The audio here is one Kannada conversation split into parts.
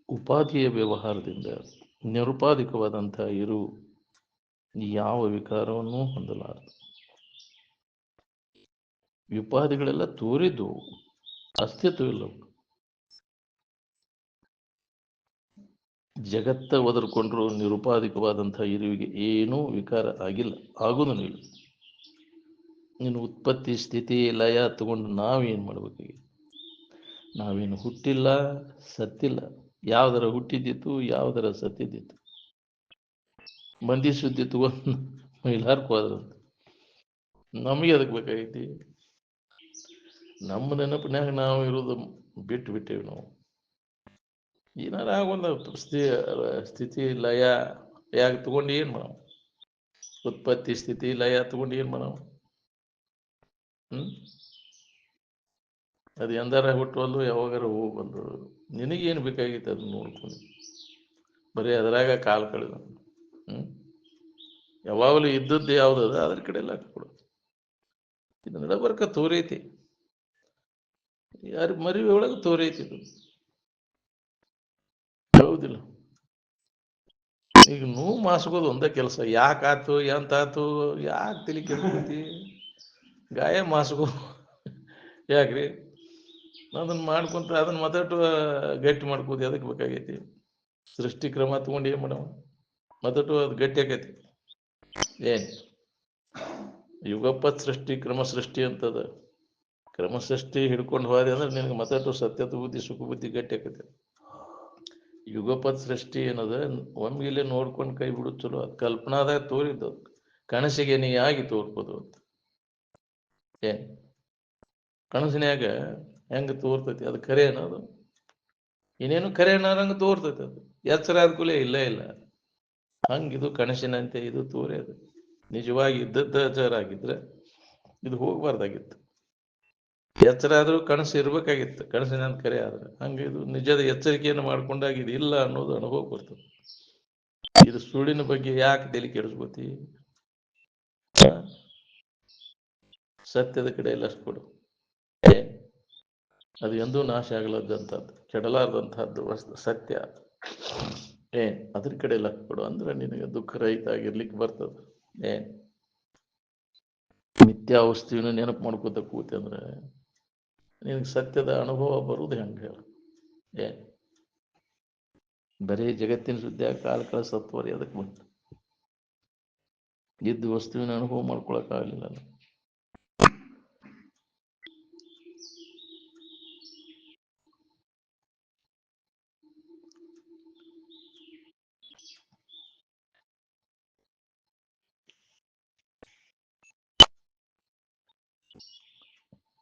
ಉಪಾಧಿಯ ವ್ಯವಹಾರದಿಂದ ನಿರುಪಾಧಿಕವಾದಂಥ ಇರು ಯಾವ ವಿಕಾರವನ್ನೂ ಹೊಂದಲಾರದು. ಉಪಾಧಿಗಳೆಲ್ಲ ತೋರಿದ್ದು ಅಸ್ತಿತ್ವವಿಲ್ಲವು. ಜಗತ್ತ ಒದರ್ಕೊಂಡ್ರು ನಿರುಪಾಧಿಕವಾದಂಥ ಇರುವಿಗೆ ಏನೂ ವಿಕಾರ ಆಗಿಲ್ಲ, ಆಗೋದೂ ಇಲ್ಲ. ನೀನು ಉತ್ಪತ್ತಿ ಸ್ಥಿತಿ ಲಯ ತಗೊಂಡು ನಾವೇನು ಮಾಡ್ಬೇಕಾಗಿ? ನಾವೇನು ಹುಟ್ಟಿಲ್ಲ, ಸತ್ತಿಲ್ಲ. ಯಾವುದರ ಹುಟ್ಟಿದ್ದಿತ್ತು, ಯಾವುದರ ಸತ್ತಿದ್ದಿತ್ತು. ಮಂದಿ ಸುದ್ದಿ ತಗೊಂಡು ಮೈಲಾರ್ಕು ಹೋದ್ರಂತ. ನಮಗೆ ಅದಕ್ಕೆ ಬೇಕಾಗೈತಿ? ನಮ್ಮ ನೆನಪಿನಾಗ ನಾವು ಇರೋದು ಬಿಟ್ಟು ಬಿಟ್ಟೇವಿ. ನಾವು ಏನಾರ ಒಂದು ಸ್ಥಿತಿ ಲಯ ಯಾಕೆ ತಗೊಂಡು ಏನು ಮಾಡವು? ಉತ್ಪತ್ತಿ ಸ್ಥಿತಿ ಲಯ ತಗೊಂಡು ಏನು ಮಾಡವು? ಅದು ಎಂದಾರ ಹುಟ್ಟುವಲ್ಲು, ಯಾವಾಗಾರ ಹೋಗ್ಬಂದು. ನಿನಗೇನು ಬೇಕಾಗಿತ್ತು ಅದನ್ನ ನೋಡ್ಕೊಂಡು ಬರೀ ಅದರಾಗ ಕಾಲು ಕಳೆದ. ಯಾವಾಗಲೂ ಇದ್ದದ್ದು ಯಾವುದದ ಅದ್ರ ಕಡೆ ಎಲ್ಲ ಹಾಕ್ಬಿಡು. ಇದು ನಡಬರ್ಕ ತೋರೈತಿ, ಯಾರು ಮರಿವೆ ಒಳಗೆ ತೋರೈತಿ. ಇದು ಹೌದಿಲ್ಲ? ಈಗ ನೋವು ಮಾಸ್ಕೋದು ಒಂದೇ ಕೆಲಸ. ಯಾಕಾತು ಎಂತಾತು, ಯಾಕೆ ತಲೆ ಕೆಡ್ತೈತಿ? ಗಾಯ ಮಾಸ್ಕೋ ಯಾಕ್ರಿ? ಅದನ್ನ ಮಾಡ್ಕೊಂತ ಅದನ್ನ ಮತ್ತಟ್ಟು ಗಟ್ಟಿ ಮಾಡ್ಕೋದು ಅದಕ್ಕೆ ಬೇಕಾಗೈತಿ. ಸೃಷ್ಟಿ ಕ್ರಮ ತಗೊಂಡು ಏನು ಮಾಡವ? ಮತ್ತಟ್ಟು ಅದು ಗಟ್ಟಿ ಆಕೈತಿ. ಏನ್ ಯುಗಪತ್ ಸೃಷ್ಟಿ ಕ್ರಮ ಸೃಷ್ಟಿ ಅಂತದ. ಕ್ರಮ ಸೃಷ್ಟಿ ಹಿಡ್ಕೊಂಡು ಹೋದೆ ಅಂದ್ರೆ ನಿನಗೆ ಮತ್ತಟ್ಟು ಸತ್ಯದ ಬುದ್ಧಿ ಸುಖ ಬುದ್ಧಿ ಗಟ್ಟಿ ಆಕೈತಿ. ಯುಗಪತ್ ಸೃಷ್ಟಿ ಏನದ ಒಮ್ಮಿಲೆ ನೋಡ್ಕೊಂಡು ಕೈ ಬಿಡು ಚಲೋ. ಅದು ಕಲ್ಪನಾದಾಗ ತೋರಿದ್ದು, ಕನಸಿಗೆ ನೀ ಆಗಿ ತೋರ್ಬೋದು ಅಂತ. ಏನ್ ಕನಸಿನ್ಯಾಗ ಹೆಂಗ ತೋರ್ತೈತಿ? ಅದು ಖರೆ ಅನ್ನೋದು ಇನ್ನೇನು ಖರೆ ಅನ್ನೋರಂಗ ತೋರ್ತೈತಿ. ಅದು ಎಚ್ಚರ ಆದ ಕೂಲೆ ಇಲ್ಲ ಇಲ್ಲ. ಹಂಗಿದು ಕನಸಿನಂತೆ ಇದು ತೋರಿ. ಅದು ನಿಜವಾಗಿ ಇದ್ದದ್ದಾಗಿದ್ರೆ ಇದು ಹೋಗ್ಬಾರ್ದಾಗಿತ್ತು. ಎಚ್ಚರ ಆದ್ರೂ ಕನಸು ಇರ್ಬೇಕಾಗಿತ್ತು, ಕನಸಿನಂತ ಕರೆ ಆದ್ರೆ. ಹಂಗೆ ಇದು ನಿಜದ ಎಚ್ಚರಿಕೆಯನ್ನು ಮಾಡ್ಕೊಂಡಾಗ ಇದು ಇಲ್ಲ ಅನ್ನೋದು ಅನುಭವ ಬರ್ತದೆ. ಇದು ಸುಳ್ಳಿನ ಬಗ್ಗೆ ಯಾಕೆ ತಲೆ ಕೆಡಿಸ್ಕೋತಿ? ಸತ್ಯದ ಕಡೆ ಎಲ್ಲ ಕೊಡು. ಅದು ಎಂದೂ ನಾಶ ಆಗಲದಂಥದ್ದು, ಕೆಡಲಾರ್ದಂಥದ್ದು ಸತ್ಯ. ಅದ್ರ ಕಡೆ ಎಲ್ಲ ಕೊಡು ಅಂದ್ರೆ ನಿನಗೆ ದುಃಖ ರಹಿತ ಆಗಿರ್ಲಿಕ್ಕೆ ಬರ್ತದೆ. ಮಿಥ್ಯಾ ವಸ್ತುವಿನ ನೆನಪು ಮಾಡ್ಕೋತ ಕೂತೆ ಅಂದ್ರೆ ನಿನಗೆ ಸತ್ಯದ ಅನುಭವ ಬರುವುದು ಹೆಂಗೆ ಹೇಳ? ಬರೀ ಜಗತ್ತಿನ ಸುದ್ದಿ ಕಾಲ ಕಾಲ ಸತ್ವರಿ ಅದಕ್ಕೆ ಬಂತು. ಇದ್ದ ವಸ್ತುವಿನ ಅನುಭವ ಮಾಡ್ಕೊಳಕ್ಕಾಗಲಿಲ್ಲ.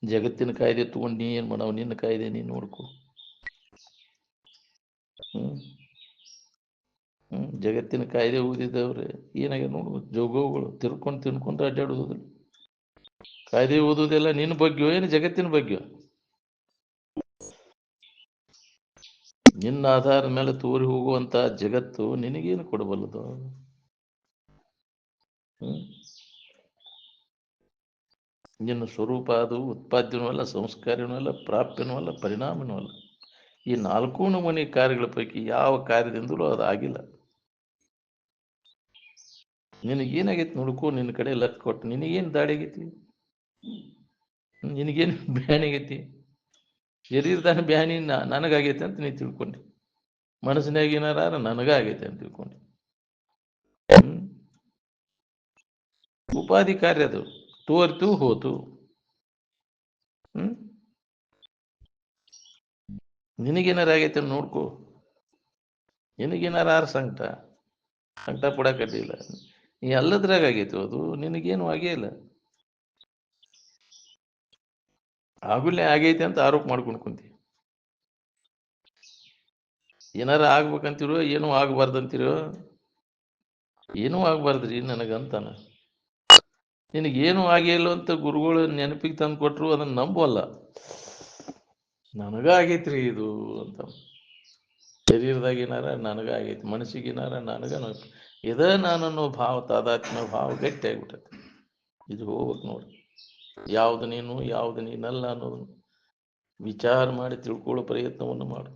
ಜಗತ್ತಿನ ಕಾಯ್ದೆ ತಗೊಂಡು ನೀ ಏನು ಮಾಡವ? ನಿನ್ನ ಕಾಯ್ದೆ ನೀನು ನೋಡ್ಕೊ. ಜಗತ್ತಿನ ಕಾಯ್ದೆ ಓದಿದವ್ರೆ ಏನಾಗ ನೋಡು, ಜೋಗಗಳು ತಿನ್ಕೊಂಡು ಅಡ್ಡಾಡೋದಿಲ್ಲ. ಕಾಯ್ದೆ ಓದೋದೆಲ್ಲ ನಿನ್ನ ಬಗ್ಗೆ ಏನು ಜಗತ್ತಿನ ಬಗ್ಗೆ? ನಿನ್ನ ಆಧಾರದ ಮೇಲೆ ತೋರಿ ಹೋಗುವಂತ ಜಗತ್ತು ನಿನಗೇನು ಕೊಡಬಲ್ಲದು? ನಿನ್ನ ಸ್ವರೂಪ ಅದು ಉತ್ಪಾದ್ಯನೂ ಅಲ್ಲ, ಸಂಸ್ಕಾರನೂ ಅಲ್ಲ, ಪ್ರಾಪ್ಯನೂ ಅಲ್ಲ, ಪರಿಣಾಮನೂ ಅಲ್ಲ. ಈ 4 ನಮೂನೆ ಕಾರ್ಯಗಳ ಪೈಕಿ ಯಾವ ಕಾರ್ಯದಿಂದಲೂ ಅದು ಆಗಿಲ್ಲ. ನಿನಗೇನಾಗೈತಿ ನೋಡ್ಕೋ, ನಿನ್ನ ಕಡೆ ಲಕ್ ಕೊಟ್ಟು. ನಿನಗೇನು ದಾಡಿ ಆಗೈತಿ? ನಿನಗೇನು ಬ್ಯಾನಿ ಆಗೈತಿ? ಶರೀರದಾನ ಬ್ಯಾನಿ ನನಗಾಗೈತೆ ಅಂತ ನೀ ತಿಳ್ಕೊಂಡಿ. ಮನಸ್ಸಿನಾಗ ಏನಾರ ನನಗಾಗೈತೆ ಅಂತ ತಿಳ್ಕೊಂಡಿ. ಉಪಾಧಿ ಕಾರ್ಯ ಅದು ತೋರ್ತು ಹೋತು. ನಿನಗೇನಾರ ಆಗೈತೆ ನೋಡ್ಕೋ. ನಿನಗೇನಾರ ಸಂಕಟ ಪಡಕಟ್ಟಿಲ್ಲ. ನೀ ಎಲ್ಲದ್ರಾಗ ಆಗೈತಿ, ಅದು ನಿನಗೇನು ಆಗೇ ಇಲ್ಲ. ಆಗುಲ್ಲೇ ಆಗೈತೆ ಅಂತ ಆರೋಪ ಮಾಡ್ಕೊಂಡು ಕುಂತಿ. ಏನಾರ ಆಗ್ಬೇಕಂತಿರೋ, ಏನೂ ಆಗ್ಬಾರ್ದಂತಿರೋ. ಏನೂ ಆಗ್ಬಾರ್ದ್ರಿ ನನಗಂತಾನ. ನಿನಗೇನು ಆಗೇ ಇಲ್ಲ ಅಂತ ಗುರುಗಳು ನೆನಪಿಗೆ ತಂದು ಕೊಟ್ಟರು, ಅದನ್ನ ನಂಬಲ್ಲ. ನನಗಾಗೈತ್ರಿ ಇದು ಅಂತ. ಶರೀರದಾಗ ಏನಾರ ನನಗಾಗೈತಿ, ಮನಸ್ಸಿಗೇನಾರ ನನಗ ಇದ ನಾನನ್ನೋ ಭಾವ, ತಾದಾತ್ಮ್ಯ ಭಾವ ಗಟ್ಟಿ ಆಗ್ಬಿಟ್ಟೈತಿ. ಇದು ಹೋಗ್ಬೇಕು ನೋಡಿ. ಯಾವ್ದು ನೀನು ಯಾವ್ದು ನೀನಲ್ಲ ಅನ್ನೋದನ್ನು ವಿಚಾರ ಮಾಡಿ ತಿಳ್ಕೊಳ್ಳೋ ಪ್ರಯತ್ನವನ್ನು ಮಾಡು.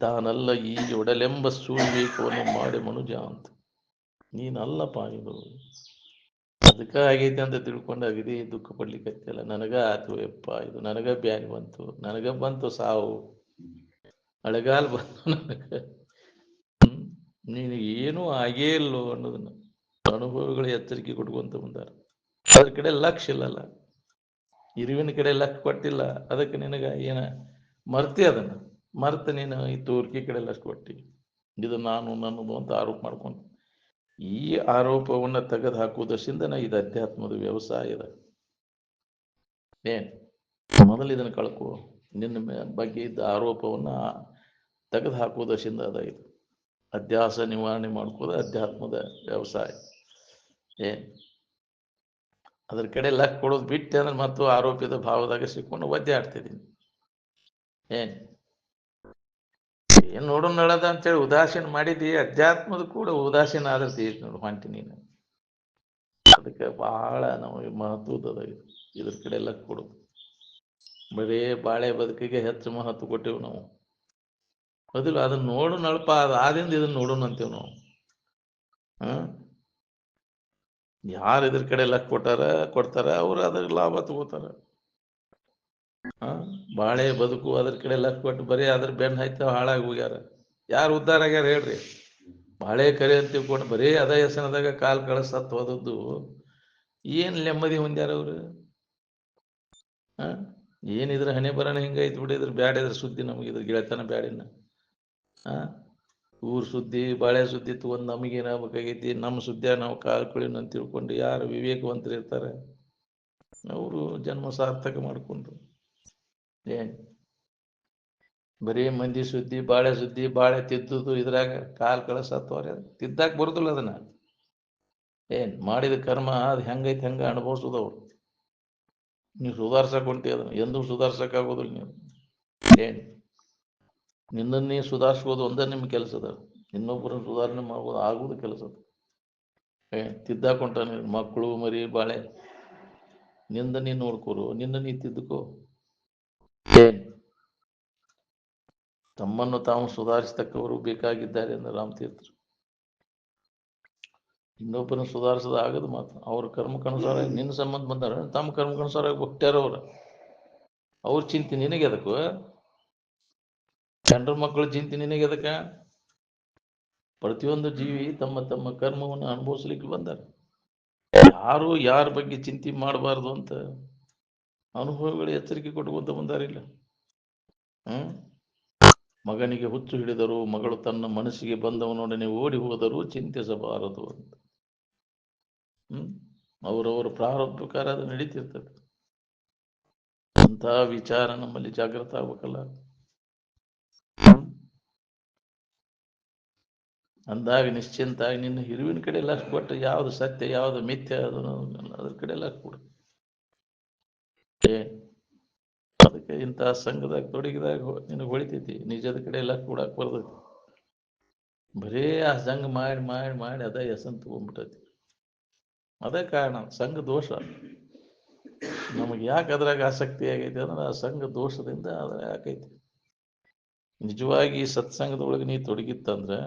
ತಾನಲ್ಲ ಈ ಒಡಲೆಂಬ ಸುವಿವೇಕವನ್ನು ಮಾಡಿ ಮನುಜ ಅಂತ. ನೀನಲ್ಲಪ್ಪ ಇದು, ಅದಕ್ಕೆ ಆಗೈತೆ ಅಂತ ತಿಳ್ಕೊಂಡು ಅಗದಿ ದುಃಖ ಪಡ್ಲಿಕ್ಕಲ್ಲ. ನನಗ ಆತು ಯಪ್ಪ, ಇದು ನನಗ ಬ್ಯಾನಿ ಬಂತು, ನನಗ ಬಂತು ಸಾವು, ಅಳಗಾಲ್ ಬಂತು ನನಗ. ನೀನು ಏನೂ ಆಗೇ ಇಲ್ಲೋ ಅನ್ನೋದನ್ನ ಅನುಭವಗಳ ಎಚ್ಚರಿಕೆ ಕೊಟ್ಕೊಂತ ಬಂದಾರ. ಅದ್ರ ಕಡೆ ಲಕ್ಷ್ಯ ಇಲ್ಲಲ್ಲ, ಇರುವಿನ ಕಡೆ ಲಕ್ಷ್ಯ ಕೊಟ್ಟಿಲ್ಲ. ಅದಕ್ಕೆ ನಿನಗ ಏನ ಮರ್ತಿ, ಅದನ್ನ ಮರ್ತ ನೀನು ಈ ತೋರ್ಕಿ ಕಡೆ ಲಕ್ಷ್ಯ ಕೊಟ್ಟಿ. ಇದು ನಾನು ನನ್ನದು ಅಂತ ಆರೋಪ ಮಾಡ್ಕೊಂಡು, ಈ ಆರೋಪವನ್ನು ತೆಗೆದು ಹಾಕುವುದರಿಂದ ಇದು ಅಧ್ಯಾತ್ಮದ ವ್ಯವಸಾಯದ ಏನ್ ಮೊದಲು ಇದನ್ನು ಕಳ್ಕೊ. ನಿನ್ನ ಬಗ್ಗೆ ಇದ್ದ ಆರೋಪವನ್ನ ತೆಗೆದು ಹಾಕುವುದರಿಂದ ಅದ ಇದು ಅಧ್ಯಾಸ ನಿವಾರಣೆ ಮಾಡ್ಕೋದು ಅಧ್ಯಾತ್ಮದ ವ್ಯವಸಾಯ. ಏನ್ ಅದ್ರ ಕಡೆ ಲಕ್ ಕೊಡೋದು ಬಿಟ್ಟೆ ಅಂದ್ರೆ ಮತ್ತು ಆರೋಪಿತ ಭಾವದಾಗ ಸಿಕ್ಕೊಂಡು ಒದ್ದೆ ಆಡ್ತಿದ್ದೀನಿ. ಏನ್ ನೋಡೋಣ ನಳದ ಅಂತೇಳಿ ಉದಾಸೀನ ಮಾಡಿದಿ, ಅಧ್ಯಾತ್ಮದ ಕೂಡ ಉದಾಸೀನ ಆದ್ರತಿ ನೋಡು ಹೊಂಟಿ ನೀನು. ಅದಕ್ಕೆ ಬಹಳ ನಮಗೆ ಮಹತ್ವದ ಇದ್ರ ಕಡೆ ಲಕ್ ಕೊಡೋದು. ಬರೀ ಬಾಳೆ ಬದುಕಿಗೆ ಹೆಚ್ಚು ಮಹತ್ವ ಕೊಟ್ಟೇವು ನಾವು. ಹೌದಿಲ್ಲ, ಅದನ್ನ ನೋಡು ನಳಪ, ಅದು ಆದಿಂದ ಇದನ್ನ ನೋಡೋಣ ಅಂತೇವ್ ನಾವು. ಯಾರು ಇದ್ರ ಕಡೆ ಲಕ್ ಕೊಡ್ತಾರ ಅವ್ರು ಅದ್ರ ಲಾಭ ತಗೋತಾರ. ಬಾಳೆ ಬದುಕು ಅದ್ರ ಕಡೆ ಲಕ್ ಕೊಟ್ಟು ಬರೀ ಅದ್ರ ಬೆನ್ನ ಹೈತಾವ ಹಾಳಾಗಿ ಹೋಗ್ಯಾರ. ಯಾರು ಉದ್ಧಾರ ಆಗ್ಯಾರ ಹೇಳ್ರಿ? ಬಾಳೆ ಕರೆ ಅಂತ ತಿಳ್ಕೊಂಡು ಬರೀ ಅದ ಹೆಸನದಾಗ ಕಾಲ್ ಕಳಸತ್ ಹೋದದ್ದು ಏನ್ ನೆಮ್ಮದಿ ಹೊಂದ್ಯಾರ ಅವ್ರು? ಏನಿದ್ರ ಹಣೆ ಬರೋಣ ಹಿಂಗೈತ್ ಬಿಡಿದ್ರ ಬ್ಯಾಡಿದ್ರ ಸುದ್ದಿ ನಮಗೆ ಇದ್ರ ಗೆಳತನ ಬ್ಯಾಡಿನ. ಊರ್ ಸುದ್ದಿ ಬಾಳೆ ಸುದ್ದಿ ತಗೊಂಡ್ ನಮಗೇನಾಗಬೇಕಾಗೈತಿ? ನಮ್ಮ ಸುದ್ದಿ ನಾವು ಕಾಲ್ಕೊಳ್ಳಿನ ಅಂತ ತಿಳ್ಕೊಂಡು ಯಾರು ವಿವೇಕವಂತರು ಇರ್ತಾರೆ? ಅವರು ಜನ್ಮ ಸಾರ್ಥಕ ಮಾಡ್ಕೊಂಡ್ರು. ಏನ್ ಬರೀ ಮಂದಿ ಸುದ್ದಿ ಬಾಳೆ ಸುದ್ದಿ, ಬಾಳೆ ತಿದ್ದುದು ಇದ್ರಾಗ ಕಾಲ್ ಕಳಸತ್ತವ್ರೆ. ತಿದ್ದಾಕ್ ಬರುದಿಲ್ಲ ಅದನ್ನ. ಏನ್ ಮಾಡಿದ ಕರ್ಮ ಅದು ಹೆಂಗೈತಿ ಹಂಗ ಅನುಭವಿಸೋದವ್ರು. ನೀವು ಸುಧಾರ್ಸಕ್ ಹೊಂಟಿ ಅದನ್ನ ಎಂದೂ ಸುಧಾರ್ಸಕ್ ಆಗೋದಿಲ್ಲ ನೀವು. ಏನ್ ನಿನ್ನನ್ನೇ ಸುಧಾರಿಸ್ಬೋದು ಒಂದೇ ನಿಮ್ಮ ಕೆಲಸದ, ಇನ್ನೊಬ್ಬರನ್ನ ಸುಧಾರಣೆ ಮಾಡ್ಬೋದು ಆಗುವುದು ಕೆಲಸದ. ತಿದ್ದಾಕೊಂಟ ಮಕ್ಕಳು ಮರಿ ಬಾಳೆ, ನಿಂದ ನೀನ್ ನೋಡ್ಕೋರು, ನಿನ್ನ ನೀ ತಿದ್ದುಕೋ. ಏನ್ ತಮ್ಮನ್ನು ತಾವು ಸುಧಾರಿಸತಕ್ಕವರು ಬೇಕಾಗಿದ್ದಾರೆ ಎಂದು ರಾಮತೀರ್ಥರು. ಇನ್ನೊಬ್ಬರನ್ನು ಸುಧಾರಿಸೋದು ಆಗದು ಮಾತ್ರ. ಅವ್ರ ಕರ್ಮಕ್ಕನುಸಾರ ನಿನ್ನ ಸಂಬಂಧ ಬಂದಾರ, ತಮ್ಮ ಕರ್ಮಕ್ಕನುಸಾರ ಹುಟ್ಟ್ಯಾರ ಅವ್ರ ಚಿಂತೆ ನಿನಗೆ ಅದಕ್ಕೂ. ಗಂಡ್ರ ಮಕ್ಕಳ ಚಿಂತೆ ನಿನಗೆ ಅದಕ್ಕ? ಪ್ರತಿಯೊಂದು ಜೀವಿ ತಮ್ಮ ತಮ್ಮ ಕರ್ಮವನ್ನು ಅನುಭವಿಸ್ಲಿಕ್ಕೆ ಬಂದಾರ. ಯಾರು ಯಾರ ಬಗ್ಗೆ ಚಿಂತೆ ಮಾಡಬಾರ್ದು ಅಂತ ಅನುಭವಗಳು ಎಚ್ಚರಿಕೆ ಕೊಟ್ಕೊಂತ ಬಂದಾರಿಲ್ಲ. ಮಗನಿಗೆ ಹುಚ್ಚು ಹಿಡಿದರು, ಮಗಳು ತನ್ನ ಮನಸ್ಸಿಗೆ ಬಂದವನೊಡನೆ ಓಡಿ ಹೋದರು, ಚಿಂತಿಸಬಾರದು ಅಂತ. ಅವರವರ ಪ್ರಾರಬ್ಧ ಪ್ರಕಾರ ಅದು ನಡೀತಿರ್ತದೆ. ಅಂತ ವಿಚಾರ ನಮ್ಮಲ್ಲಿ ಜಾಗೃತ ಆಗ್ಬೇಕಲ್ಲ. ಅಂದಾಗ ನಿಶ್ಚಿಂತ ಆಗಿ ನಿನ್ನ ಹಿರಿವಿನ ಕಡೆ ಲಕ್ಷ ಕೊಟ್ಟು ಯಾವ್ದು ಸತ್ಯ ಯಾವ್ದು ಮಿಥ್ಯ ಅದ್ರ ಕಡೆ ಲಕ್ಷ ಕೊಡು. ಅದಕ್ಕೆ ಇಂತಹ ಸಂಘದಾಗ ತೊಡಗಿದಾಗ ನಿನಗೆ ಹೊಳಿತೈತಿ, ನಿಜದ ಕಡೆ ಲಕ್ಷ ಕೊಡಕ್ ಬರ್ತೈತಿ. ಬರೇ ಆ ಸಂಘ ಮಾಡಿ ಮಾಡಿ ಮಾಡಿ ಅದ ಹೆಸನ್ ತಗೊಂಡ್ಬಿಟ್ಟೈತಿ. ಅದೇ ಕಾರಣ ಸಂಘ ದೋಷ. ನಮಗೆ ಯಾಕೆ ಅದ್ರಾಗ ಆಸಕ್ತಿ ಆಗೈತಿ ಅಂದ್ರೆ ಆ ಸಂಘ ದೋಷದಿಂದ ಅದ್ರ ಯಾಕೈತಿ. ನಿಜವಾಗಿ ಸತ್ಸಂಗದೊಳಗೆ ನೀ ತೊಡಗಿತ್ತಂದ್ರೆ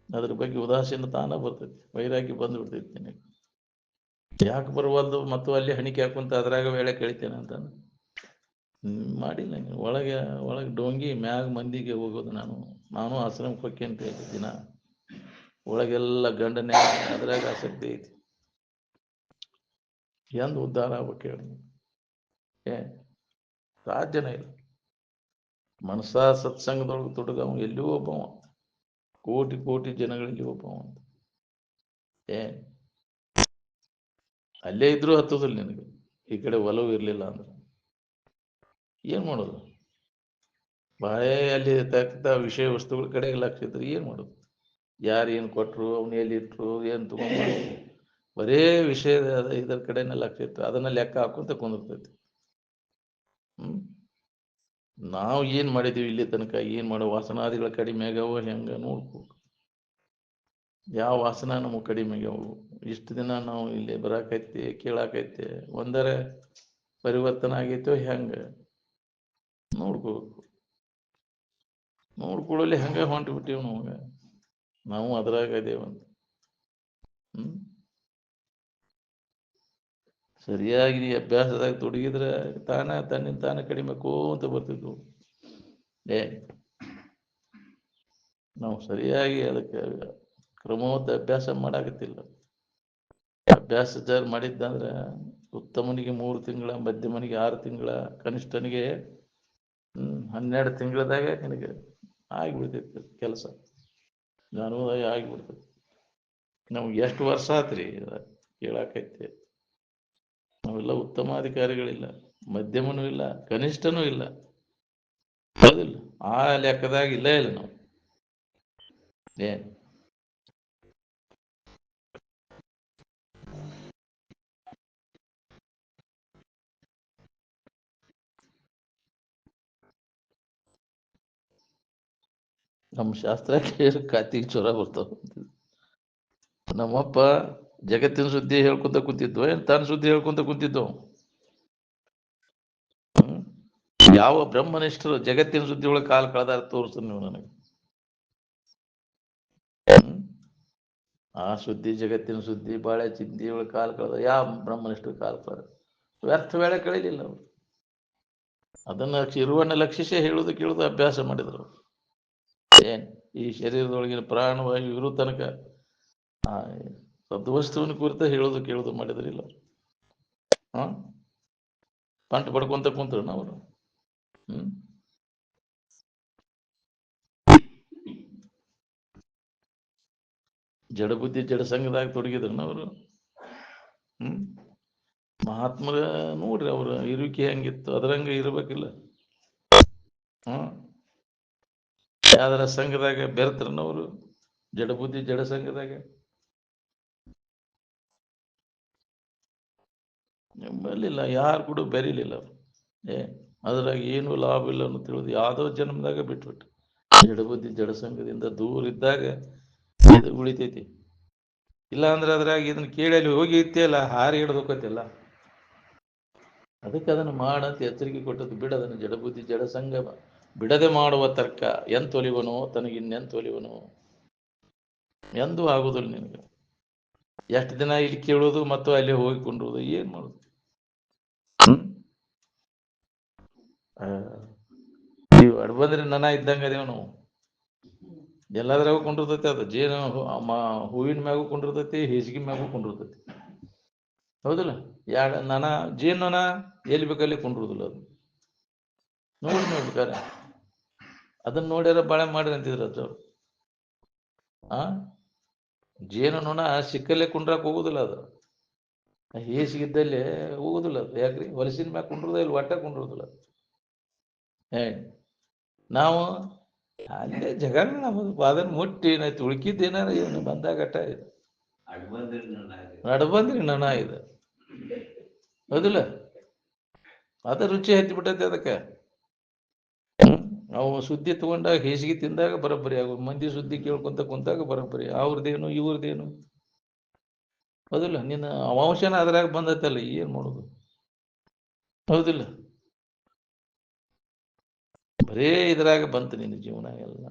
ಅದ್ರ ಬಗ್ಗೆ ಉದಾಸೀನ ತಾನ ಬರ್ತೈತಿ, ವೈರಾಗ್ಯ ಬಂದು ಬಿಡ್ತೈತಿ ನಿನಗೆ. ಯಾಕೆ ಬರುವಲ್ದು ಮತ್ತು ಅಲ್ಲಿ ಹಣಿಕೆ ಹಾಕುಂತ ಅದ್ರಾಗ ವೇಳೆ ಕೇಳ್ತೇನೆ ಅಂತ ಮಾಡಿಲ್ಲ ನೀನು. ಒಳಗೆ ಡೋಂಗಿ ಮ್ಯಾಗ ಮಂದಿಗೆ ಹೋಗೋದು. ನಾನು ಆಶ್ರಮಕ್ಕೆ ಹೋಗಿ ಅಂತ ಹೇಳ್ತೀನಿ ದಿನ. ಒಳಗೆಲ್ಲ ಗಂಡನೇ ಅದ್ರಾಗ ಆಸಕ್ತಿ ಐತಿ. ಎಂದು ಉದ್ಧಾರ ಆಗ್ಬೇಕು ಹೇಳಿ? ಸಾಧ್ಯನೇ ಇಲ್ಲ. ಮನಸ ಸತ್ಸಂಗದೊಳಗೆ ತೊಡಗ ಅವನು ಎಲ್ಲಿಯೂ ಒಬ್ಬವ, ಕೋಟಿ ಕೋಟಿ ಜನಗಳಲ್ಲಿ ಒಬ್ಬವ ಅಂತ. ಅಲ್ಲೇ ಇದ್ರೂ ಹತ್ತದಿಲ್ಲ ನಿನಗೆ. ಈ ಕಡೆ ಒಲವು ಇರಲಿಲ್ಲ ಅಂದ್ರೆ ಏನ್ ಮಾಡೋದು? ಬಾಳೆ ಅಲ್ಲಿ ತಕ್ಕ ವಿಷಯ ವಸ್ತುಗಳ ಕಡೆ ಲಕ್ಷ ಇದ್ರೆ ಏನ್ ಮಾಡೋದು? ಯಾರು ಏನು ಕೊಟ್ರು, ಅವ್ನು ಎಲ್ಲಿಟ್ರು, ಏನು ತಗೊಂಡು ಬರೇ ವಿಷಯದ ಇದರ ಕಡೆನೇ ಲಕ್ಷ ಇತ್ತು. ಅದನ್ನ ಲೆಕ್ಕ ಹಾಕೊಂತ ಕುಂದಿರ್ತೈತಿ. ನಾವು ಏನ್ ಮಾಡಿದೀವಿ ಇಲ್ಲಿ ತನಕ, ಏನ್ ಮಾಡೋ ವಾಸನಾದಿಗಳ ಕಡಿಮೆ ಆಗ್ಯಾವ ಹೆಂಗ ನೋಡ್ಬೇಕು. ಯಾವ ವಾಸನ ನಮಗೆ ಕಡಿಮೆ ಆಗ್ಯಾವು, ಇಷ್ಟು ದಿನ ನಾವು ಇಲ್ಲಿ ಬರಾಕೈತಿ ಕೇಳಾಕೈತಿ ಒಂದರ ಪರಿವರ್ತನೆ ಆಗೈತೋ ಹೆಂಗೆ ನೋಡ್ಕೋಬೇಕು. ನೋಡ್ಕೊಳ್ಳಲಿ ಹಂಗೆ ಹೊಂಟು ಬಿಟ್ಟಿವಿ ನಾವು ಅದ್ರಾಗ ಅದೇವಂತ. ಸರಿಯಾಗಿ ಅಭ್ಯಾಸದಾಗ ತೊಡಗಿದ್ರೆ ತನ್ನಿಂದ ತಾನೇ ಕಡಿಮೆ ಅಂತ ಬರ್ತಿದ್ವು. ನಾವು ಸರಿಯಾಗಿ ಅದಕ್ಕೆ ಕ್ರಮವತ್ತ ಅಭ್ಯಾಸ ಮಾಡಾಕತ್ತಿಲ್ಲ. ಅಭ್ಯಾಸ ಮಾಡಿದ್ದಂದ್ರೆ ಉತ್ತಮನಿಗೆ 3 ತಿಂಗಳ, ಮಧ್ಯಮನಿಗೆ 6 ತಿಂಗಳ, ಕನಿಷ್ಠನಿಗೆ 12 ತಿಂಗಳದಾಗ ನಿನಗೆ ಆಗಿಬಿಡ್ತೈತಿ ಕೆಲಸ, ಅನುಭವ ಆಗಿಬಿಡ್ತೈತಿ. ನಮ್ಗೆ ಎಷ್ಟು ವರ್ಷ ಆತ್ರಿ ಕೇಳಾಕೈತಿ. ನಾವೆಲ್ಲ ಉತ್ತಮಾಧಿಕಾರಿಗಳಿಲ್ಲ, ಮಧ್ಯಮನೂ ಇಲ್ಲ, ಕನಿಷ್ಠನೂ ಇಲ್ಲ, ಹೌದಿಲ್ಲ? ಆ ಲೆಕ್ಕದಾಗ ಇಲ್ಲ ನಾವು. ನಮ್ಮ ಶಾಸ್ತ್ರ ಕೇಳಿ ಕಾತಿಗೆ ಜ್ವರ ಬರ್ತಾವ. ನಮ್ಮಪ್ಪ ಜಗತ್ತಿನ ಸುದ್ದಿ ಹೇಳ್ಕೊಂತ ಕುಂತಿದ್ವು, ಏನ್ ತನ್ನ ಸುದ್ದಿ ಹೇಳ್ಕೊಂತ ಕುಂತಿದ್ವು? ಯಾವ ಬ್ರಹ್ಮನಿಷ್ಠರು ಜಗತ್ತಿನ ಸುದ್ದಿ ಒಳಗೆ ಕಾಲ ಕಳೆದಾರ ತೋರಿಸ ನೀವು ನನಗೆ. ಆ ಸುದ್ದಿ, ಜಗತ್ತಿನ ಸುದ್ದಿ, ಬಾಳೆ ಚಿಂದಿ ಒಳಗೆ ಕಾಲ ಕಳೆದ ಯಾವ ಬ್ರಹ್ಮನಿಷ್ಠರು ಕಾಲ ಕಳೆದ? ವ್ಯರ್ಥ ವೇಳೆ ಕಳೀಲಿಲ್ಲ ಅವರು. ಅದನ್ನ ಇರುವನ್ನ ಲಕ್ಷಿಸೇ ಹೇಳುದು ಕೇಳುದು ಅಭ್ಯಾಸ ಮಾಡಿದ್ರು. ಈ ಶರೀರದೊಳಗಿನ ಪ್ರಾಣವಾಯು ಇರೋ ತನಕ ಆ ಸದ್ವಸ್ತುವಿನ ಕುರಿತ ಹೇಳುದು ಕೇಳುದು ಮಾಡಿದ್ರಿಲ್ಲ. ಪಂಟ್ ಪಡ್ಕೊಂತ ಕುಂತ್ರು ನಾವು. ಜಡಬುದ್ಧಿ ಜಡ ಸಂಘದಾಗ ತೊಡಗಿದ್ರು ಅವರು. ಮಹಾತ್ಮರ ನೋಡ್ರಿ ಅವ್ರ ಇರುವಿಕೆ ಹೆಂಗಿತ್ತು, ಅದರಂಗ ಇರ್ಬೇಕಿಲ್ಲ. ಯಾವ್ದಾರ ಸಂಘದಾಗ ಬೆರೆತ್ರನವರು, ಜಡಬುದ್ಧಿ ಜಡ ಸಂಘದಾಗ ಬೆರಲಿಲ್ಲ, ಯಾರು ಕೂಡ ಬೆರೀಲಿಲ್ಲ. ಅದ್ರಾಗ ಏನು ಲಾಭ ಇಲ್ಲ ಅನ್ನೋ ತಿಳಿದು ಯಾವ್ದೋ ಜನ್ಮದಾಗ ಬಿಟ್ಬಿಟ್ಟು ಜಡಬುದ್ಧಿ ಜಡ ಸಂಘದಿಂದ ದೂರ ಇದ್ದಾಗ ಇದು ಉಳಿತೈತಿ. ಇಲ್ಲ ಅಂದ್ರೆ ಅದ್ರಾಗ ಇದನ್ನ ಕೇಳಿ ಹೋಗಿ ಇತ್ತಿಯಲ್ಲ, ಹಾರಿ ಹಿಡ್ದೋಕತಿಲ್ಲ. ಅದಕ್ಕೆ ಅದನ್ನು ಮಾಡಂತ ಎಚ್ಚರಿಕೆ ಕೊಟ್ಟದ್ದು. ಬಿಡದನ್ನು ಜಡಬುದ್ಧಿ ಜಡ ಸಂಘ ಬಿಡದೆ ಮಾಡುವ ತರ್ಕ ಎಂತೊಲಿವನು ತನಗಿನ್ನೆಂತೊಲಿವನು ಎಂದೂ ಆಗುದಿಲ್ಲ ನಿನಗೆ. ಎಷ್ಟು ದಿನ ಇಲ್ಲಿ ಕೇಳೋದು ಮತ್ತು ಅಲ್ಲಿ ಹೋಗಿಕೊಂಡಿರೋದು, ಏನ್ ಮಾಡೋದು? ನೀವು ಅಡ್ಬಂದ್ರೆ ನನ ಇದ್ದಂಗ ಅದೇವ್ ನಾವು. ಎಲ್ಲಾದ್ರಾಗೂ ಕೊಂಡಿರ್ತೈತಿ ಅದು. ಜೇನು ಹೂವಿನ ಮ್ಯಾಗೂ ಕೊಂಡಿರ್ತೈತಿ, ಹೇಸಿಗೆ ಮ್ಯಾಗೂ ಕೊಂಡಿರ್ತೈತಿ, ಹೌದಿಲ್ಲ? ನನ ಜೇನುನ ಎಲ್ಲಿ ಬೇಕಲ್ಲಿ ಕೊಂಡಿರುದಿಲ್ಲ. ಅದು ನೋಡ್ಬೇಕಾರೆ ಅದನ್ನ ನೋಡ್ಯಾರ ಬಾಳೆ ಮಾಡ್ರಿ ಅಂತಿದ್ರ ಅದು. ಜೇನು ನೊಣ ಸಿಕ್ಕಲ್ಲೇ ಕುಂಡ್ರಾಕ್ ಹೋಗುದಿಲ್ಲ. ಅದು ಹೇಸಿಗಿದ್ದಲ್ಲಿ ಹೋಗುದಿಲ್ಲ. ಅದು ಯಾಕ್ರಿ? ಹೊಲಸಿನ ಮ್ಯಾಗ ಕುಂಡ್ರದ ಇಲ್ಲಿ ಒಟ್ಟ ಕುಂಡ್ರುದಿಲ್ಲ. ನಾವು ಅಲ್ಲೇ ಜಗಳ ನಮ್ಮದು ಅದನ್ನ ಮುಟ್ಟಿ ಏನಾಯ್ತು ಉಳ್ಕಿದ್ದೇನಾರ ಏನು ಬಂದಾಗಟ್ಟ ಇದು ನಡ್ಬಂದ್ರಿ ನನ ಇದು, ಹೌದಿಲ್ಲ? ಅದ ರುಚಿ ಹತ್ತಿ ಬಿಟ್ಟೈತಿ ಅದಕ್ಕೆ. ನಾವು ಸುದ್ದಿ ತಗೊಂಡಾಗ ಹೇಸಿಗೆ ತಿಂದಾಗ ಬರೋಬ್ಬರಿ ಆಗು, ಮಂದಿ ಸುದ್ದಿ ಕೇಳ್ಕೊಂತ ಕುಂತಾಗ ಬರೋಬ್ಬರಿ. ಅವ್ರದ್ದೇನು ಇವ್ರದ್ದೇನು, ಹೌದಿಲ್ಲ? ನಿನ್ನ ವಂಶನ ಅದ್ರಾಗ ಬಂದೈತಲ್ಲ, ಏನ್ ಮಾಡೋದು? ಹೌದಿಲ್ಲ? ಬರೇ ಇದ್ರಾಗ ಬಂತು ನಿನ್ನ ಜೀವನ ಎಲ್ಲ.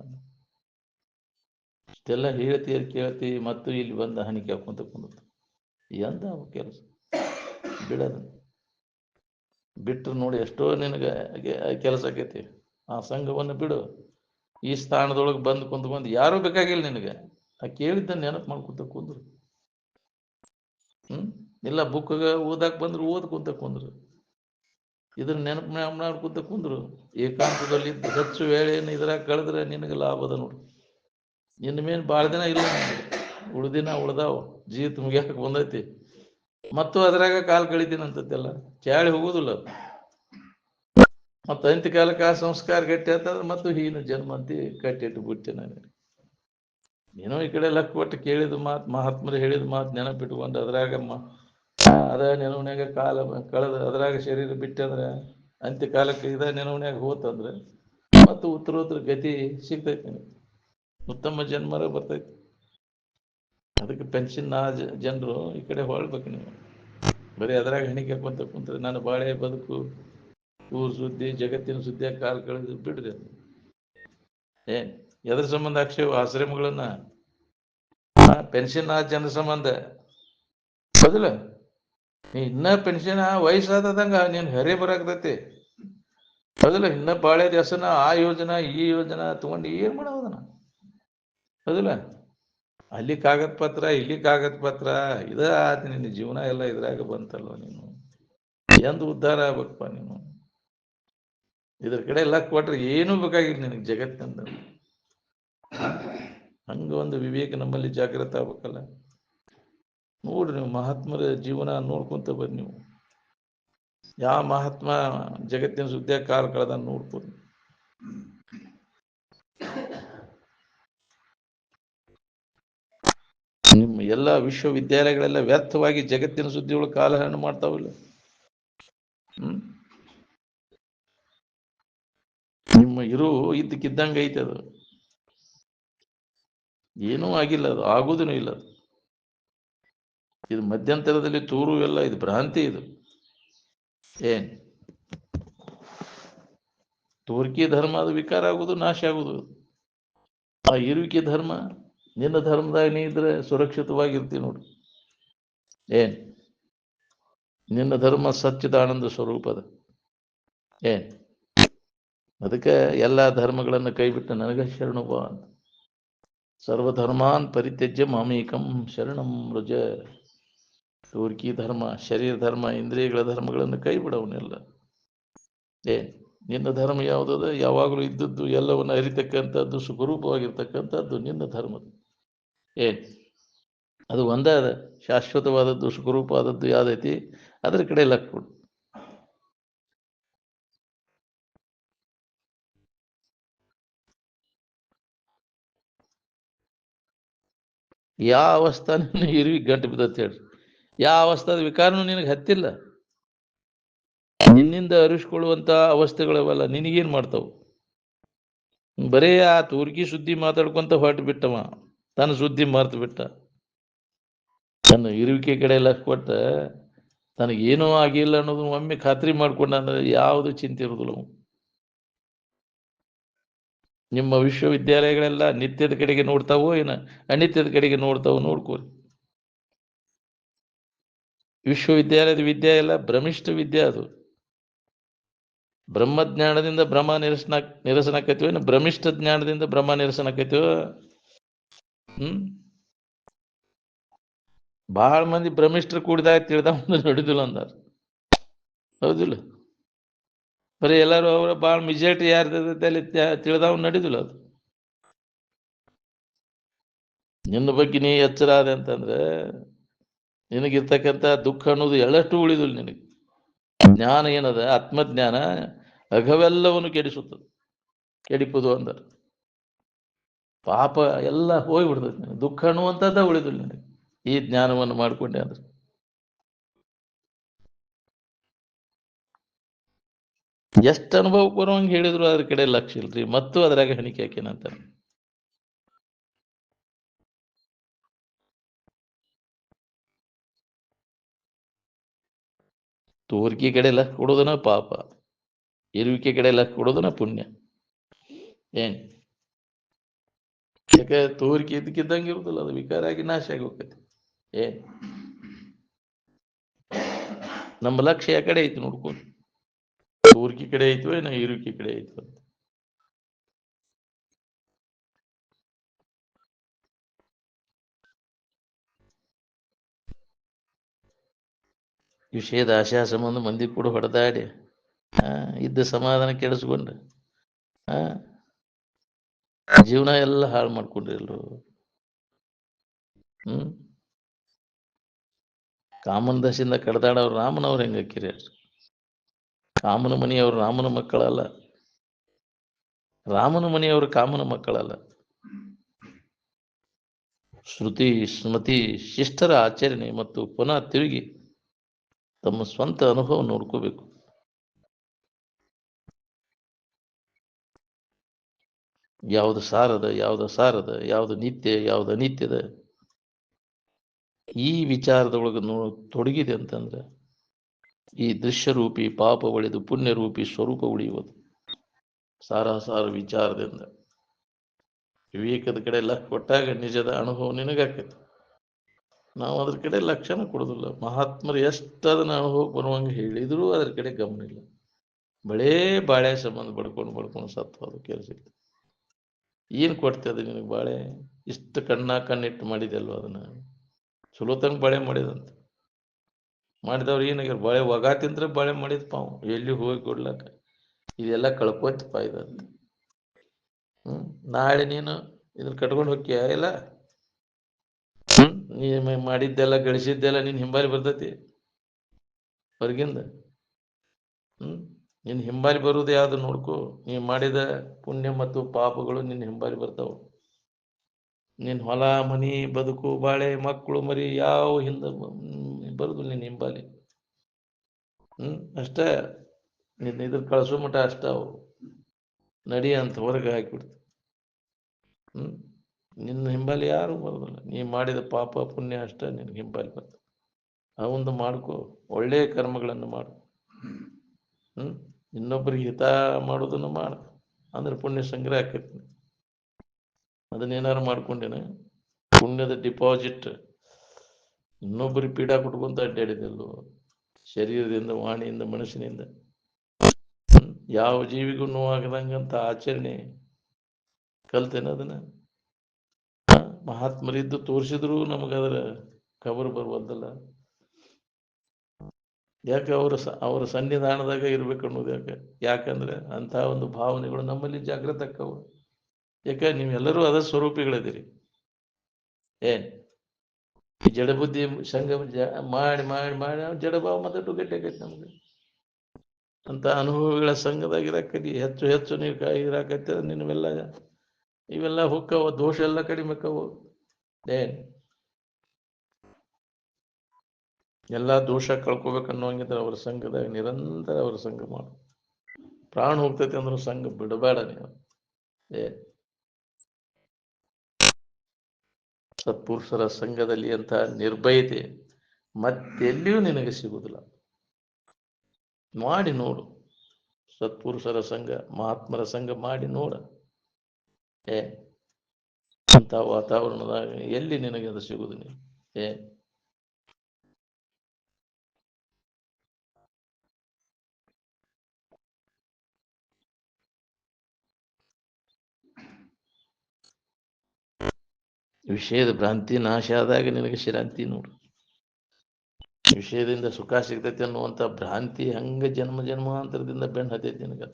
ಇಷ್ಟೆಲ್ಲ ಹೇಳ್ತೀರಿ ಕೇಳ್ತಿ, ಮತ್ತು ಇಲ್ಲಿ ಬಂದ ಹಣಿಕೆ ಹಾಕೊಂತ ಕುಂತ ಎಂತ ಕೆಲಸ? ಬಿಡೋದು ಬಿಟ್ಟರು ನೋಡಿ, ಎಷ್ಟೋ ನಿನಗೆ ಕೆಲಸ ಆಕೈತಿ. ಆ ಸಂಘವನ್ನು ಬಿಡು. ಈ ಸ್ಥಾನದೊಳಗೆ ಬಂದು ಕುಂತ್ಕೊಂಡು ಯಾರೂ ಬೇಕಾಗಿಲ್ಲ ನಿನಗೆ. ಆ ಕೇಳಿದ್ದ ನೆನಪು ಮಾಡ್ಕೊಂತ ಕುಂದ್ರು. ಇಲ್ಲ ಬುಕ್ಗ ಓದಾಕ್ ಬಂದ್ರು ಓದ್ಕೊಂತ ಕುಂದ್ರು. ಇದನ್ನ ನೆನಪು ಮಾಡ್ಕೊಂತ ಕುಂದ್ರು. ಏಕಾಂತದಲ್ಲಿ ಹೆಚ್ಚು ವೇಳೆಯನ್ನು ಇದ್ರಾಗ ಕಳೆದ್ರೆ ನಿನಗೆ ಲಾಭದ ನೋಡಿ. ಇನ್ನು ಮೇನ್ ಭಾಳ ದಿನ ಇಲ್ಲ, ಉಳ್ದಿನ ಉಳ್ದಾವ್, ಜೀವಿತ ಮುಗಿಯಾಕ ಬಂದೈತಿ. ಮತ್ತು ಅದ್ರಾಗ ಕಾಲು ಕಳಿತೀನಿ ಅಂತದ್ದೆಲ್ಲ ಚಾಳಿ ಹೋಗುದಿಲ್ಲ. ಮತ್ತು ಅಂತ್ಯ ಕಾಲಕ್ಕೆ ಆ ಸಂಸ್ಕಾರ ಗಟ್ಟಿ ಅಂತಂದ್ರೆ ಮತ್ತು ಹೀನ ಜನ್ಮ ಅಂತಿ ಕಟ್ಟಿಟ್ಟು ಬಿಟ್ಟೆ ನಾನು. ಏನೋ ಈ ಕಡೆ ಲಕ್ ಕೊಟ್ಟು ಕೇಳಿದ ಮಾತು, ಮಹಾತ್ಮರು ಹೇಳಿದ ಮಾತು ನೆನಪಿಟ್ಕೊಂಡು ಅದ್ರಾಗ ಅದ ನೆನವನ್ಯಾಗ ಕಾಲ ಕಳೆದ ಅದ್ರಾಗ ಶರೀರ ಬಿಟ್ಟಂದ್ರೆ ಅಂತ್ಯ ಕಾಲಕ್ಕೆ ಇದ ನೆನವನ್ಯಾಗ ಹೋತಂದ್ರೆ ಮತ್ತು ಉತ್ತರೋತ್ತರ ಗತಿ ಸಿಗ್ತೈತಿ. ಉತ್ತಮ ಜನ್ಮರ ಬರ್ತೈತಿ. ಅದಕ್ಕೆ ಪೆನ್ಷನ್ ಜನರು ಈ ಕಡೆ ಹೊಳ್ಬೇಕು. ನೀವು ಬರೀ ಅದ್ರಾಗ ಹೆಣಿಕೆ ಕುಂತ್ರೆ ನಾನು ಬಾಳೆ ಬದುಕು ಊರ್ ಸುದ್ದಿ ಜಗತ್ತಿನ ಸುದ್ದಿಯ ಕಾಲ ಕಳೆದು ಬಿಡ್ರಿ. ಏನ್ ಎದ್ರ ಸಂಬಂಧ ಅಕ್ಷಯ ಆಶ್ರಮಗಳನ್ನ ಪೆನ್ಷನ್ ಜನ ಸಂಬಂಧ ಹೌದಿಲ್ಲ. ನೀ ಇನ್ನ ಪೆನ್ಷನ್ ವಯಸ್ಸಾದಂಗ ನೀನ್ ಹರೇ ಬರಾಕತೈತಿ ಹೌದಿಲ್ಲ. ಇನ್ನ ಬಾಳೆ ದೇಸನ ಆ ಯೋಜನಾ ಈ ಯೋಜನಾ ತಗೊಂಡು ಏನ್ ಮಾಡೋದನ ಹೌದಿಲ್ಲ. ಅಲ್ಲಿ ಕಾಗದ ಪತ್ರ ಇಲ್ಲಿ ಕಾಗದ ಪತ್ರ ಇದ ಆತ ನಿನ್ನ ಜೀವನ ಎಲ್ಲ ಇದ್ರಾಗ ಬಂತಲ್ವ. ನೀನು ಎಂದು ಉದ್ಧಾರ ಆಗ್ಬೇಕಪ್ಪ. ನೀನು ಇದ್ರ ಕಡೆ ಎಲ್ಲ ಕೊಟ್ರೆ ಏನೂ ಬೇಕಾಗಿಲ್ಲ ನಿನಗೆ ಜಗತ್ತಿನಿಂದ. ಹಂಗ ಒಂದು ವಿವೇಕ ನಮ್ಮಲ್ಲಿ ಜಾಗೃತ ಆಗ್ಬೇಕಲ್ಲ. ನೋಡ್ರಿ ನೀವು ಮಹಾತ್ಮರ ಜೀವನ ನೋಡ್ಕೊಂತ ಬರ್ರಿ. ನೀವು ಯಾವ ಮಹಾತ್ಮ ಜಗತ್ತಿನ ಸುದ್ದಿಯ ಕಾಲ ಕಳೆದ ನೋಡ್ಬೋದು. ನಿಮ್ಮ ಎಲ್ಲ ವಿಶ್ವವಿದ್ಯಾಲಯಗಳೆಲ್ಲ ವ್ಯರ್ಥವಾಗಿ ಜಗತ್ತಿನ ಸುದ್ದಿಗಳು ಕಾಲಹರಣ ಮಾಡ್ತಾವಿಲ್ಲ. ನಿಮ್ಮ ಇರು ಇದ್ದಕ್ಕಿದ್ದಂಗೆ ಐತೆ. ಅದು ಏನೂ ಆಗಿಲ್ಲ, ಅದು ಆಗುವುದೂ ಇಲ್ಲ. ಅದು ಇದು ಮಧ್ಯಂತರದಲ್ಲಿ ತೂರು ಎಲ್ಲ ಇದು ಭ್ರಾಂತಿ. ಇದು ಏನ್ ತೋರಿಕೆ ಧರ್ಮ ಅದು ವಿಕಾರ ಆಗುವುದು, ನಾಶ ಆಗುವುದು. ಆ ಇರುವಿಕೆ ಧರ್ಮ ನಿನ್ನ ಧರ್ಮದಾಗ ನೀ ಇದ್ರೆ ಸುರಕ್ಷಿತವಾಗಿರ್ತೀವಿ ನೋಡಿ. ಏನ್ ನಿನ್ನ ಧರ್ಮ ಸಚ್ಚಿದಾನಂದ ಸ್ವರೂಪದ. ಏನ್ ಅದಕ್ಕೆ ಎಲ್ಲ ಧರ್ಮಗಳನ್ನು ಕೈಬಿಟ್ಟು ನನಗ ಶರಣು ಬಾ ಅಂತ. ಸರ್ವಧರ್ಮಾನ್ ಪರಿತ್ಯಜ್ಯ ಮಾಮೇಕಂ ಶರಣಂ ವ್ರಜ. ತೋರ್ಕಿ ಧರ್ಮ, ಶರೀರ ಧರ್ಮ, ಇಂದ್ರಿಯಗಳ ಧರ್ಮಗಳನ್ನು ಕೈ ಬಿಡವನ್ನೆಲ್ಲ. ಏನ್ ನಿನ್ನ ಧರ್ಮ ಯಾವುದದ? ಯಾವಾಗಲೂ ಇದ್ದದ್ದು, ಎಲ್ಲವನ್ನು ಅರಿತಕ್ಕಂಥದ್ದು, ಸುಖರೂಪವಾಗಿರ್ತಕ್ಕಂಥದ್ದು ನಿನ್ನ ಧರ್ಮದ. ಏನ್ ಅದು ಒಂದೇ ಅದ, ಶಾಶ್ವತವಾದದ್ದು, ಸುಖರೂಪವಾದದ್ದು ಯಾವ್ದೈತಿ ಅದ್ರ ಕಡೆ ಲಕ್ ಕೊಡು. ಯಾವ ಅವಸ್ಥಾನ ಇರುವಿ ಗಂಟು ಬಿದ್ದತ್ ಹೇಳ್ರಿ. ಯಾವ ಅವಸ್ಥಾದ ವಿಕಾರನೂ ನಿನಗೆ ಹತ್ತಿಲ್ಲ. ನಿನ್ನಿಂದ ಅರಿಸ್ಕೊಳ್ಳುವಂತ ಅವಸ್ಥೆಗಳವಲ್ಲ ನಿನಗೇನ್ ಮಾಡ್ತಾವ? ಬರೇ ಆ ತೂರ್ಗಿ ಸುದ್ದಿ ಮಾತಾಡ್ಕೊಂತ ಹೊರಟು ಬಿಟ್ಟವ, ತನ್ನ ಸುದ್ದಿ ಮರ್ತು ಬಿಟ್ಟ. ತನ್ನ ಇರುವಿಕೆ ಕಡೆ ಎಲ್ಲ ಕೊಟ್ಟ ತನಗೇನೂ ಆಗಿಲ್ಲ ಅನ್ನೋದು ಒಮ್ಮೆ ಖಾತ್ರಿ ಮಾಡ್ಕೊಂಡ ಅಂದ್ರೆ ಯಾವುದು ಚಿಂತೆ ಇರುವುದಿಲ್ಲ. ನಿಮ್ಮ ವಿಶ್ವವಿದ್ಯಾಲಯಗಳೆಲ್ಲ ನಿತ್ಯದ ಕಡೆಗೆ ನೋಡ್ತಾವೋ ಏನ ಅನಿತ್ಯದ ಕಡೆಗೆ ನೋಡ್ತಾವೋ ನೋಡ್ಕೋರಿ. ವಿಶ್ವವಿದ್ಯಾಲಯದ ವಿದ್ಯೆ ಎಲ್ಲ ಭ್ರಮಿಷ್ಠ ವಿದ್ಯೆ. ಅದು ಬ್ರಹ್ಮಜ್ಞಾನದಿಂದ ಬ್ರಹ್ಮ ನಿರಸನಕೈತಿವೋ ಇನ್ನು ಭ್ರಮಿಷ್ಠ ಜ್ಞಾನದಿಂದ ಬ್ರಹ್ಮ ನಿರಸನಕೈತಿವೋ? ಬಹಳ ಮಂದಿ ಭ್ರಮಿಷ್ಠರು ಕೂಡಿದಾಗ ತಿಳಿದವ ನಡಿದಿಲ್ಲ ಅಂದಾರ. ಹೌದಿಲ್ಲ? ಬರೀ ಎಲ್ಲರೂ ಅವರ ಭಾಳ ಮೆಜಾರಿಟಿ ಯಾರ್ದಲ್ಲಿ ತಿಳಿದವ್ ನಡಿದಿಲ್ಲ. ಅದು ನಿನ್ನ ಬಗ್ಗೆ ನೀ ಎಚ್ಚರ ಆದೆ ಅಂತಂದ್ರೆ ನಿನಗಿರ್ತಕ್ಕಂಥ ದುಃಖ ಅನ್ನೋದು ಎಳ್ಳಷ್ಟು ಉಳಿದಿಲ್ಲ ನಿನಗೆ. ಜ್ಞಾನ ಏನದ? ಆತ್ಮಜ್ಞಾನ ಅಘವೆಲ್ಲವನ್ನು ಕೆಡಿಸುತ್ತದೆ, ಕೆಡಿಪುದು ಅಂದರು. ಪಾಪ ಎಲ್ಲ ಹೋಗ್ಬಿಡ್ತದೆ, ನಿನಗೆ ದುಃಖ ಅನ್ನುವಂಥದ್ದ ಉಳಿದಿಲ್ಲ ನಿನಗೆ ಈ ಜ್ಞಾನವನ್ನು ಮಾಡಿಕೊಂಡೆ ಅಂದ್ರೆ. ಎಷ್ಟು ಅನುಭವಕ್ಕೆ ಬರುವಂಗೆ ಹೇಳಿದ್ರು ಅದ್ರ ಕಡೆ ಲಕ್ಷ್ಯ ಇಲ್ರಿ, ಮತ್ತು ಅದ್ರಾಗ ಹೆಣಿಕೆ ಹಾಕೇನಂತ. ತೋರಿಕೆ ಕಡೆ ಲಕ್ಷ ಕೊಡೋದನ ಪಾಪ, ಇರುವಿಕೆ ಕಡೆ ಲಕ್ಷ ಕೊಡೋದನ ಪುಣ್ಯ. ಏನ್ ಯಾಕೆ ತೋರಿಕೆ ಇದ್ದಕ್ಕಿದ್ದಂಗೆ ಇರುದಿಲ್ಲ, ಅದು ವಿಕಾರ ಆಗಿ ನಾಶ ಆಗಿ ಹೋಗ್ತೈತಿ. ಏನ್ ನಮ್ಮ ಲಕ್ಷ್ಯ ಯಾ ಕಡೆ ಐತಿ ನೋಡ್ಕೊಂಡು, ತೋರಿಕೆ ಕಡೆ ಐತಿವ ಏನ ಇರುವಿಕೆ ಕಡೆ ಐತಿವ ಅಂತ. ವಿಷಯದ ಆಶಾ ಸಂಬಂಧ ಮಂದಿ ಕೂಡ ಹೊಡೆದಾಡಿ ಇದ್ದ ಸಮಾಧಾನ ಕೆಡಿಸ್ಕೊಂಡು ಜೀವನ ಎಲ್ಲ ಹಾಳು ಮಾಡ್ಕೊಂಡ್ರಿಲ್ರು. ಕಾಮನ ದಶೆಯಿಂದ ಕಡ್ದಾಡವ್ರು ರಾಮನವ್ರು ಹೆಂಗ ಹಾಕಿರಿ? ಕಾಮನ ಮನೆಯವರು ರಾಮನ ಮಕ್ಕಳಲ್ಲ, ರಾಮನ ಮನೆಯವರು ಕಾಮನ ಮಕ್ಕಳಲ್ಲ. ಶ್ರುತಿ ಸ್ಮೃತಿ ಶಿಷ್ಟರ ಆಚರಣೆ ಮತ್ತು ಪುನಃ ತಿರುಗಿ ತಮ್ಮ ಸ್ವಂತ ಅನುಭವ ನೋಡ್ಕೋಬೇಕು. ಯಾವುದು ಸಾರದ, ಯಾವುದು ಸಾರದ, ಯಾವುದು ನಿತ್ಯ, ಯಾವುದು ಅನಿತ್ಯದ, ಈ ವಿಚಾರದೊಳಗೆ ತೊಡಗಿದೆ ಅಂತಂದ್ರೆ ಈ ದೃಶ್ಯರೂಪಿ ಪಾಪ ಒಳೆದು ಪುಣ್ಯರೂಪಿ ಸ್ವರೂಪ ಉಳಿಯುವುದು. ಸಾರ ವಿಚಾರದಿಂದ ವಿವೇಕದ ಕಡೆ ಲಕ್ಷ್ಯ ಕೊಟ್ಟಾಗ ನಿಜದ ಅನುಭವ ನಿನಗಾಕೈತಿ. ನಾವು ಅದ್ರ ಕಡೆ ಲಕ್ಷ್ಯನ ಕೊಡೋದಿಲ್ಲ. ಮಹಾತ್ಮರು ಎಷ್ಟು ಅದನ್ನ ಅನುಭವಕ್ಕೆ ಬರುವಂಗೆ ಹೇಳಿದ್ರು ಅದ್ರ ಕಡೆ ಗಮನ ಇಲ್ಲ. ಬಳೇ ಬಾಳೆ ಸಂಬಂಧ ಬಡ್ಕೊಂಡು ಸತ್ವದು ಕೆಲಸ ಇಲ್ಲ. ಏನು ಕೊಡ್ತದೆ ನಿನಗೆ ಬಾಳೆ? ಇಷ್ಟು ಕಣ್ಣಿಟ್ಟು ಮಾಡಿದೆಲ್ವ ಅದನ್ನ ಚಲೋತಂಗೆ ಬಾಳೆ ಮಾಡಿದಂತ ಮಾಡಿದವ್ರು ಏನಾಗ್ಯಾರ? ಬಾಳೆ ಒಗ ತಿಂದ್ರೆ ಬಾಳೆ ಮಾಡಿದ್ಪ ಅವು ಎಲ್ಲಿ ಹೋಗಿ ಕೊಡ್ಲಕ್ಕ ಇದೆಲ್ಲ ಕಳ್ಕೋತಪ್ಪ ಇದಂತ. ನಾಳೆ ನೀನು ಇದನ್ನ ಕಟ್ಕೊಂಡು ಹೋಗ್ತೀಯ ಇಲ್ಲ? ನೀ ಮಾಡಿದ್ದೆಲ್ಲ ಗಳಿಸಿದ್ದೆಲ್ಲ ನಿನ್ನ ಹಿಂಬಾಲಿ ಬರ್ತೈತಿ ಹೊರಗಿಂದ. ನಿನ್ನ ಹಿಂಬಾಲಿ ಬರುವುದು ಯಾವ್ದು ನೋಡ್ಕೊ. ನೀ ಮಾಡಿದ ಪುಣ್ಯ ಮತ್ತು ಪಾಪಗಳು ನಿನ್ನ ಹಿಂಬಾಲಿ ಬರ್ತಾವ. ನಿನ್ನ ಹೊಲ ಮನಿ ಬದುಕು ಬಾಳೆ ಮಕ್ಕಳು ಮರಿ ಯಾವ ಹಿಂದೆ ಬರುದು ನಿನ್ನ ಹಿಂಬಾಲಿ. ಅಷ್ಟೇ ನಿನ್ನ ಇದ್ರ ಕಳ್ಸೋ ಮಟ್ಟ ಅಷ್ಟ ಅವು ನಡಿ ಅಂತ ಹೊರಗೆ ಹಾಕಿಬಿಡ್ತು. ನಿನ್ನ ಹಿಂಬಾಲಿ ಯಾರು ಬರೋದಿಲ್ಲ. ನೀ ಮಾಡಿದ ಪಾಪ ಪುಣ್ಯ ಅಷ್ಟೇ ನಿನ್ಗೆ ಹಿಂಬಾಲಿ ಬರ್ತದೆ. ಅವಂದು ಮಾಡ್ಕೊ, ಒಳ್ಳೆಯ ಕರ್ಮಗಳನ್ನು ಮಾಡು. ಇನ್ನೊಬ್ಬರಿಗೆ ಹಿತ ಮಾಡೋದನ್ನು ಮಾಡು, ಅಂದ್ರೆ ಪುಣ್ಯ ಸಂಗ್ರಹ ಆಕೈತಿ. ಅದನ್ನೇನಾರು ಮಾಡ್ಕೊಂಡೇನೆ ಪುಣ್ಯದ ಡಿಪಾಸಿಟ್ ಇನ್ನೊಬ್ಬರಿಗೆ ಪೀಡಾ ಕೊಟ್ಕೊಂತ ಅಡ್ಡಾಡಿದೆಲ್ಲೋ ಶರೀರದಿಂದ, ವಾಣಿಯಿಂದ, ಮನಸ್ಸಿನಿಂದ. ಯಾವ ಜೀವಿಗೂ ನೋವಾಗದಂಗಂತ ಆಚರಣೆ ಕಲ್ತೇನೆ ಅದನ್ನ. ಮಹಾತ್ಮರಿದ್ದು ತೋರಿಸಿದ್ರು ನಮಗದರ ಖಬರ್ ಬರುವುದಲ್ಲ. ಯಾಕೆ ಅವರ ಸನ್ನಿಧಾನದಾಗ ಇರ್ಬೇಕು ಅನ್ನೋದು ಯಾಕಂದ್ರೆ ಅಂತ ಒಂದು ಭಾವನೆಗಳು ನಮ್ಮಲ್ಲಿ ಜಾಗೃತ ಆಕ್ಕವು. ಯಾಕೆ ನೀವೆಲ್ಲರೂ ಅದ ಸ್ವರೂಪಿಗಳಿದ್ದೀರಿ. ಈ ಜಡಬುದ್ಧಿ ಸಂಘ ಮಾಡಿ ಮಾಡಿ ಮಾಡಿ ಜಡಭಾವ ಮತ್ತೆ ಗಟ್ಟಿ ಆಗೈತಿ ನಮ್ಗೆ. ಅಂತ ಅನುಭವಗಳ ಸಂಘದಾಗ ಇರಾಕತಿ ಹೆಚ್ಚು ನೀವು ಇರಾಕತ್ತ ನಿನ್ನೆಲ್ಲ ಇವೆಲ್ಲ ಹೊಕ್ಕವ, ದೋಷ ಎಲ್ಲ ಕಡಿಮೆ ಆಕ್ಕವು. ಎಲ್ಲ ದೋಷ ಕಳ್ಕೊಬೇಕನ್ನೋಂಗಿದ್ರೆ ಅವ್ರ ಸಂಘದಾಗ ನಿರಂತರ ಅವ್ರ ಸಂಘ ಮಾಡು. ಪ್ರಾಣ ಹೋಗ್ತೈತಿ ಅಂದ್ರೂ ಸಂಘ ಬಿಡಬೇಡ ನೀವು. ಸತ್ಪುರುಷರ ಸಂಘದಲ್ಲಿ ಅಂತ ನಿರ್ಭಯತೆ ಮತ್ತೆಲ್ಲಿಯೂ ನಿನಗೆ ಸಿಗುವುದಿಲ್ಲ. ಮಾಡಿ ನೋಡು. ಸತ್ಪುರುಷರ ಸಂಘ, ಮಹಾತ್ಮರ ಸಂಘ ಮಾಡಿ ನೋಡ. ಅಂತ ವಾತಾವರಣದಾಗ ಎಲ್ಲಿ ನಿನಗೆ ಅದು ಸಿಗುದು? ನೀನು ವಿಷಯದ ಭ್ರಾಂತಿ ನಾಶ ಆದಾಗ ನಿನಗೆ ಶಾಂತಿ ನೋಡು. ವಿಷಯದಿಂದ ಸುಖ ಸಿಗ್ತೈತಿ ಅನ್ನುವಂಥ ಭ್ರಾಂತಿ ಹಂಗ ಜನ್ಮ ಜನ್ಮಾಂತರದಿಂದ ಬೆನ್ನು ಹತ್ತೈತಿ ನಿನಗೆ.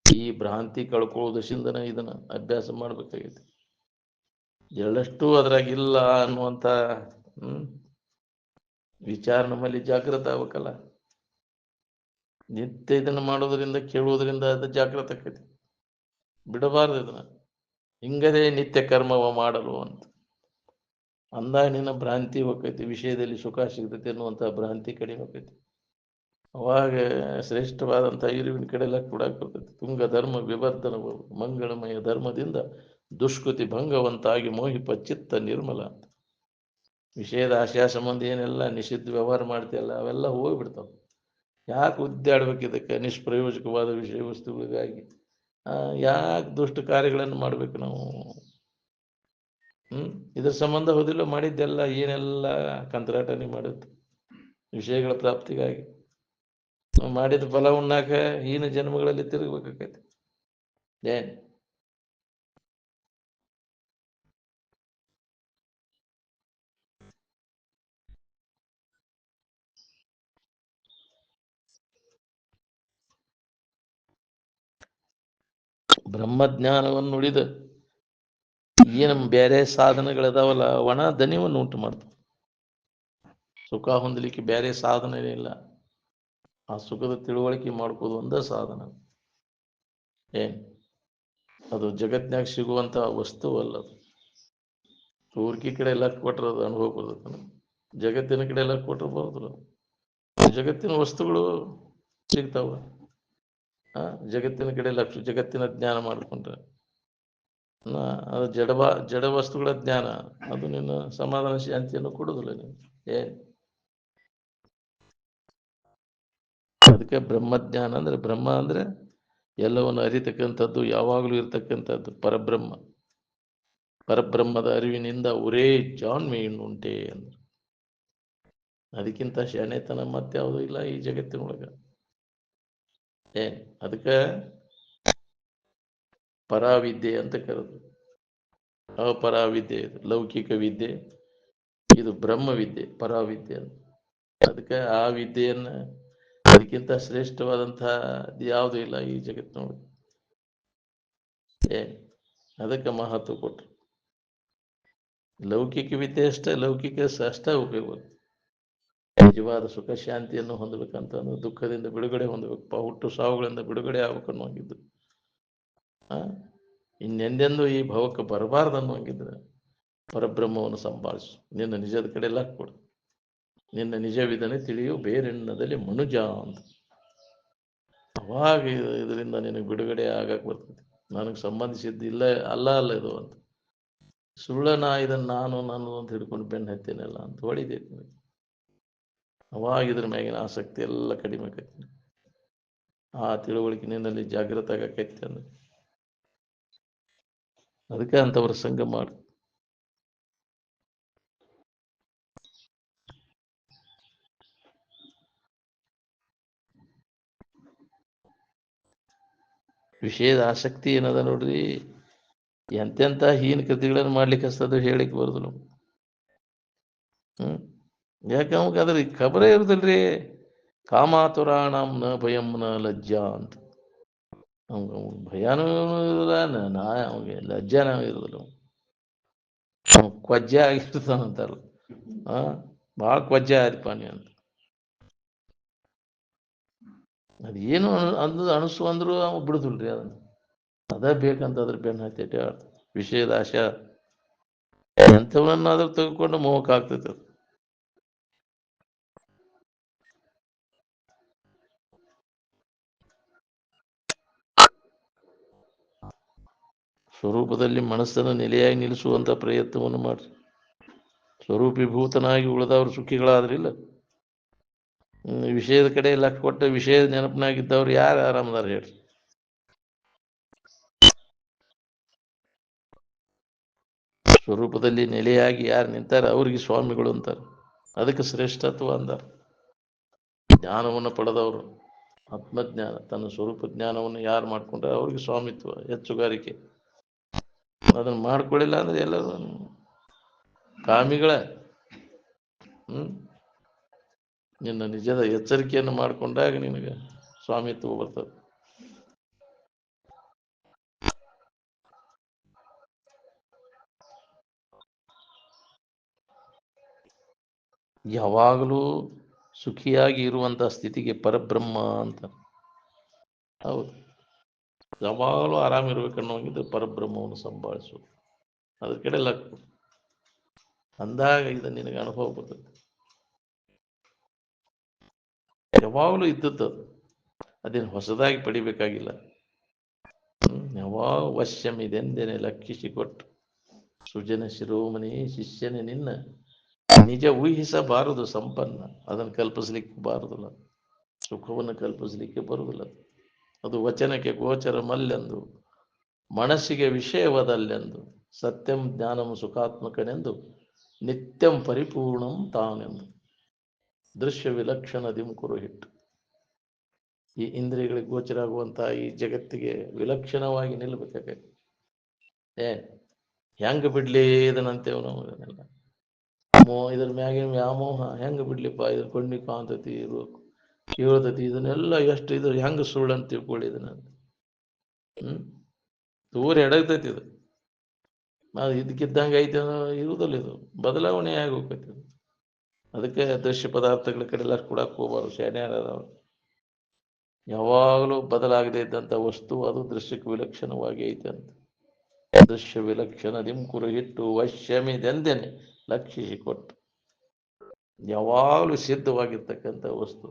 ಈ ಭ್ರಾಂತಿ ಕಳ್ಕೊಳ್ಳೋದಶಿಂದನ ಇದನ್ನ ಅಭ್ಯಾಸ ಮಾಡ್ಬೇಕಾಗೈತಿ. ಎಳ್ಳಷ್ಟು ಅದ್ರಾಗಿಲ್ಲ ಅನ್ನುವಂಥ ವಿಚಾರ ನಮ್ಮಲ್ಲಿ ಜಾಗೃತ ಆಗ್ಬೇಕಲ್ಲ. ನಿತ್ಯ ಇದನ್ನ ಮಾಡೋದ್ರಿಂದ ಕೇಳುವುದರಿಂದ ಅದು ಜಾಗೃತ ಆಕೈತಿ. ಬಿಡಬಾರ್ದು ಇದನ್ನ. ಹಿಂಗದೇ ನಿತ್ಯ ಕರ್ಮವ ಮಾಡಲು ಅಂತ ಅಂದಾಗ ನಿನ್ನ ಭ್ರಾಂತಿ ಹೋಗ್ತೈತಿ. ವಿಷಯದಲ್ಲಿ ಸುಖ ಸಿಗ್ತೈತಿ ಅನ್ನುವಂಥ ಭ್ರಾಂತಿ ಕಡಿಮೆ ಹೋಗ್ತೈತಿ. ಅವಾಗ ಶ್ರೇಷ್ಠವಾದಂಥ ಇರುವಿನ ಕಡೆ ಎಲ್ಲ ಕೂಡ ಬರ್ತೈತಿ. ತುಂಗ ಧರ್ಮ ವಿವರ್ಧನವು ಮಂಗಳಮಯ ಧರ್ಮದಿಂದ ದುಷ್ಕೃತಿ ಭಂಗವಂತಾಗಿ ಮೋಹಿಪ ಚಿತ್ತ ನಿರ್ಮಲ ಅಂತ. ವಿಷಯದ ಆಶಯ ಸಂಬಂಧ ಏನೆಲ್ಲ ನಿಷಿದ್ಧ ವ್ಯವಹಾರ ಮಾಡ್ತೀಯಲ್ಲ ಅವೆಲ್ಲ ಹೋಗ್ಬಿಡ್ತಾವ. ಯಾಕೆ ಉದ್ದಾಡ್ಬೇಕು ಇದಕ್ಕೆ? ನಿಷ್ಪ್ರಯೋಜಕವಾದ ವಿಷಯ ವಸ್ತುಗಳಿಗಾಗಿ ಯಾಕೆ ದುಷ್ಟ ಕಾರ್ಯಗಳನ್ನು ಮಾಡ್ಬೇಕು ನಾವು? ಇದ್ರ ಸಂಬಂಧ ಹೋದಿಲ್ಲ ಮಾಡಿದ್ದೆಲ್ಲ ಏನೆಲ್ಲ ಕಂತ್ರಾಟನೆ ಮಾಡುತ್ತೆ ವಿಷಯಗಳ ಪ್ರಾಪ್ತಿಗಾಗಿ. ಮಾಡಿದ ಫಲ ಉಣ್ಣಾಕ ಹೀನ ಜನ್ಮಗಳಲ್ಲಿ ತಿರುಗಬೇಕಾಕೈತಿ. ಬ್ರಹ್ಮಜ್ಞಾನವನ್ನು ನುಡಿದ ಏನು ಬೇರೆ ಸಾಧನಗಳಿದಾವಲ್ಲ ಒಣ ದನಿವನ್ನು ಉಂಟು ಮಾಡ್ತಾವ. ಸುಖ ಹೊಂದಲಿಕ್ಕೆ ಬೇರೆ ಸಾಧನ ಇಲ್ಲ. ಆ ಸುಖದ ತಿಳುವಳಿಕೆ ಮಾಡ್ಕೋದು ಒಂದೇ ಸಾಧನ. ಅದು ಜಗತ್ನಾಗ ಸಿಗುವಂತ ವಸ್ತು ಅಲ್ಲದು. ಊರ್ಕಿ ಕಡೆ ಎಲ್ಲ ಕೊಟ್ಟರೆ ಅದು ಅನುಭವ ಬರ್ತದೆ. ಜಗತ್ತಿನ ಕಡೆ ಎಲ್ಲ ಕೊಟ್ಟರೆ ಬರೋದಿಲ್ಲ. ಜಗತ್ತಿನ ವಸ್ತುಗಳು ಸಿಗ್ತಾವ. ಜಗತ್ತಿನ ಕಡೆ ಜಗತ್ತಿನ ಜ್ಞಾನ ಮಾಡ್ಕೊಂಡ್ರೆ ಅದು ಜಡ ವಸ್ತುಗಳ ಜ್ಞಾನ, ಅದು ನಿನ್ನ ಸಮಾಧಾನ ಶಾಂತಿಯನ್ನು ಕೊಡುದಿಲ್ಲ ನೀನು. ಏನ್ ಅದಕ್ಕೆ ಬ್ರಹ್ಮಜ್ಞಾನ ಅಂದ್ರೆ, ಬ್ರಹ್ಮ ಅಂದ್ರೆ ಎಲ್ಲವನ್ನು ಅರಿತಕ್ಕಂಥದ್ದು, ಯಾವಾಗಲೂ ಇರ್ತಕ್ಕಂಥದ್ದು ಪರಬ್ರಹ್ಮ. ಪರಬ್ರಹ್ಮದ ಅರಿವಿನಿಂದ ಒರೇ ಜಾಣ್ಮೆ ಇನ್ನುಂಟೆ ಅಂದ್ರೆ. ಅದಕ್ಕಿಂತ ಶಾಣೆತನ ಮತ್ಯಾವುದೂ ಇಲ್ಲ ಈ ಜಗತ್ತಿನೊಳಗ. ಅದಕ್ಕೆ ಪರಾವಿದ್ಯೆ ಅಂತ ಕರೆದು. ಅಪರಾವಿದ್ಯೆ ಇದು ಲೌಕಿಕ ವಿದ್ಯೆ, ಇದು ಬ್ರಹ್ಮವಿದ್ಯೆ ಪರಾವಿದ್ಯೆ ಅಂತ. ಅದಕ್ಕೆ ಆ ವಿದ್ಯೆಯನ್ನ ಅದಕ್ಕಿಂತ ಶ್ರೇಷ್ಠವಾದಂತಹ ಯಾವುದೂ ಇಲ್ಲ ಈ ಜಗತ್ತಿನೊಳಗೆ. ಅದಕ್ಕೆ ಮಹತ್ವ ಕೊಟ್ಟರು. ಲೌಕಿಕ ವಿದ್ಯೆ ಅಷ್ಟೇ, ಲೌಕಿಕ ಅಷ್ಟೇ ಉಪಯೋಗ. ನಿಜವಾದ ಸುಖ ಶಾಂತಿಯನ್ನು ಹೊಂದಬೇಕಂತ, ದುಃಖದಿಂದ ಬಿಡುಗಡೆ ಹೊಂದಬೇಕಪ್ಪ, ಹುಟ್ಟು ಸಾವುಗಳಿಂದ ಬಿಡುಗಡೆ ಆಗ್ಬೇಕನ್ನೋಂಗಿದ್ದು, ಇನ್ನೆಂದೆಂದು ಈ ಭವಕ್ಕೆ ಬರಬಾರ್ದನ್ನುವಂಗಿದ್ರೆ ಪರಬ್ರಹ್ಮವನ್ನು ಸಂಭಾಳಿಸು, ನಿನ್ನ ನಿಜದ ಕಡೆ ಹಾಕ್ಕೊಡು. ನಿನ್ನ ನಿಜವಿದನೆ ತಿಳಿಯು ಬೇರೆಣ್ಣದಲ್ಲಿ ಮನುಜ ಅಂತ. ಅವಾಗ ಇದರಿಂದ ನಿನಗೆ ಬಿಡುಗಡೆ ಆಗಕ್ಕೆ ಬರ್ತದೆ. ನನಗೆ ಸಂಬಂಧಿಸಿದ್ದು ಇಲ್ಲ, ಅಲ್ಲ ಇದು ಅಂತ. ಸುಳ್ಳ ಇದನ್ನು ನಾನು ಅಂತ ಹಿಡ್ಕೊಂಡು ಬೆನ್ನು ಹತ್ತೇನಲ್ಲ ಅಂತ ಹೊಳಿದೈತಿ. ಅವಾಗ ಇದ್ರ ಮ್ಯಾಗಿನ ಆಸಕ್ತಿ ಎಲ್ಲ ಕಡಿಮೆ ಆಕೈತಿ. ಆ ತಿಳುವಳಿಕೆ ನಿನ್ನಲ್ಲಿ ಜಾಗೃತ ಆಗಕ್ಕೈತಿ ಅಂದ್ರೆ. ಅದಕ್ಕೆ ಅಂತವ್ರ ಸಂಘ ಮಾಡು. ವಿಷಯದ ಆಸಕ್ತಿ ಏನದ ನೋಡ್ರಿ, ಎಂತೆಂಥ ಹೀನ ಕೃತಿಗಳನ್ನು ಮಾಡ್ಲಿಕ್ಕೆ ಹಸ್ತದ ಹೇಳಿಕ್ ಬರುದಿಲ್ಲ. ಯಾಕೆ ಅವಾಗ ಅದ್ರ ಖಬರೇ ಇರುದಿಲ್ರಿ. ಕಾಮಾತುರಾಣಂ ನ ಭಯಂ ನ ಲಜ್ಜಾ ಅಂತ. ಭಯನೂ ಇರೋದ, ಅವಂಗೆ ಲಜ್ಜಾನ ಇರೋದಿಲ್ಲ. ಕ್ವಜ್ಜೆ ಆಗಿರ್ತಾನಂತಾರಲ್ಲ, ಭಾಳ ಕ್ವಜ್ಜೆ ಆಯ್ತಪ್ಪ ನೀ ಅಂತ. ಅದೇನು ಅನಿಸು ಅಂದ್ರು ಅವ ಬಿಡುದಿಲ್ರಿ ಅದನ್ನ. ಅದ ಬೇಕಂತ ಅದ್ರ ಬೆನ್ನ ಹತ್ತಿ ವಿಷಯದ ಆಶಾ ಎಂಥವನ್ನಾದ್ರೂ ತೆಗೆದುಕೊಂಡು ಮೋಹಕ್ಕೆ ಆಗ್ತೈತೆ. ಸ್ವರೂಪದಲ್ಲಿ ಮನಸ್ಸನ್ನು ನೆಲೆಯಾಗಿ ನಿಲ್ಲಿಸುವಂತ ಪ್ರಯತ್ನವನ್ನು ಮಾಡ್ರಿ. ಸ್ವರೂಪೀಭೂತನಾಗಿ ಉಳಿದವರು ಸುಖಿಗಳಾದ್ರಿಲ್ಲ. ವಿಷಯದ ಕಡೆ ಲಕ್ಷ ಕೊಟ್ಟು ವಿಷಯದ ನೆನಪಿನಾಗಿದ್ದವ್ರು ಯಾರು ಆರಾಮದಾರ ಹೇಳ್ರಿ? ಸ್ವರೂಪದಲ್ಲಿ ನೆಲೆಯಾಗಿ ಯಾರು ನಿಂತಾರ ಅವ್ರಿಗೆ ಸ್ವಾಮಿಗಳು ಅಂತಾರೆ. ಅದಕ್ಕೆ ಶ್ರೇಷ್ಠತ್ವ ಅಂದಾರ. ಜ್ಞಾನವನ್ನು ಪಡೆದವರು, ಆತ್ಮಜ್ಞಾನ, ತನ್ನ ಸ್ವರೂಪ ಜ್ಞಾನವನ್ನು ಯಾರು ಮಾಡ್ಕೊಂಡ್ರೆ ಅವ್ರಿಗೆ ಸ್ವಾಮಿತ್ವ, ಹೆಚ್ಚುಗಾರಿಕೆ. ಅದನ್ನು ಮಾಡ್ಕೊಳ್ಳಿಲ್ಲ ಅಂದ್ರೆ ಎಲ್ಲರೂ ಕಾಮಿಗಳ. ನಿನ್ನ ನಿಜದ ಎಚ್ಚರಿಕೆಯನ್ನು ಮಾಡಿಕೊಂಡಾಗ ನಿನಗೆ ಸ್ವಾಮಿತ್ವ ಬರ್ತದೆ. ಯಾವಾಗಲೂ ಸುಖಿಯಾಗಿ ಇರುವಂತ ಸ್ಥಿತಿಗೆ ಪರಬ್ರಹ್ಮ ಅಂತ. ಹೌದು, ಯಾವಾಗಲೂ ಆರಾಮಿರ್ಬೇಕನ್ನೋಂಗಿದ್ರೆ ಪರಬ್ರಹ್ಮವನ್ನು ಸಂಭಾಳಿಸು, ಅದ್ರ ಕಡೆ ಲಕ್ ಅಂದಾಗ ಇದು ನಿನಗೆ ಅನುಭವ ಬರ್ತದೆ. ಯಾವಾಗಲೂ ಇದ್ದದ್ದು, ಅದೇನು ಹೊಸದಾಗಿ ಪಡಿಬೇಕಾಗಿಲ್ಲ. ಯಾವಾಗ ವಶ್ಯಮಿದೆಂದೇನೆ ಲಕ್ಷಿಸಿಕೊಟ್ಟು ಸುಜನ ಶಿರೋಮಣಿ ಶಿಷ್ಯನೇ ನಿನ್ನ ನಿಜ ಊಹಿಸಬಾರದು ಸಂಪನ್ನ. ಅದನ್ನು ಕಲ್ಪಿಸ್ಲಿಕ್ಕೆ ಬಾರದಿಲ್ಲ, ಸುಖವನ್ನು ಕಲ್ಪಿಸ್ಲಿಕ್ಕೆ ಬರುವುದಿಲ್ಲ. ಅದು ವಚನಕ್ಕೆ ಗೋಚರ ಮಲ್ಲೆಂದು, ಮನಸ್ಸಿಗೆ ವಿಷಯವದಲ್ಲೆಂದು, ಸತ್ಯಂ ಜ್ಞಾನಂ ಸುಖಾತ್ಮಕನೆಂದು, ನಿತ್ಯಂ ಪರಿಪೂರ್ಣಂ ತಾನೆಂದು. ದೃಶ್ಯ ವಿಲಕ್ಷಣ ದಿಮುಕುರು ಹಿಟ್ಟು. ಈ ಇಂದ್ರಿಯಗಳಿಗೆ ಗೋಚರ ಆಗುವಂತಹ ಈ ಜಗತ್ತಿಗೆ ವಿಲಕ್ಷಣವಾಗಿ ನಿಲ್ಬೇಕಾಗೈತಿ. ಹೆಂಗ ಬಿಡ್ಲಿ ಇದನ್ನಂತೇವ್ ನಾವು. ಇದನ್ನೆಲ್ಲ ಇದ್ರ ಮ್ಯಾಗಿನ ವ್ಯಾಮೋಹ ಹೆಂಗ ಬಿಡ್ಲಿಪ್ಪ? ಇದ್ರ ಕೊಂಡಿ ಕಾಂತತಿ, ಕೇಳ್ತತಿ, ಇದನ್ನೆಲ್ಲ ಎಷ್ಟು ಇದು ಹೆಂಗ ಸುಳ್ಳು ಅಂತ ತಿಳ್ಕೊಳ್ಳಿ ಇದನ್ನ. ದೂರ ಎಡಗ್ತೈತಿ ಇದು. ನಾವು ಇದಕ್ಕಿದ್ದಂಗೆ ಐತೆ ಇರುವುದಿಲ್ಲ, ಇದು ಬದಲಾವಣೆ ಆಗಿ ಹೋಗ್ತೈತಿ. ಅದಕ್ಕೆ ದೃಶ್ಯ ಪದಾರ್ಥಗಳ ಕಡೆ ಎಲ್ಲ ಕೊಡಕ್ಕೆ ಹೋಗ್ಬಾರ್ದು. ಶಾನ್ಯಾರದವ್ರು ಯಾವಾಗಲೂ ಬದಲಾಗದೇ ಇದ್ದಂಥ ವಸ್ತು ಅದು ದೃಶ್ಯಕ್ಕೆ ವಿಲಕ್ಷಣವಾಗಿ ಐತೆ ಅಂತ. ದೃಶ್ಯ ವಿಲಕ್ಷಣ ದಿಮ್ಕುರು ಹಿಟ್ಟು ವಶ್ಯಮಿದೆಂದೇನೆ ಲಕ್ಷಿಸಿಕೊಟ್ಟು. ಯಾವಾಗಲೂ ಸಿದ್ಧವಾಗಿರ್ತಕ್ಕಂಥ ವಸ್ತು.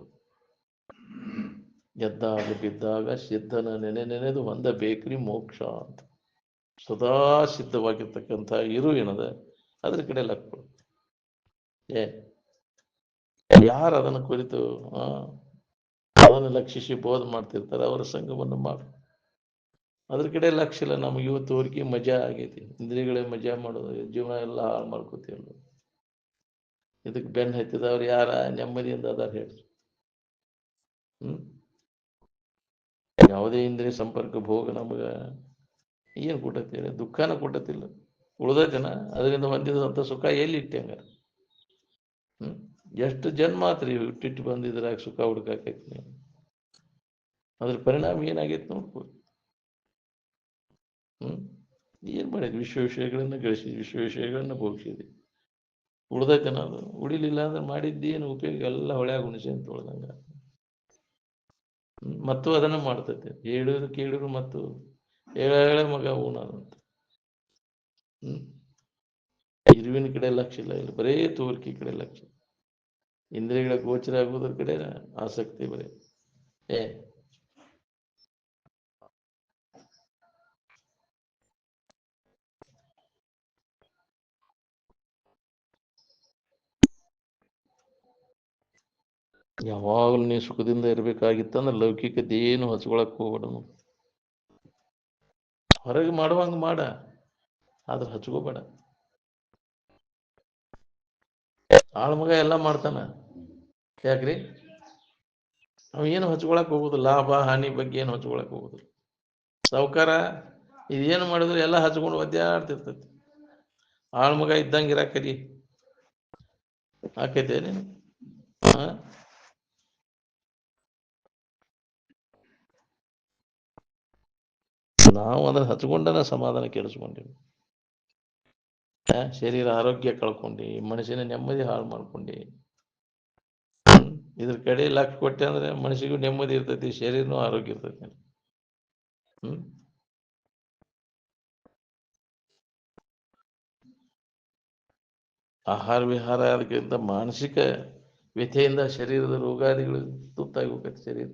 ಎದ್ದಾಗ ಬಿದ್ದಾಗ ಸಿದ್ಧನ ನೆನೆದು ಹೊಂದಬೇಕ್ರಿ ಮೋಕ್ಷ ಅಂತ. ಸದಾ ಸಿದ್ಧವಾಗಿರ್ತಕ್ಕಂಥ ಇರು ಏನದ ಅದ್ರ ಕಡೆ ಲಕ್ಷ್ಯ ಕೊಡು. ಏ ಯಾರು ಅದನ್ನು ಕುರಿತು ಅದನ್ನು ಲಕ್ಷಿಸಿ ಬೋಧ ಮಾಡ್ತಿರ್ತಾರೆ ಅವರ ಸಂಘವನ್ನು ಮಾಡು. ಅದ್ರ ಕಡೆ ಲಕ್ಷ್ಯ ಇಲ್ಲ. ನಮ್ಗೆ ಇವತ್ತು ತೋರಿಕೆ ಮಜಾ ಆಗೈತಿ, ಇಂದ್ರಿಯಗಳೇ ಮಜಾ ಮಾಡೋದು, ಜೀವನ ಎಲ್ಲ ಹಾಳು ಮಾಡ್ಕೋತೀವಿ. ಇದಕ್ಕೆ ಬೆನ್ನು ಹತ್ತಿದವ್ರು ಯಾರ ನೆಮ್ಮದಿಯಿಂದ ಅದಾರ ಹೇಳ್ರಿ? ಯಾವುದೇ ಇಂದ್ರಿಯ ಸಂಪರ್ಕ ಭೋಗ ನಮಗ ಏನು ಕೊಟ್ಟತಿಲ್ಲ, ದುಃಖನ ಕೊಟ್ಟತಿಲ್ಲ. ಉಳ್ದೈತೆನ ಅದರಿಂದ ಹೊಂದಿದಂಥ ಸುಖ ಎಲ್ಲಿ ಇಟ್ಟೆ ಹಂಗಾರ? ಎಷ್ಟು ಜನ್ಮ ಆತ್ರಿ ಇಟ್ಟಿಟ್ಟು ಬಂದಿದ್ರಾಗ ಸುಖ ಹುಡುಕಾಕೈತಿ ನೀವು. ಅದ್ರ ಪರಿಣಾಮ ಏನಾಗೈತಿ ನೋಡ್ಕೊ. ಏನ್ ಮಾಡಿದ್ವಿ? ವಿಷಯಗಳನ್ನ ಗಳಿಸಿದ್ವಿ, ವಿಷಯಗಳನ್ನ ಭೋಗಿಸಿದ್ವಿ. ಉಳ್ದೈತೆನ ಅದು? ಉಳಿಲಿಲ್ಲ ಅಂದ್ರೆ ಮಾಡಿದ್ದೇನು ಉಪಯೋಗ? ಎಲ್ಲ ಹೊಳ್ಯಾಗ ಹುಣಸೆ ಅಂತ ಉಳ್ದಂಗ. ಮತ್ತು ಅದನ್ನ ಮಾಡ್ತೈತೆ, ಹೇಳಿದ್ರು ಕೇಳಿದ್ರು ಮತ್ತು ಹೇಳ ಮಗ ಊನಂತ. ಇರುವಿನ ಕಡೆ ಲಕ್ಷ್ಯ ಇಲ್ಲ, ಇಲ್ಲಿ ಬರೇ ತೋರಿಕೆ ಕಡೆ ಲಕ್ಷ್ಯ, ಇಂದ್ರಿಯಗಳ ಗೋಚರ ಆಗುವುದ್ರ ಕಡೆ ಆಸಕ್ತಿ ಬರೀ. ಯಾವಾಗಲೂ ನೀ ಸುಖದಿಂದ ಇರ್ಬೇಕಾಗಿತ್ತಂದ್ರೆ ಲೌಕಿಕದೇನು ಹಚ್ಕೊಳಕ್ ಹೋಗ್ಬೇಡ. ಹೊರಗೆ ಮಾಡುವಂಗ ಮಾಡ, ಆದ್ರೆ ಹಚ್ಕೋಬೇಡ. ಆಳ್ಮಗ ಎಲ್ಲ ಮಾಡ್ತಾನ, ಯಾಕ್ರಿ? ಅವ ಏನು ಹಚ್ಕೊಳಕ್ ಹೋಗುದು, ಲಾಭ ಹಾನಿ ಬಗ್ಗೆ ಏನು ಹಚ್ಕೊಳಕ್ ಹೋಗುದು. ಸಾವುಕಾರ ಇದೇನು ಮಾಡಿದ್ರು ಎಲ್ಲ ಹಚ್ಕೊಂಡು ಒದ್ದಾಡ್ತಿರ್ತೈತಿ. ಆಳ್ಮಗ ಇದ್ದಂಗೆ ಇರಾಕರಿ ಆಕೈತೆ ನೀನು. ನಾವು ಅದನ್ನ ಹಚ್ಕೊಂಡನ ಸಮಾಧಾನ ಕೆಡಿಸ್ಕೊಂಡೇವಿ. ಶರೀರ ಆರೋಗ್ಯ ಕಳ್ಕೊಂಡಿ, ಮನುಷ್ಯನ ನೆಮ್ಮದಿ ಹಾಳು ಮಾಡ್ಕೊಂಡಿ. ಇದ್ರ ಕಡೆ ಲಕ್ಷ್ಯ ಕೊಟ್ಟೆ ಅಂದ್ರೆ ಮನುಷ್ಯಗೂ ನೆಮ್ಮದಿ ಇರ್ತೈತಿ, ಶರೀರನೂ ಆರೋಗ್ಯ ಇರ್ತೈತಿ. ಆಹಾರ ವಿಹಾರ ಅದಕ್ಕಿಂತ ಮಾನಸಿಕ ವ್ಯಥೆಯಿಂದ ಶರೀರದ ರೋಗಾದಿಗಳು ತುತ್ತಾಗಿ ಹೋಗೈತಿ. ಶರೀರ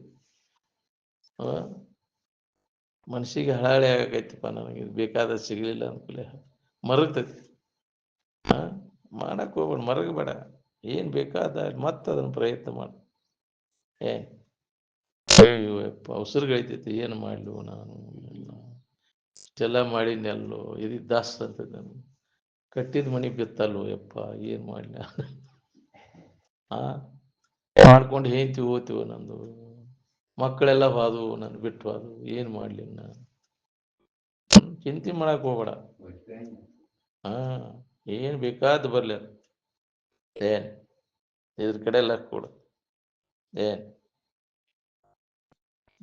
ಮನಸ್ಸಿಗೆ ಹಳಾಳೆ ಆಗೈತಿಪ್ಪ, ನನಗೆ ಬೇಕಾದ ಸಿಗಲಿಲ್ಲ ಅಂದ್ಕೂಲೆ ಮರಗ್ತೈತಿ. ಮಾಡಕ್ ಹೋಗ್ಬೇಡ, ಮರಗಬೇಡ. ಏನ್ ಬೇಕಾದ ಮತ್ತೆ ಅದನ್ನ ಪ್ರಯತ್ನ ಮಾಡು. ಅವಸರಗಳೈತೈತಿ, ಏನು ಮಾಡ್ಲು ನಾನು? ಇಷ್ಟೆಲ್ಲ ಮಾಡಿದ್ನೆಲ್ಲೋ ಇದು ದಾಸ್ ಅಂತೈತಿ. ನಾನು ಕಟ್ಟಿದ ಮನಿ ಬಿತ್ತಲ್ವ ಯಪ್ಪ, ಏನ್ ಮಾಡ್ಲ? ಮಾಡ್ಕೊಂಡು ಹೇಳ್ತೀವಿ ಹೋಗ್ತೀವ, ನಂದು ಮಕ್ಕಳೆಲ್ಲ ಹೋದವು, ನನ್ ಬಿಟ್ಟು ಹೋದವು, ಏನ್ ಮಾಡ್ಲಿ? ಚಿಂತೆ ಮಾಡಕ್ ಹೋಗ್ಬೇಡ. ಏನ್ ಬೇಕಾದ ಬರ್ಲಿ, ಏನ್ ಇದ್ರ ಕಡೆ ಲಕ್ ಕೊಡು.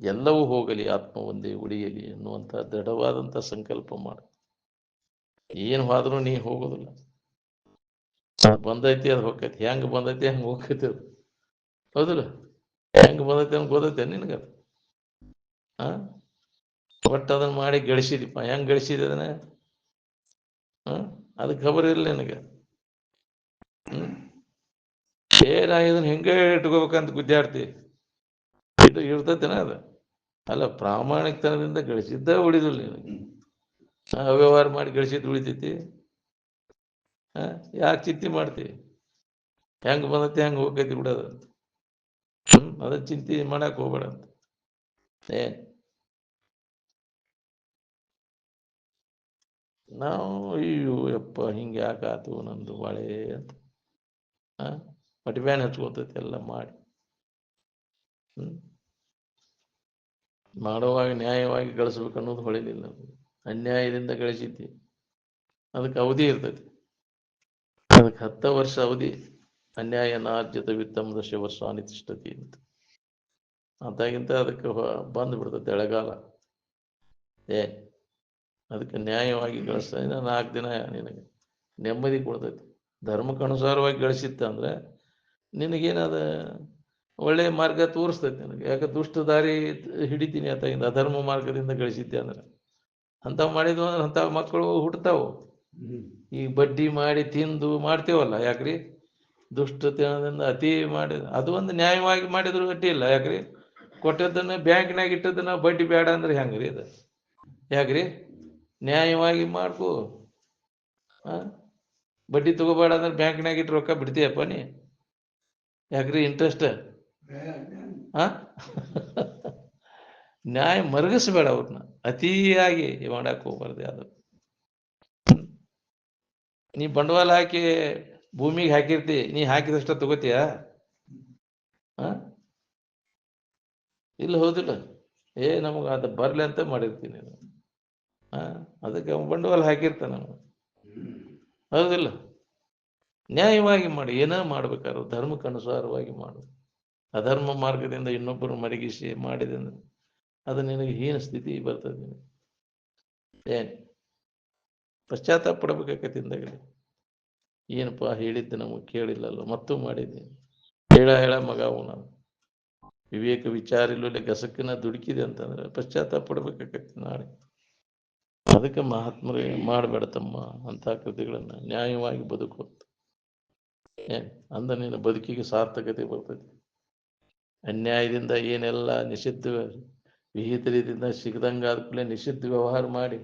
ಎಲ್ಲವೂ ಹೋಗಲಿ, ಆತ್ಮ ಒಂದೇ ಉಳಿಯಲಿ ಎನ್ನುವಂತ ದೃಢವಾದಂತ ಸಂಕಲ್ಪ ಮಾಡು. ಏನ್ ಹೋದ್ರೂ ನೀ ಹೋಗೋದಿಲ್ಲ. ಬಂದೈತಿ ಅದು ಹೋಗ್ತೈತಿ, ಹೆಂಗ್ ಬಂದೈತಿ ಹಂಗ ಹೋಗ್ತೈತಿ ಅದು. ಹೌದಿಲ್ಲ? ಹೆಂಗ್ ಬಂದೈತಿ ಹಂಗ ಗೊತ್ತೈತೆ ನಿನಗ? ಒಟ್ಟು ಅದನ್ನ ಮಾಡಿ ಗಳಿಸಿದಿಪ್ಪ. ಹೆಂಗ್ ಗಳಿಸಿದ ಅದನ್ನ? ಅದಕ್ಕೆ ಖಬರ್ ಇರಲಿ ನಿನಗೆ. ನಾ ಇದನ್ನ ಹಿಂಗೆ ಇಟ್ಕೋಬೇಕಂತ ಗುದ್ದಾಡ್ತಿ, ಇದು ಇರ್ತೈತೆನ ಅದು? ಅಲ್ಲ, ಪ್ರಾಮಾಣಿಕತನದಿಂದ ಗಳಿಸಿದ್ದ ಉಳಿದಿಲ್ಲ ನಿನಗೆ. ಅವ್ಯವಹಾರ ಮಾಡಿ ಗಳಿಸಿದ್ದು ಉಳಿತೈತಿ? ಯಾಕೆ ಚಿಂತೆ ಮಾಡ್ತಿ? ಹೆಂಗ್ ಬಂದೈತಿ ಹೆಂಗ್ ಹೋಗೈತಿ ಬಿಡೋದು. ಅದ ಚಿಂತೆ ಮಾಡಕ್ ಹೋಗ್ಬೇಡ ಅಂತ. ನಾವು ಅಯ್ಯೋ ಯಪ್ಪ ಹಿಂಗೆ ಯಾಕಾತು ನಂದು ಬಾಳೆ ಅಂತ ಮಟಿಬ್ಯಾನ್ ಹಚ್ಕೊತೈತಿ ಎಲ್ಲ ಮಾಡಿ. ಮಾಡುವಾಗ ನ್ಯಾಯವಾಗಿ ಗಳಿಸ್ಬೇಕು ಅನ್ನೋದು ಹೊಳಿಲಿಲ್ಲ. ಅನ್ಯಾಯದಿಂದ ಗಳಿಸಿದ್ದಿ, ಅದಕ್ಕೆ ಅವಧಿ ಇರ್ತೈತಿ. ಅದಕ್ಕೆ 10 ವರ್ಷ ಅವಧಿ. ಅನ್ಯಾಯ ನಾರ್ಜಿತ ವಿತ್ತಮ ದಶ ವರ್ಷ ಅನಿತಿಷ್ಠತಿ ಅಂತ. ಅದಾಗಿಂತ ಅದಕ್ಕೆ ಬಂದು ಬಿಡ್ತೈತಿ ಎಳೆಗಾಲ. ಅದಕ್ಕೆ ನ್ಯಾಯವಾಗಿ ಗಳಿಸ್ತಾ 4 ದಿನ ನಿನಗೆ ನೆಮ್ಮದಿ ಕೊಡ್ತೈತಿ. ಧರ್ಮಕ್ಕನುಸಾರವಾಗಿ ಗಳಿಸಿತ್ತ ಅಂದ್ರೆ ನಿನಗೇನದ ಒಳ್ಳೆಯ ಮಾರ್ಗ ತೋರಿಸ್ತೈತಿ ನನಗೆ. ಯಾಕೆ ದುಷ್ಟ ದಾರಿ ಹಿಡಿತೀನಿ ಆತಾಗಿಂದ. ಅಧರ್ಮ ಮಾರ್ಗದಿಂದ ಗಳಿಸಿದ್ದೆ ಅಂದ್ರೆ ಅಂಥವು ಮಾಡಿದ್ವು ಅಂದ್ರೆ ಅಂಥ ಮಕ್ಕಳು ಹುಟ್ಟತಾವು. ಈ ಬಡ್ಡಿ ಮಾಡಿ ತಿಂದು ಮಾಡ್ತೇವಲ್ಲ, ಯಾಕ್ರಿ? ದುಷ್ಟತನದಿಂದ ಅತಿ ಮಾಡಿ ಅದು ಒಂದು ನ್ಯಾಯವಾಗಿ ಮಾಡಿದ್ರು ಅಡ್ಡಿ ಇಲ್ಲ. ಯಾಕ್ರಿ? ಕೊಟ್ಟದನ್ನ ಬ್ಯಾಂಕ್ನಾಗ ಇಟ್ಟದನ್ನ ಬಡ್ಡಿ ಬೇಡ ಅಂದ್ರೆ ಹೆಂಗ್ರಿ ಅದು? ಯಾಕ್ರಿ? ನ್ಯಾಯವಾಗಿ ಮಾಡ್ಕೋ. ಬಡ್ಡಿ ತಗೋಬೇಡ ಅಂದ್ರೆ ಬ್ಯಾಂಕ್ನಾಗ ಇಟ್ಟು ರೊಕ್ಕ ಬಿಡ್ತೀಯಪ್ಪ ನೀ? ಯಾಕ್ರಿ ಇಂಟ್ರೆಸ್ಟ್? ನ್ಯಾಯ ಮರಗಿಸ್ಬೇಡ ಅವ್ರನ್ನ, ಅತಿಯಾಗಿ ಮಾಡಕ್ ಹೋಗ್ಬಾರ್ದು ಯಾವ್ದು. ನೀ ಬಂಡವಾಳ ಹಾಕಿ ಭೂಮಿಗೆ ಹಾಕಿರ್ತಿ, ನೀ ಹಾಕಿದಷ್ಟ ತಗೋತೀಯ? ಇಲ್ಲ, ಹೌದಿಲ್ಲ? ನಮಗ ಅದು ಬರ್ಲಿ ಅಂತ ಮಾಡಿರ್ತೀನಿ. ಅದಕ್ಕೆ ಬಂಡವಾಳ ಹಾಕಿರ್ತಾನ, ಹೌದಿಲ್ಲ? ನ್ಯಾಯವಾಗಿ ಮಾಡಿ, ಏನ ಮಾಡ್ಬೇಕಾದ್ರು ಧರ್ಮಕ್ಕೆ ಅನುಸಾರವಾಗಿ ಮಾಡು. ಅಧರ್ಮ ಮಾರ್ಗದಿಂದ ಇನ್ನೊಬ್ಬರು ಮರಗಿಸಿ ಮಾಡಿದೆ ಅಂದ್ರೆ ಅದು ನಿನಗೆ ಹೀನ ಸ್ಥಿತಿ ಬರ್ತದೆ. ಏನ್ ಪಶ್ಚಾತ್ತಾಪ ಪಡಬೇಕಾಗತ್ತಿಂದಾಗಲಿ. ಏನಪ್ಪಾ ಹೇಳಿದ್ದೆ ನಮಗೆ ಕೇಳಿಲ್ಲಲ್ಲ, ಮತ್ತೂ ಮಾಡಿದ್ದೆ. ಹೇಳ ಮಗ ನಾನು ವಿವೇಕ ವಿಚಾರ ಇಲ್ಲದೆ ಗಸಕಿನ ದುಡುಕಿದೆ ಅಂತಂದ್ರೆ ಪಶ್ಚಾತ್ತಾಪ ಪಡ್ಬೇಕಾಗತ್ತೆ ನಾಳೆ. ಅದಕ್ಕೆ ಮಹಾತ್ಮರೇ ಮಾಡಬೇಡ ತಮ್ಮ ಅಂತ ಕೃತಿಗಳನ್ನ, ನ್ಯಾಯವಾಗಿ ಬದುಕು. ಅಂದ ನಿನ್ನ ಬದುಕಿಗೆ ಸಾರ್ಥಕತೆ ಬರ್ತದೆ. ಅನ್ಯಾಯದಿಂದ ಏನೆಲ್ಲ ನಿಷಿದ್ಧ ವಿಹಿತ ರೀತಿಯಿಂದ ಸಿಗದಂಗಾದ್ಮೇಲೆ ನಿಷಿದ್ಧ ವ್ಯವಹಾರ ಮಾಡಿ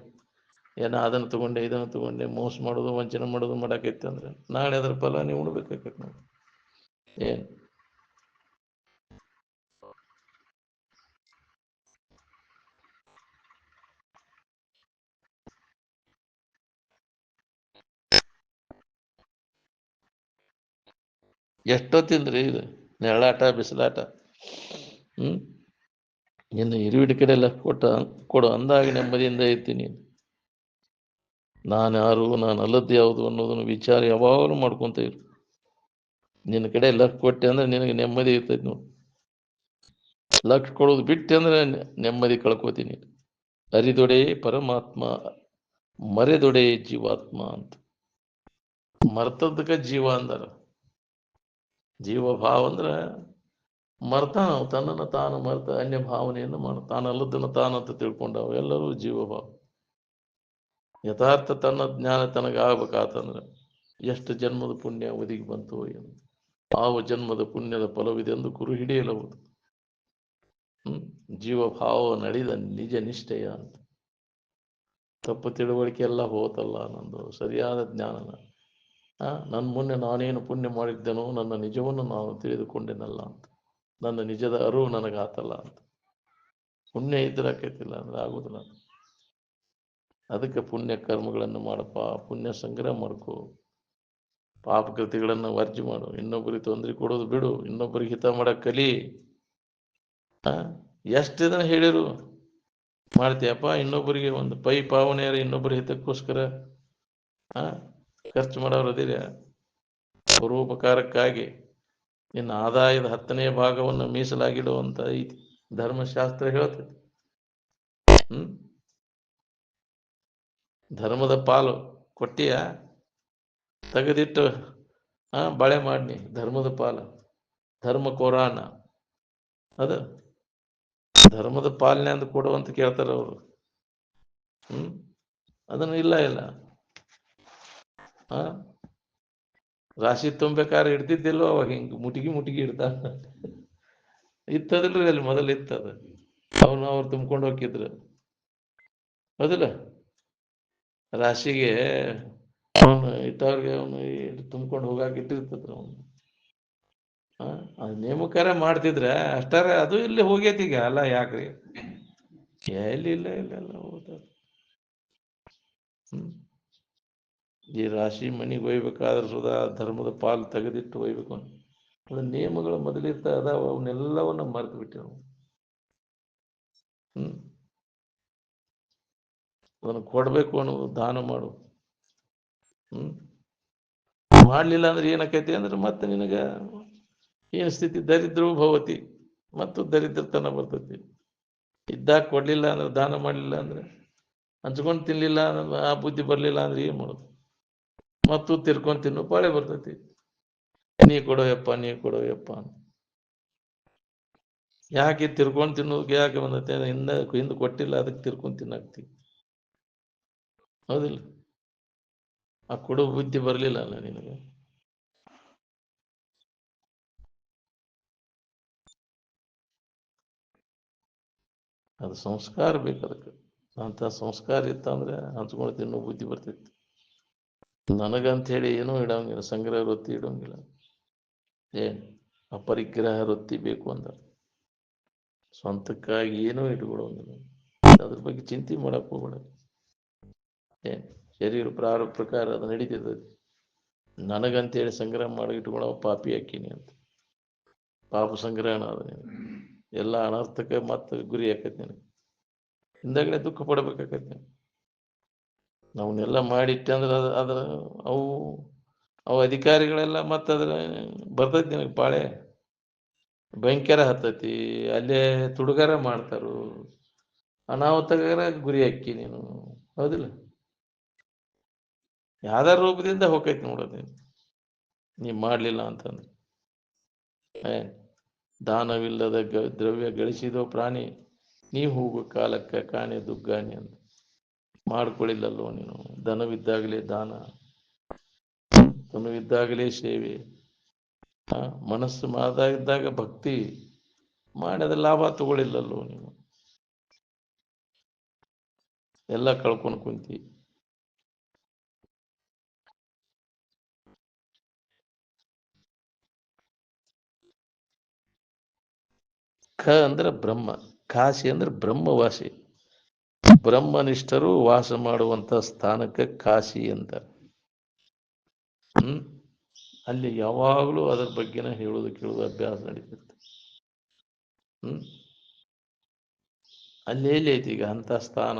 ಅದನ್ನು ತಗೊಂಡೆ ಇದನ್ನು ತಗೊಂಡೆ ಮೋಸ ಮಾಡೋದು ವಂಚನೆ ಮಾಡೋದು ಮಾಡಾಕೈತೆ ಅಂದ್ರೆ ನಾಳೆ ಅದರ ಫಲ ನೀವು ಉಣ್ಬೇಕಾಗತ್ತೆ. ನಾವು ಏನು ಎಷ್ಟೊತ್ತಿಂದ್ರಿ ಇದು ನೆರಳಾಟ ಬಿಸಿಲಾಟ? ಇನ್ನು ಇರುವಿಡಿ ಕಡೆ ಎಲ್ಲ ಕೊಡು ಅಂದಾಗ ನೆಮ್ಮದಿಯಿಂದ ಇರ್ತೀನಿ. ನಾನು ಯಾರು, ನಾನು ಅಲ್ಲದ್ದು ಯಾವುದು ಅನ್ನೋದನ್ನು ವಿಚಾರ ಯಾವಾಗಲೂ ಮಾಡ್ಕೊಂತ ಇರು. ನಿನ್ನ ಕಡೆ ಲಕ್ಷ ಕೊಟ್ಟೆ ಅಂದ್ರೆ ನಿನಗೆ ನೆಮ್ಮದಿ ಇರ್ತೈತಿ ನೋಡಿ. ಲಕ್ಷ ಕೊಡೋದು ಬಿಟ್ಟೆ ಅಂದ್ರೆ ನೆಮ್ಮದಿ ಕಳ್ಕೋತೀನಿ. ಅರಿದೊಡೆ ಪರಮಾತ್ಮ, ಮರೆದೊಡೆ ಜೀವಾತ್ಮ ಅಂತ. ಮರ್ತದಕ್ಕೆ ಜೀವ ಅಂದಾರ. ಜೀವ ಭಾವ ಅಂದ್ರೆ ಮರ್ತಾನ, ತನ್ನನ್ನು ತಾನು ಮರ್ತ ಅನ್ಯ ಭಾವನೆಯನ್ನು ತಾನಲ್ಲದನ್ನು ತಾನಂತ ತಿಳ್ಕೊಂಡವ ಎಲ್ಲರೂ ಜೀವಭಾವ. ಯಥಾರ್ಥ ತನ್ನ ಜ್ಞಾನ ತನಗಾಗಬೇಕಾತಂದ್ರೆ ಎಷ್ಟು ಜನ್ಮದ ಪುಣ್ಯ ಒದಗಿ ಬಂತು ಏನು, ಆವ ಜನ್ಮದ ಪುಣ್ಯದ ಫಲವಿದೆ ಎಂದು ಗುರು ಹಿಡಿಯಲಬಹುದು. ಜೀವಭಾವ ನಡೆದ ನಿಜ ನಿಷ್ಠೆಯ ಅಂತ. ತಪ್ಪು ತಿಳುವಳಿಕೆ ಎಲ್ಲ ಹೋತಲ್ಲ, ನಂದು ಸರಿಯಾದ ಜ್ಞಾನನ. ನನ್ನ ಮುನ್ನೆ ನಾನೇನು ಪುಣ್ಯ ಮಾಡಿದ್ದೇನೋ ನನ್ನ ನಿಜವನ್ನು ನಾನು ತಿಳಿದುಕೊಂಡೆನಲ್ಲ ಅಂತ, ನನ್ನ ನಿಜದ ಅರಿವು ನನಗಾತಲ್ಲ ಅಂತ. ಪುಣ್ಯ ಇದ್ರಾಕೈತಿಲ್ಲ ಅಂದ್ರೆ ಆಗುದಿಲ್ಲ. ಅದಕ್ಕೆ ಪುಣ್ಯ ಕರ್ಮಗಳನ್ನು ಮಾಡಪ್ಪ, ಪುಣ್ಯ ಸಂಗ್ರಹ ಮಾಡ್ಕೋ, ಪಾಪಕೃತಿಗಳನ್ನು ವರ್ಜಿ ಮಾಡು, ಇನ್ನೊಬ್ಬರಿಗೆ ತೊಂದರೆ ಕೊಡೋದು ಬಿಡು, ಇನ್ನೊಬ್ಬರಿಗೆ ಹಿತ ಮಾಡಕ್ ಕಲಿ. ಎಷ್ಟು ಇದನ್ನ ಹೇಳಿರು ಮಾಡ್ತೀಯಪ್ಪ? ಇನ್ನೊಬ್ಬರಿಗೆ ಒಂದು ಪಾವನೆಯಾರ ಇನ್ನೊಬ್ಬರ ಹಿತಕ್ಕೋಸ್ಕರ ಖರ್ಚು ಮಾಡೋರು ಅದಿರ. ಪರೋಪಕಾರಕ್ಕಾಗಿ ನಿನ್ನ ಆದಾಯದ 10ನೇ ಭಾಗವನ್ನು ಮೀಸಲಾಗಿಡುವಂತ ಐತಿ ಧರ್ಮಶಾಸ್ತ್ರ ಹೇಳ್ತೈತಿ. ಧರ್ಮದ ಪಾಲು ಕೊಟ್ಟಿಯ ತೆಗೆದಿಟ್ಟು ಬಳೆ ಮಾಡಿ ಧರ್ಮದ ಪಾಲು, ಧರ್ಮ ಕೋರಾಣ ಅದು ಧರ್ಮದ ಪಾಲನೆ ಅಂತ ಕೊಡುವಂತ ಕೇಳ್ತಾರ ಅವರು. ಅದನ್ನು ಇಲ್ಲ ರಾಶಿ ತುಂಬಬೇಕಾದ್ರೆ ಇಡ್ತಿದ್ದಿಲ್ವ ಅವಾಗ? ಹಿಂಗ ಮುಟಿಗಿ ಇಡ್ತಾ ಇತ್ತದಿಲ್ರಿ, ಅಲ್ಲಿ ಮೊದಲು ಇತ್ತದ. ಅವ್ರು ತುಂಬ್ಕೊಂಡು ಹೋಗಿದ್ರು, ಹೌದಿಲ್ಲ? ರಾಶಿಗೆ ಅವನು ಇಟ್ಟವ್ರಿಗೆ ಅವನು ತುಂಬ್ಕೊಂಡು ಹೋಗಾಕ ಇಟ್ಟಿರ್ತದ್ರ ಅವನು. ಅದು ನೇಮಕಾರ ಮಾಡ್ತಿದ್ರೆ ಅಷ್ಟಾರ. ಅದು ಇಲ್ಲಿ ಹೋಗೈತಿ ಈಗ ಅಲ್ಲ, ಯಾಕ್ರಿ? ಎಲ್ಲಿ ಇಲ್ಲ ಹೋದ. ಈ ರಾಶಿ ಮನೆಗೆ ಒಯ್ಬೇಕಾದ್ರೆ ಸುಧಾ ಧರ್ಮದ ಪಾಲು ತೆಗೆದಿಟ್ಟು ಒಯ್ಬೇಕು. ಅದು ನಿಯಮಗಳು ಮೊದಲಿರ್ತ ಅದಾವ, ಅವನ್ನೆಲ್ಲವನ್ನ ಮರೆತು ಬಿಟ್ಟೆ ನಾವು. ಅದನ್ನು ಕೊಡ್ಬೇಕು ಅನ್ನೋದು, ದಾನ ಮಾಡು. ಮಾಡ್ಲಿಲ್ಲ ಅಂದ್ರೆ ಏನಕ್ಕೈತಿ ಅಂದ್ರೆ ಮತ್ತೆ ನಿನಗ ಏನು ಸ್ಥಿತಿ? ದರಿದ್ರವು ಭವತಿ, ಮತ್ತು ದರಿದ್ರತನ ಬರ್ತೈತಿ. ಇದ್ದಾಗ ಕೊಡ್ಲಿಲ್ಲ ಅಂದ್ರೆ, ದಾನ ಮಾಡಲಿಲ್ಲ ಅಂದ್ರೆ, ಹಂಚ್ಕೊಂಡು ತಿನ್ಲಿಲ್ಲ ಅಂದ್ರೆ, ಆ ಬುದ್ಧಿ ಬರ್ಲಿಲ್ಲ ಅಂದ್ರೆ ಏನ್ ಮಾಡೋದು? ಮತ್ತು ತಿರ್ಕೊಂಡು ತಿನ್ನು ಪಾಳೆ ಬರ್ತೈತಿ. ನೀ ಕೊಡೋಯಪ್ಪ ಅಂತ. ಯಾಕೆ ತಿರ್ಕೊಂಡು ತಿನ್ನೋದಕ್ಕೆ ಯಾಕೆ ಬಂದೈತೆ? ಹಿಂದೆ ಕೊಟ್ಟಿಲ್ಲ, ಅದಕ್ಕೆ ತಿರ್ಕೊಂಡು ತಿನ್ನಾಕ್ತಿ, ಹೌದಿಲ್ಲ? ಆ ಕೊಡೋ ಬುದ್ಧಿ ಬರ್ಲಿಲ್ಲ ಅಲ್ಲ ನಿನಗೆ. ಅದು ಸಂಸ್ಕಾರ ಬೇಕು ಅದಕ್ಕೆ. ಅಂತ ಸಂಸ್ಕಾರ ಇತ್ತಂದ್ರೆ ಹಂಚ್ಕೊಂಡು ತಿನ್ನೋ ಬುದ್ಧಿ ಬರ್ತೈತಿ. ನನಗಂಥೇಳಿ ಏನೂ ಇಡೋಂಗಿಲ್ಲ, ಸಂಗ್ರಹ ವೃತ್ತಿ ಇಡೋಂಗಿಲ್ಲ. ಏನು ಅಪರಿಗ್ರಹ ವೃತ್ತಿ ಬೇಕು ಅಂದ ಸ್ವಂತಕ್ಕಾಗಿ ಏನೂ ಇಟ್ಕೊಳ್ಳೋಂಗಿಲ್ಲ. ಅದ್ರ ಬಗ್ಗೆ ಚಿಂತೆ ಮಾಡಕ್ಕೆ ಹೋಗ್ಬೇಡ. ಏನು ಶರೀರ ಪ್ರಾರಂಭ ಪ್ರಕಾರ ಅದು ನಡೀತದೆ. ನನಗಂತೇಳಿ ಸಂಗ್ರಹ ಮಾಡಿ ಇಟ್ಕೊಳ್ಳೋ ಪಾಪಿ ಹಾಕಿನಿ ಅಂತ ಪಾಪ ಸಂಗ್ರಹಣ ಅದ ನೀನು ಎಲ್ಲ ಅನರ್ಥಕ್ಕೆ ಮತ್ತೆ ಗುರಿ ಆಕೈತಿ. ನನಗೆ ಹಿಂದಾಗಡೆ ದುಃಖ ಪಡ್ಬೇಕಾಕೈತಿ. ಅವನ್ನೆಲ್ಲ ಮಾಡಿಟ್ಟೆ ಅಂದ್ರೆ ಅದ್ರ ಅವು ಅವು ಅಧಿಕಾರಿಗಳೆಲ್ಲ ಮತ್ತೆ ಅದ್ರ ಬರ್ತೈತಿ ನಿನಗೆ ಪಾಳೆ ಭಯಂಕರ ಹತ್ತೈತಿ. ಅಲ್ಲೇ ತುಡುಗಾರ ಮಾಡ್ತಾರು, ಅನಾಹುತಗಾರ ಗುರಿ ಹಾಕಿ ನೀನು. ಹೌದಿಲ್ಲ? ಯಾವ್ದಾರ ರೂಪದಿಂದ ಹೋಗೈತಿ ನೋಡೋದು ನೀ ಮಾಡಲಿಲ್ಲ ಅಂತಂದ್ರೆ. ದಾನವಿಲ್ಲದ ದ್ರವ್ಯ ಗಳಿಸಿದೋ ಪ್ರಾಣಿ, ನೀ ಹೋಗು ಕಾಲಕ್ಕೆ ಕಾಣೆ ದುಗ್ಗಾಣಿ ಅಂತ ಮಾಡ್ಕೊಳ್ಳಿಲ್ಲಲ್ಲೋ ನೀನು. ಧನವಿದ್ದಾಗಲೇ ದಾನ, ಧನವಿದ್ದಾಗಲೇ ಸೇವೆ, ಮನಸ್ಸು ಮಾತಾಗಿದ್ದಾಗ ಭಕ್ತಿ ಮಾಡಿ ಅದ್ರ ಲಾಭ ತಗೊಳ್ಳಿಲ್ಲಲ್ಲೋ ನೀವು. ಎಲ್ಲ ಕಳ್ಕೊಂಡು ಕುಂತಿ. ಖ ಅಂದ್ರೆ ಬ್ರಹ್ಮ, ಕಾಶಿ ಅಂದ್ರೆ ಬ್ರಹ್ಮವಾಸಿ. ಬ್ರಹ್ಮನಿಷ್ಠರು ವಾಸ ಮಾಡುವಂತ ಸ್ಥಾನಕ್ಕೆ ಕಾಶಿ ಅಂತ. ಅಲ್ಲಿ ಯಾವಾಗಲೂ ಅದರ ಬಗ್ಗೆನ ಹೇಳೋದು ಕೇಳೋದು ಅಭ್ಯಾಸ ನಡೀತಿರುತ್ತೆ. ಅಲ್ಲಿ ಎಲ್ಲಿ ಐತಿ ಈಗ ಅಂತ ಸ್ಥಾನ?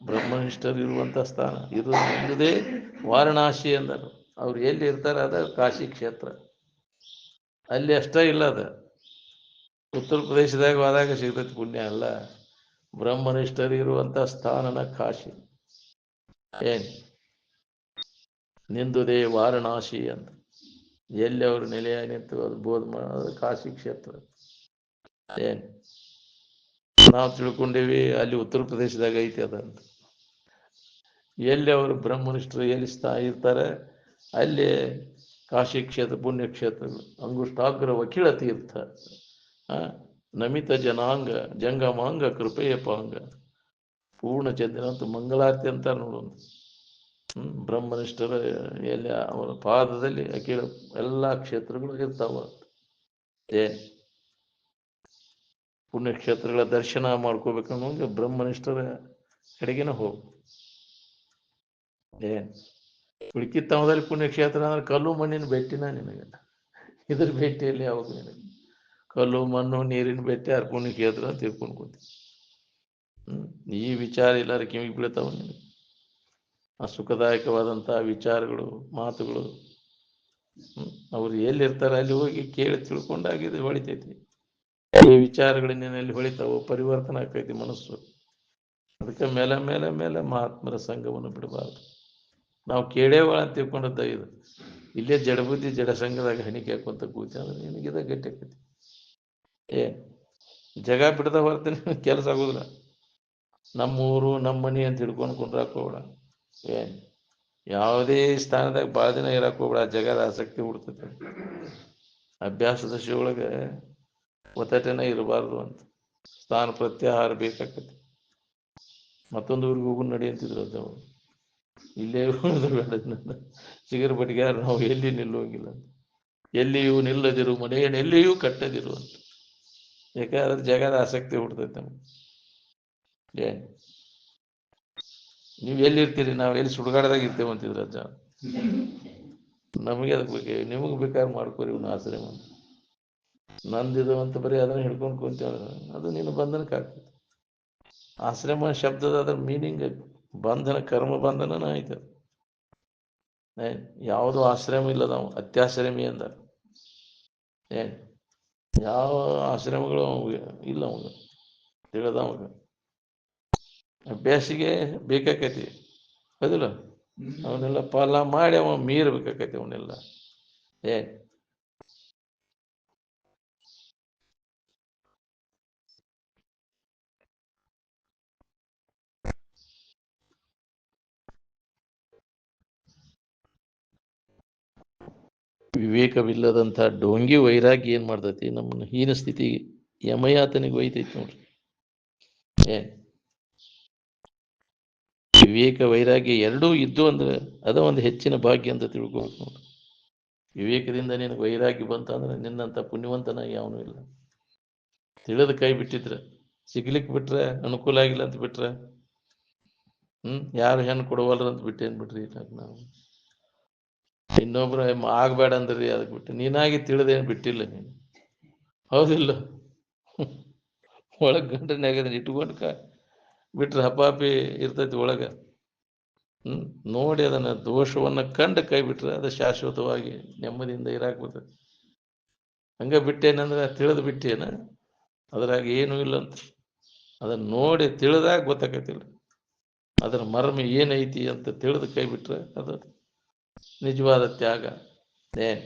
ಬ್ರಹ್ಮನಿಷ್ಠರು ಇರುವಂತ ಸ್ಥಾನ ಇರುವುದೇ ವಾರಣಾಸಿ ಅಂದರು. ಅವ್ರು ಎಲ್ಲಿ ಇರ್ತಾರೆ ಅದ ಕಾಶಿ ಕ್ಷೇತ್ರ. ಅಲ್ಲಿ ಅಷ್ಟೇ ಇಲ್ಲ, ಅದ ಉತ್ತರ ಪ್ರದೇಶದಾಗ ಹೋದಾಗ ಸಿಗ್ತೈತಿ ಪುಣ್ಯ. ಅಲ್ಲ, ಬ್ರಹ್ಮನಿಷ್ಠರು ಇರುವಂತ ಸ್ಥಾನನ ಕಾಶಿ. ಏನ್ ನಿಂದುದೇ ವಾರಣಾಸಿ ಅಂತ ಎಲ್ಲಿ ಅವರು ನೆಲೆಯ ನಿಂತು ಅದು ಬೋಧ ಮಾಡೋದು ಕಾಶಿ ಕ್ಷೇತ್ರ. ಏನ್ ನಾವು ತಿಳ್ಕೊಂಡೇವಿ ಅಲ್ಲಿ ಉತ್ತರ ಪ್ರದೇಶದಾಗ ಐತಿ ಅದಂತ. ಎಲ್ಲಿ ಅವರು ಬ್ರಹ್ಮನಿಷ್ಠರು ಎಲ್ಲಿ ಇರ್ತಾರೆ ಅಲ್ಲಿ ಕಾಶಿ ಕ್ಷೇತ್ರ, ಪುಣ್ಯಕ್ಷೇತ್ರಗಳು. ಅಂಗುಷ್ಟಾಗ್ರ ವಕೀಲ ತೀರ್ಥ, ನಮಿತ ಜನಾಂಗ ಜಂಗಮಾಂಗ ಕೃಪೆಯ ಪಾಂಗ, ಪೂರ್ಣ ಚಂದ್ರ ಅಂತ ಮಂಗಳಾರತಿ ಅಂತ ನೋಡೋದು. ಬ್ರಹ್ಮನಿಷ್ಠರ ಎಲ್ಲಿ ಅವರ ಪಾದದಲ್ಲಿ ಅಖಿಲ ಎಲ್ಲ ಕ್ಷೇತ್ರಗಳು ಇರ್ತಾವ. ಏನ್ ಪುಣ್ಯಕ್ಷೇತ್ರಗಳ ದರ್ಶನ ಮಾಡ್ಕೋಬೇಕನ್ನೋಂಗೆ ಬ್ರಹ್ಮನಿಷ್ಠರ ಕಡೆಗೇನೆ ಹೋಗು. ಏನ್ ಉಳ್ಕಿತ್ತವದಲ್ಲಿ ಪುಣ್ಯಕ್ಷೇತ್ರ ಅಂದ್ರೆ ಕಲ್ಲು ಮಣ್ಣಿನ ಭೇಟಿನ ನಿನಗೆ. ಇದ್ರ ಭೇಟಿಯಲ್ಲಿ ಯಾವಾಗ ನಿನಗೆ ಕಲ್ಲು ಮಣ್ಣು ನೀರಿನ ಭೇಟಿ ಆ ಪುಣ್ಯಕ್ಷೇತ್ರ ಅಂತ ತಿಳ್ಕೊಂಡು ಕೂತಿ. ಈ ವಿಚಾರ ಎಲ್ಲಾರು ಕಿವಿಗೆ ಬೀಳ್ತಾವ ನಿನಗೆ. ಆ ಸುಖದಾಯಕವಾದಂಥ ವಿಚಾರಗಳು, ಮಾತುಗಳು ಅವ್ರು ಎಲ್ಲಿರ್ತಾರೆ ಅಲ್ಲಿ ಹೋಗಿ ಕೇಳಿ ತಿಳ್ಕೊಂಡಾಗಿದೆ ಹೊಳಿತೈತಿ. ಈ ವಿಚಾರಗಳಿನಲ್ಲಿ ಹೊಳಿತಾವು, ಪರಿವರ್ತನೆ ಆಗ್ತೈತಿ ಮನಸ್ಸು. ಅದಕ್ಕೆ ಮೇಲೆ ಮೇಲೆ ಮೇಲೆ ಮಹಾತ್ಮರ ಸಂಘವನ್ನು ಬಿಡಬಾರ್ದು. ನಾವು ಕೇಳೇವ ಅಂತ ತಿಳ್ಕೊಂಡದ್ದ ಇದು. ಇಲ್ಲೇ ಜಡಬುದ್ಧಿ ಜಡಸಂಘದಾಗ ಹಣಿಕೆ ಹಾಕೊಂತ ಕೂತಿ ಅಂದ್ರೆ ನಿನಗಿದ ಗಟ್ಟಿ ಆಕೈತಿ. ಜಗ ಬಿಡದ ಹೊರತೀನಿ ಕೆಲಸ ಆಗೋದಿಲ್ಲ. ನಮ್ಮೂರು ನಮ್ಮ ಮನೆ ಅಂತ ಹಿಡ್ಕೊಂಡು ಕುಂದ್ರಾಕ್ ಹೋಗ್ಬೇಡ. ಯಾವುದೇ ಸ್ಥಾನದಾಗ ಭಾಳ ದಿನ ಇರಕ್ಕೆ ಹೋಗ್ಬೇಡ. ಜಗದ ಆಸಕ್ತಿ ಹುಡ್ತೈತೆ. ಅಭ್ಯಾಸ ದಶೆ ಒಳಗೆ ಒತ್ತಟನ ಇರಬಾರ್ದು ಅಂತ. ಸ್ಥಾನ ಪ್ರತ್ಯಾಹಾರ ಬೇಕಾಕತಿ. ಮತ್ತೊಂದು ಊರಿಗೆ ಹೋಗು ನಡಿ ಅಂತಿದ್ರು ಅದು. ಇಲ್ಲೇ ಚಿಗರ್ ಬಟ್ಟಿಗಾರ ನಾವು ಎಲ್ಲಿ ನಿಲ್ಲುವಂಗಿಲ್ಲ. ಎಲ್ಲಿಯೂ ನಿಲ್ಲದಿರು ಮನೆಯನ್ನೆಲ್ಲಿಯೂ ಕಟ್ಟದಿರು ಅಂತ. ಯಾಕಂದ್ರೆ ಜಗದ ಆಸಕ್ತಿ ಹುಡ್ತೈತೆ ನಮ್ಗೆ. ನೀವು ಎಲ್ಲಿರ್ತೀರಿ? ನಾವು ಎಲ್ಲಿ ಸುಡುಗಾಡದಾಗ ಇರ್ತೇವೆ ಅಂತಿದ್ರು ಅಜ್ಜ. ನಮಗೆ ಅದಕ್ಕೆ ಬೇಕು, ನಿಮಗೆ ಬೇಕಾದ್ರೆ ಮಾಡ್ಕೋರಿ ಇವ್ನ ಆಶ್ರಮ. ನಂದಿದು ಅಂತ ಬರೀ ಅದನ್ನ ಹಿಡ್ಕೊಂಡು ಕುಂತೇವೆ ಅದು ನೀನು ಬಂಧನಕ್ಕೆ ಆಗ್ತದೆ. ಆಶ್ರಮ ಶಬ್ದದ ಅದ್ರ ಮೀನಿಂಗ್ ಬಂಧನ, ಕರ್ಮ ಬಂಧನನ ಆಯ್ತು. ಯಾವುದು ಆಶ್ರಮ ಇಲ್ಲದ ಅತ್ಯಾಶ್ರಮಿ ಅಂದ. ಯಾವ ಆಶ್ರಮಗಳು ಇಲ್ಲ ಅವಾಗ ತಿಳಿದವಾಗ. ಅಭ್ಯಾಸಿಗೆ ಬೇಕಾಕೈತಿ ಹೌದಿಲ್ಲ? ಅವನ್ನೆಲ್ಲ ಪಾಲ ಮಾಡಿ ಅವ ಮೀರ್ಬೇಕಾಕೈತಿ ಅವನ್ನೆಲ್ಲ. ವಿವೇಕವಿಲ್ಲದಂಥ ಡೋಂಗಿ ವೈರಾಗ್ಯ ಏನು ಮಾಡ್ತೈತಿ? ನಮ್ಮನ್ನು ಹೀನ ಸ್ಥಿತಿ ಯಮಯಾತನಿಗೆ ಒಯ್ತೈತಿ ನೋಡ್ರಿ. ಏನ್ ವಿವೇಕ ವೈರಾಗ್ಯ ಎರಡೂ ಇದ್ದು ಅಂದ್ರೆ ಅದ ಒಂದು ಹೆಚ್ಚಿನ ಭಾಗ್ಯ ಅಂತ ತಿಳ್ಕೊಬೇಕು ನೋಡಿ. ವಿವೇಕದಿಂದ ನಿನಗೆ ವೈರಾಗ್ಯ ಬಂತಂದ್ರೆ ನಿನ್ನಂತ ಪುಣ್ಯವಂತನ ಯಾವನೂ ಇಲ್ಲ. ತಿಳಿದ ಕೈ ಬಿಟ್ಟಿದ್ರೆ ಸಿಗ್ಲಿಕ್ಕೆ ಬಿಟ್ರೆ ಅನುಕೂಲ ಆಗಿಲ್ಲ ಅಂತ ಬಿಟ್ರೆ ಯಾರು ಹೆಣ್ಣು ಕೊಡುವಲ್ರ ಅಂತ ಬಿಟ್ಟೇನ್ ಬಿಟ್ರಿ ನಾವು. ಇನ್ನೊಬ್ರು ಆಗ್ಬೇಡ ಅಂದ್ರಿ ಅದಕ್ಕೆ ಬಿಟ್ಟು ನೀನಾಗಿ ತಿಳಿದೇನು ಬಿಟ್ಟಿಲ್ಲ ನೀನು. ಹೌದಿಲ್ಲ? ಒಳಗ್ ಗಂಟನ್ಯಾಗ ಇಟ್ಕೊಂಡ್ಕ ಬಿಟ್ರೆ ಹಪಾಪಿ ಇರ್ತೈತಿ ಒಳಗ. ನೋಡಿ ಅದನ್ನ ದೋಷವನ್ನ ಕಂಡು ಕೈ ಬಿಟ್ರೆ ಅದು ಶಾಶ್ವತವಾಗಿ ನೆಮ್ಮದಿಯಿಂದ ಇರಾಕ್ ಬರ್ತೈತಿ. ಹಂಗ ಬಿಟ್ಟೇನಂದ್ರೆ ತಿಳಿದು ಬಿಟ್ಟೇನ ಅದ್ರಾಗ ಏನೂ ಇಲ್ಲ ಅಂತ. ಅದನ್ನ ನೋಡಿ ತಿಳಿದಾಗ ಗೊತ್ತಾಕೈತಿಲ್ಲ ಅದರ ಮರ್ಮ ಏನೈತಿ ಅಂತ ತಿಳಿದು ಕೈ ಬಿಟ್ರೆ ಅದು ನಿಜವಾದ ತ್ಯಾಗ. ಏನ್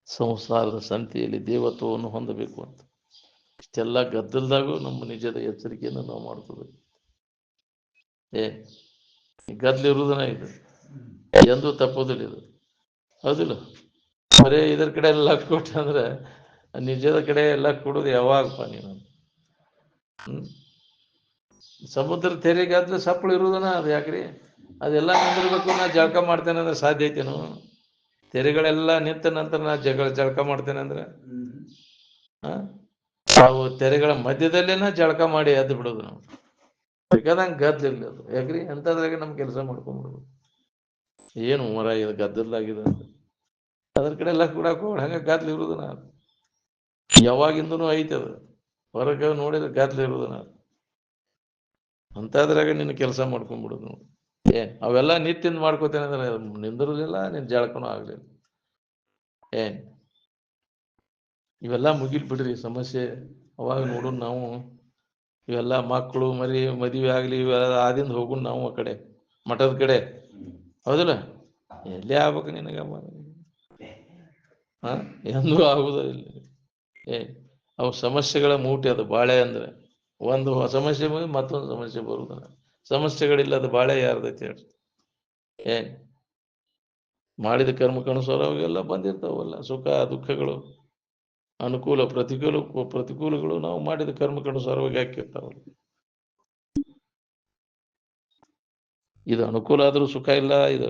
ಸಂಸಾರದ ಸಂತೆಯಲ್ಲಿ ದೇವತ್ವವನ್ನು ಹೊಂದಬೇಕು ಅಂತ ಇಷ್ಟೆಲ್ಲ ಗದ್ದಲ್ದಾಗೂ ನಮ್ಮ ನಿಜದ ಎಚ್ಚರಿಕೆಯನ್ನು ನಾವು ಮಾಡ್ಕೋಬೇಕು. ಗದ್ದಲಿರುವುದನ್ನ ಇದು ಎಂದೂ ತಪ್ಪೋದಿಲ್ಲ ಇದು. ಹೌದಿಲ್ಲ? ಬರೇ ಇದರ ಕಡೆ ಎಲ್ಲ ಕೊಟ್ಟ ಅಂದ್ರೆ ನಿಜದ ಕಡೆ ಎಲ್ಲ ಕೊಡೋದು ಯಾವಾಗಪ್ಪ ನೀನು? ಸಮುದ್ರ ತೆರೆಗಾದ್ರೆ ಸಪ್ಪಳು ಇರುವುದನ ಅದು ಯಾಕ್ರಿ? ಅದೆಲ್ಲ ನಿಂದಿರ್ಬೇಕು. ನಾ ಜಳಕ ಮಾಡ್ತೇನೆ ಅಂದ್ರೆ ಸಾಧ್ಯ ಐತೇನು? ತೆರೆಗಳೆಲ್ಲ ನಿಂತ ನಂತರ ನಾ ಜಳಕ ಮಾಡ್ತೇನೆ ಅಂದ್ರೆ ನಾವು ತೆರೆಗಳ ಮಧ್ಯದಲ್ಲೇನ ಜಳಕ ಮಾಡಿ ಎದ್ದು ಬಿಡೋದು. ನಾವು ಬೇಕಾದಂಗೆ ಗದ್ದಲಿಲ್ಲ ಅದು ಯಾಕ್ರಿ? ಅಂತದ್ರಾಗ ನಮ್ ಕೆಲಸ ಮಾಡ್ಕೊಂಡ್ಬಿಡೋದು. ಏನು ಮರ ಇದು ಗದ್ದಲ್ದಾಗಿದೆ ಅಂತ ಅದ್ರ ಕಡೆ ಎಲ್ಲ ಕೂಡಾಕ ಹಂಗ ಗದ್ದಲು ಇರುವುದನ ಯಾವಾಗಿಂದನೂ ಐತೆ ಅದು. ಹೊರಗೆ ನೋಡಿದ್ರೆ ಗದ್ದಲು ಇರುವುದನ ಅಂತದ್ರಾಗ ನಿನ್ನ ಕೆಲಸ ಮಾಡ್ಕೊಂಡ್ಬಿಡುದು. ಅವೆಲ್ಲ ನಿತ್ಯಂದು ಮಾಡ್ಕೋತೇನೆ ಅಂದ್ರೆ ನಿಂದಿರಲಿಲ್ಲ, ನಿನ್ ಜಳಕನೂ ಆಗ್ಲಿಲ್ಲ. ಇವೆಲ್ಲ ಮುಗಿಲ್ ಬಿಡ್ರಿ ಸಮಸ್ಯೆ. ಅವಾಗ ನೋಡೋಣ ನಾವು ಇವೆಲ್ಲ ಮಕ್ಕಳು ಮರಿ ಮದುವೆ ಆಗ್ಲಿ ಇವೆಲ್ಲ ಆದಿಂದ ಹೋಗುಣ ನಾವು ಆ ಕಡೆ ಮಠದ ಕಡೆ. ಹೌದಿಲ್ಲ? ಎಲ್ಲೇ ಆಗ್ಬೇಕು ನಿನಗ ಎಂದೂ ಆಗುವುದಿಲ್ಲ. ಅವು ಸಮಸ್ಯೆಗಳ ಮೂಟೆ ಅದು ಬಾಳೆ ಅಂದ್ರೆ ಒಂದು ಸಮಸ್ಯೆ ಮುಗಿ ಮತ್ತೊಂದು ಸಮಸ್ಯೆ ಬರುವುದಲ್ಲ. ಸಮಸ್ಯೆಗಳಿಲ್ಲದ ಬಾಳೆ ಯಾರ್ದೈತಿ ಹೇಳ್ರಿ? ಮಾಡಿದ ಕರ್ಮಕ್ಕನುಸಾರ ಅವೆಲ್ಲ ಬಂದಿರ್ತಾವಲ್ಲ ಸುಖ ದುಃಖಗಳು, ಅನುಕೂಲ ಪ್ರತಿಕೂಲಗಳು ನಾವು ಮಾಡಿದ ಕರ್ಮಕ್ಕನುಸಾರವಾಗಿ ಹಾಕಿರ್ತಾವಲ್ಲ. ಇದು ಅನುಕೂಲ ಆದ್ರೂ ಸುಖ ಇಲ್ಲ, ಇದು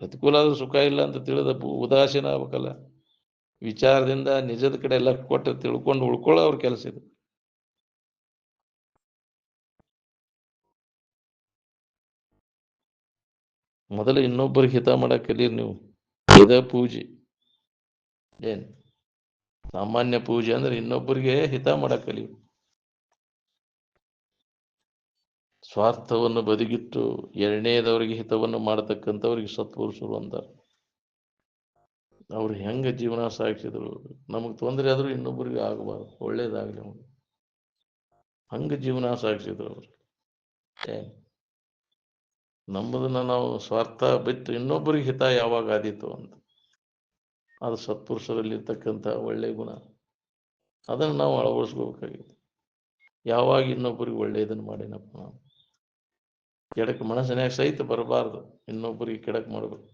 ಪ್ರತಿಕೂಲ ಆದ್ರೂ ಸುಖ ಇಲ್ಲ ಅಂತ ತಿಳಿದ ಉದಾಸೀನ ಆಗ್ಬೇಕಲ್ಲ. ವಿಚಾರದಿಂದ ನಿಜದ ಕಡೆ ಎಲ್ಲ ಕೊಟ್ಟು ತಿಳ್ಕೊಂಡು ಉಳ್ಕೊಳ್ಳೋ ಅವ್ರ ಕೆಲಸ ಇದು. ಮೊದಲು ಇನ್ನೊಬ್ಬರಿಗೆ ಹಿತ ಮಾಡಕ್ ಕಲೀರಿ ನೀವು. ಇದ ಪೂಜೆ. ಸಾಮಾನ್ಯ ಪೂಜೆ ಅಂದ್ರೆ ಇನ್ನೊಬ್ಬರಿಗೆ ಹಿತ ಮಾಡಕ್ ಕಲಿ. ಸ್ವಾರ್ಥವನ್ನು ಬದಿಗಿಟ್ಟು ಎರಡನೇದವರಿಗೆ ಹಿತವನ್ನು ಮಾಡತಕ್ಕಂಥವ್ರಿಗೆ ಸತ್ಪುರುಷರು ಅಂತಾರೆ. ಅವ್ರು ಹೆಂಗ ಜೀವನ ಸಾಗಿಸಿದ್ರು, ನಮಗ್ ತೊಂದರೆ ಆದ್ರೂ ಇನ್ನೊಬ್ಬರಿಗೆ ಆಗಬಾರ್ದು, ಒಳ್ಳೇದಾಗ್ಲಿ ನಮಗೆ ಹಂಗ ಜೀವನ ಸಾಗಿಸಿದ್ರು ಅವ್ರು. ನಮ್ಮದನ್ನ ನಾವು ಸ್ವಾರ್ಥ ಬಿಟ್ಟು ಇನ್ನೊಬ್ಬರಿಗೆ ಹಿತ ಯಾವಾಗ ಆದೀತು ಅಂತ, ಅದು ಸತ್ಪುರುಷರಲ್ಲಿರ್ತಕ್ಕಂಥ ಒಳ್ಳೆ ಗುಣ. ಅದನ್ನು ನಾವು ಅಳವಡಿಸ್ಕೋಬೇಕಾಗಿದೆ. ಯಾವಾಗ ಇನ್ನೊಬ್ಬರಿಗೆ ಒಳ್ಳೆಯದನ್ನು ಮಾಡಿನಪ್ಪ ನಾವು ಕೆಡಕ್ ಮನಸ್ಸಿನಾಗ ಸಹಿತ ಬರಬಾರ್ದು. ಇನ್ನೊಬ್ಬರಿಗೆ ಕೆಡಕ್ ಮಾಡಬೇಕು.